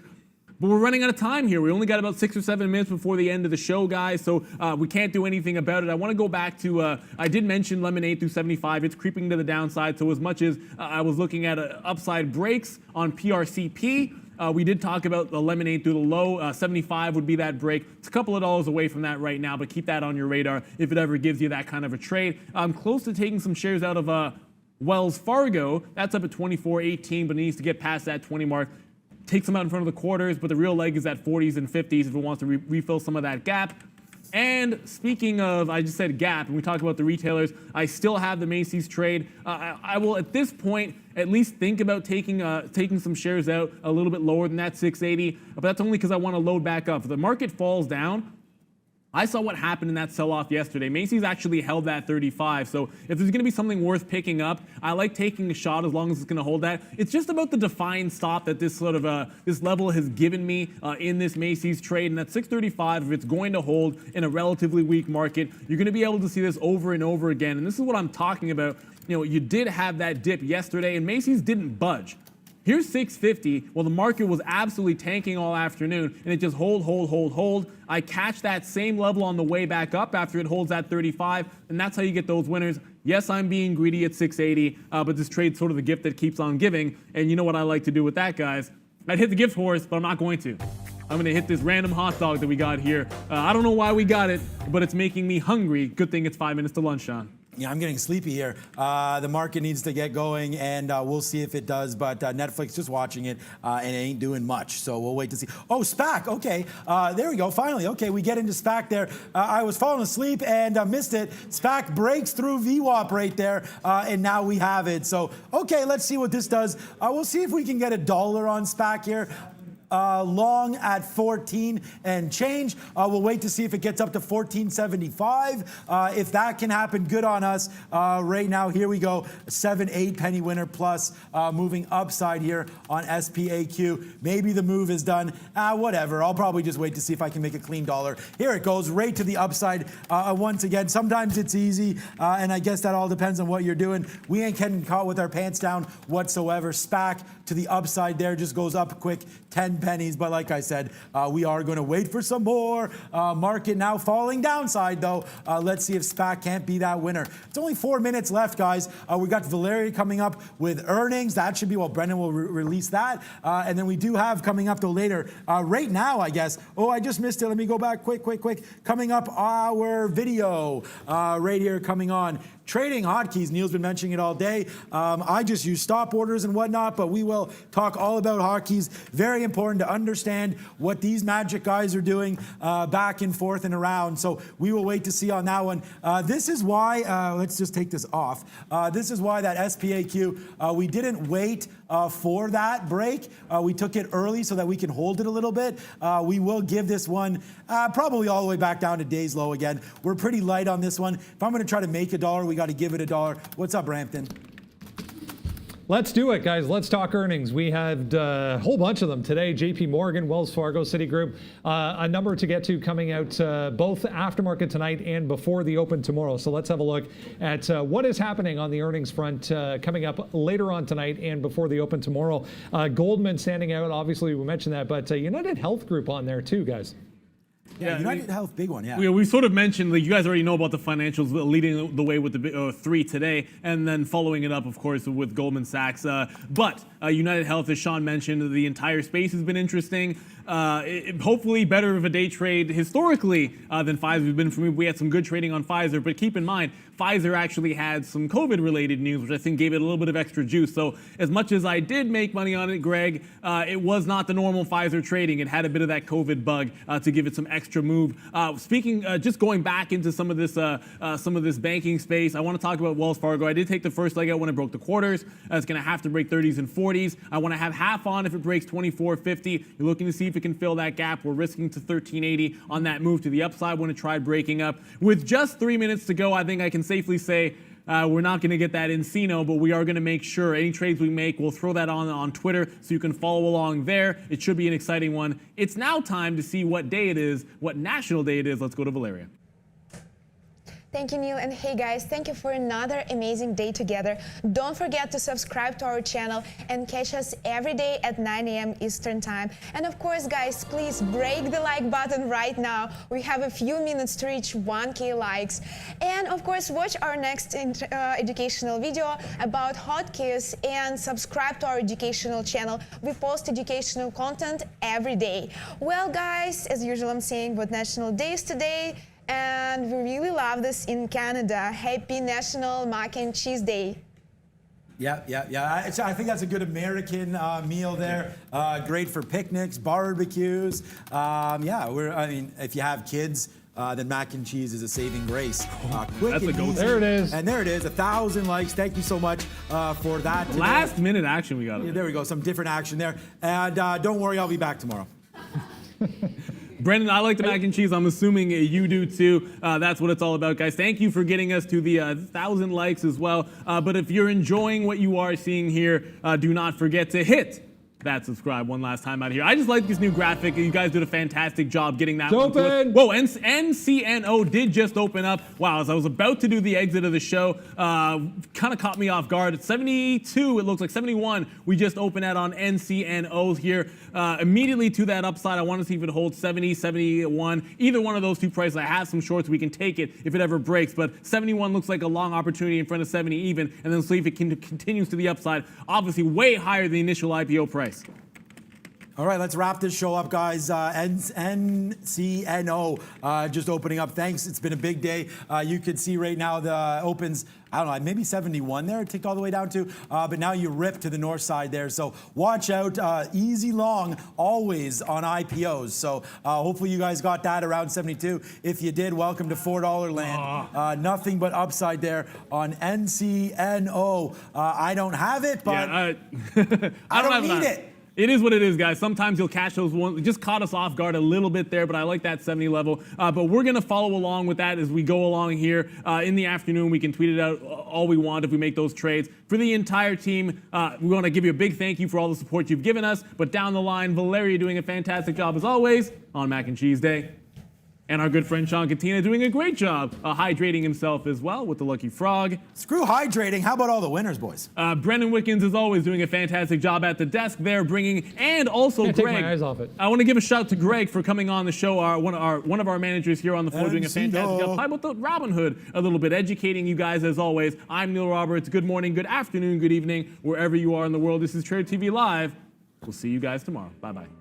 But we're running out of time here. We only got about 6 or 7 minutes before the end of the show, guys, so we can't do anything about it. I want to go back to, I did mention lemonade through 75. It's creeping to the downside, so as much as I was looking at upside breaks on PRCP, we did talk about the lemonade through the low. 75 would be that break. It's a couple of dollars away from that right now, but keep that on your radar if it ever gives you that kind of a trade. I'm close to taking some shares out of Wells Fargo. That's up at 24.18, but it needs to get past that 20 mark. Take some out in front of the quarters, but the real leg is at 40s and 50s if it wants to refill some of that gap. And speaking of, I just said gap, and we talked about the retailers, I still have the Macy's trade. I will, at this point, at least think about taking some shares out a little bit lower than that 680, but that's only because I want to load back up. If the market falls down, I saw what happened in that sell-off yesterday. Macy's actually held that 35, so if there's going to be something worth picking up, I like taking a shot as long as it's going to hold that. It's just about the defined stop that this sort of this level has given me in this Macy's trade, and that 635, if it's going to hold in a relatively weak market, you're going to be able to see this over and over again, and this is what I'm talking about. You know, you did have that dip yesterday, and Macy's didn't budge. Here's 650. Well, the market was absolutely tanking all afternoon, and it just hold. I catch that same level on the way back up after it holds at 35, and that's how you get those winners. Yes, I'm being greedy at 680, but this trade's sort of the gift that keeps on giving, and you know what I like to do with that, guys? I'd hit the gift horse, but I'm not going to. I'm going to hit this random hot dog that we got here. I don't know why we got it, but it's making me hungry. Good thing it's 5 minutes to lunch, Sean. Yeah, I'm getting sleepy here. The market needs to get going, and we'll see if it does. But Netflix, just watching it, and it ain't doing much. So we'll wait to see. Oh, SPAC. Okay, there we go. Finally, okay, we get into SPAC there. I was falling asleep and missed it. SPAC breaks through VWAP right there, and now we have it. So okay, let's see what this does. We'll see if we can get $1 on SPAC here. long at 14 and change. We'll wait to see if it gets up to 14.75. If that can happen, good on us. Right now, here we go, 7-8 penny winner plus, moving upside here on SPAQ. Maybe the move is done. Whatever. I'll probably just wait to see if I can make a clean dollar. Here it goes, right to the upside once again. Sometimes it's easy, and I guess that all depends on what you're doing. We ain't getting caught with our pants down whatsoever. SPAC to the upside there, just goes up quick, 10 pennies. But like I said, we are going to wait for some more. Market now falling downside though. Let's see if SPAC can't be that winner. It's only 4 minutes left, guys. We got Valeria coming up with earnings. That should be, well, Brendan will release that. And then we do have coming up though later, right now, I guess. Oh, I just missed it. Let me go back quick. Coming up, our video right here coming on. Trading hotkeys, Neil's been mentioning it all day. I just use stop orders and whatnot, but we will talk all about hotkeys. Very important to understand what these magic guys are doing back and forth and around. So we will wait to see on that one. This is why, let's just take this off. This is why that SPAQ, we didn't wait for that break. We took it early so that we can hold it a little bit. We will give this one probably all the way back down to day's low again. We're pretty light on this one. If I'm going to try to make a dollar, we got to give it a dollar. What's up, Brampton? Let's do it, guys. Let's talk earnings. We had a whole bunch of them today. JP Morgan, Wells Fargo, Citigroup, a number to get to coming out both aftermarket tonight and before the open tomorrow. So let's have a look at what is happening on the earnings front coming up later on tonight and before the open tomorrow. Goldman standing out, obviously we mentioned that, but United Health Group on there too, guys. Yeah, United Health, big one, yeah. We sort of mentioned, like, you guys already know about the financials leading the way with the 3 today, and then following it up, of course, with Goldman Sachs. But United Health, as Sean mentioned, the entire space has been interesting. Hopefully better of a day trade historically than Pfizer has been for me. We had some good trading on Pfizer, but keep in mind, Pfizer actually had some COVID-related news, which I think gave it a little bit of extra juice. So as much as I did make money on it, Greg, it was not the normal Pfizer trading. It had a bit of that COVID bug to give it some extra move. Just going back into some of this banking space, I want to talk about Wells Fargo. I did take the first leg out when it broke the quarters. It's going to have to break 30s and 40s. I want to have half on if it breaks 24.50. You're looking to see if it can fill that gap. We're risking to 13.80 on that move to the upside when it tried breaking up. With just 3 minutes to go, I think I can safely say we're not going to get that Encino, but we are going to make sure any trades we make, we'll throw that on Twitter so you can follow along there. It should be an exciting one. It's now time to see what day it is, what national day it is. Let's go to Valeria. Thank you, Neil. And hey guys, thank you for another amazing day together. Don't forget to subscribe to our channel and catch us every day at 9 a.m. Eastern Time. And of course, guys, please break the like button right now. We have a few minutes to reach 1K likes. And of course, watch our next educational video about hotkeys and subscribe to our educational channel. We post educational content every day. Well, guys, as usual, I'm saying what national day is today. And we really love this in Canada. Happy National Mac and Cheese Day. Yeah. I think that's a good American meal there. Great for picnics, barbecues. If you have kids, then mac and cheese is a saving grace. Quick That's and a go-to. easy. There it is. And there it is, 1,000 likes. Thank you so much for that today. Last minute action we got. Yeah, there we go, some different action there. And don't worry, I'll be back tomorrow. Brendan, I like the mac and cheese. I'm assuming you do too. That's what it's all about, guys. Thank you for getting us to the 1,000 likes as well. But if you're enjoying what you are seeing here, do not forget to hit that subscribe one last time out here. I just like this new graphic. You guys did a fantastic job getting that one to us. Whoa, NCNO did just open up. Wow, as I was about to do the exit of the show, kind of caught me off guard. At 72, it looks like 71. We just opened out on NCNO here. Immediately to that upside, I want to see if it holds 70, 71. Either one of those two prices, I have some shorts. We can take it if it ever breaks. But 71 looks like a long opportunity in front of 70 even. And then see if it continues to the upside. Obviously, way higher than the initial IPO price. All right, let's wrap this show up, guys. NCNO just opening up. Thanks. It's been a big day. You can see right now the opens, I don't know, maybe 71 there. It ticked all the way down to. But now you rip to the north side there. So watch out. Easy long, always on IPOs. So hopefully you guys got that around 72. If you did, welcome to $4 land. Nothing but upside there on NCNO. I don't have it, but Yeah, I don't need it. It is what it is, guys. Sometimes you'll catch those ones. It just caught us off guard a little bit there, but I like that 70 level. But we're going to follow along with that as we go along here in the afternoon. We can tweet it out all we want if we make those trades. For the entire team, we want to give you a big thank you for all the support you've given us. But down the line, Valeria doing a fantastic job as always on Mac and Cheese Day. And our good friend Sean Katina doing a great job hydrating himself as well with the Lucky Frog. Screw hydrating. How about all the winners, boys? Brendan Wickens is always doing a fantastic job at the desk there, bringing, and also Can't Greg. take my eyes off it. I want to give a shout to Greg for coming on the show. One of our managers here on the floor doing a fantastic job. How about the Robin Hood a little bit, educating you guys as always. I'm Neil Roberts. Good morning, good afternoon, good evening, wherever you are in the world. This is Trader TV Live. We'll see you guys tomorrow. Bye-bye.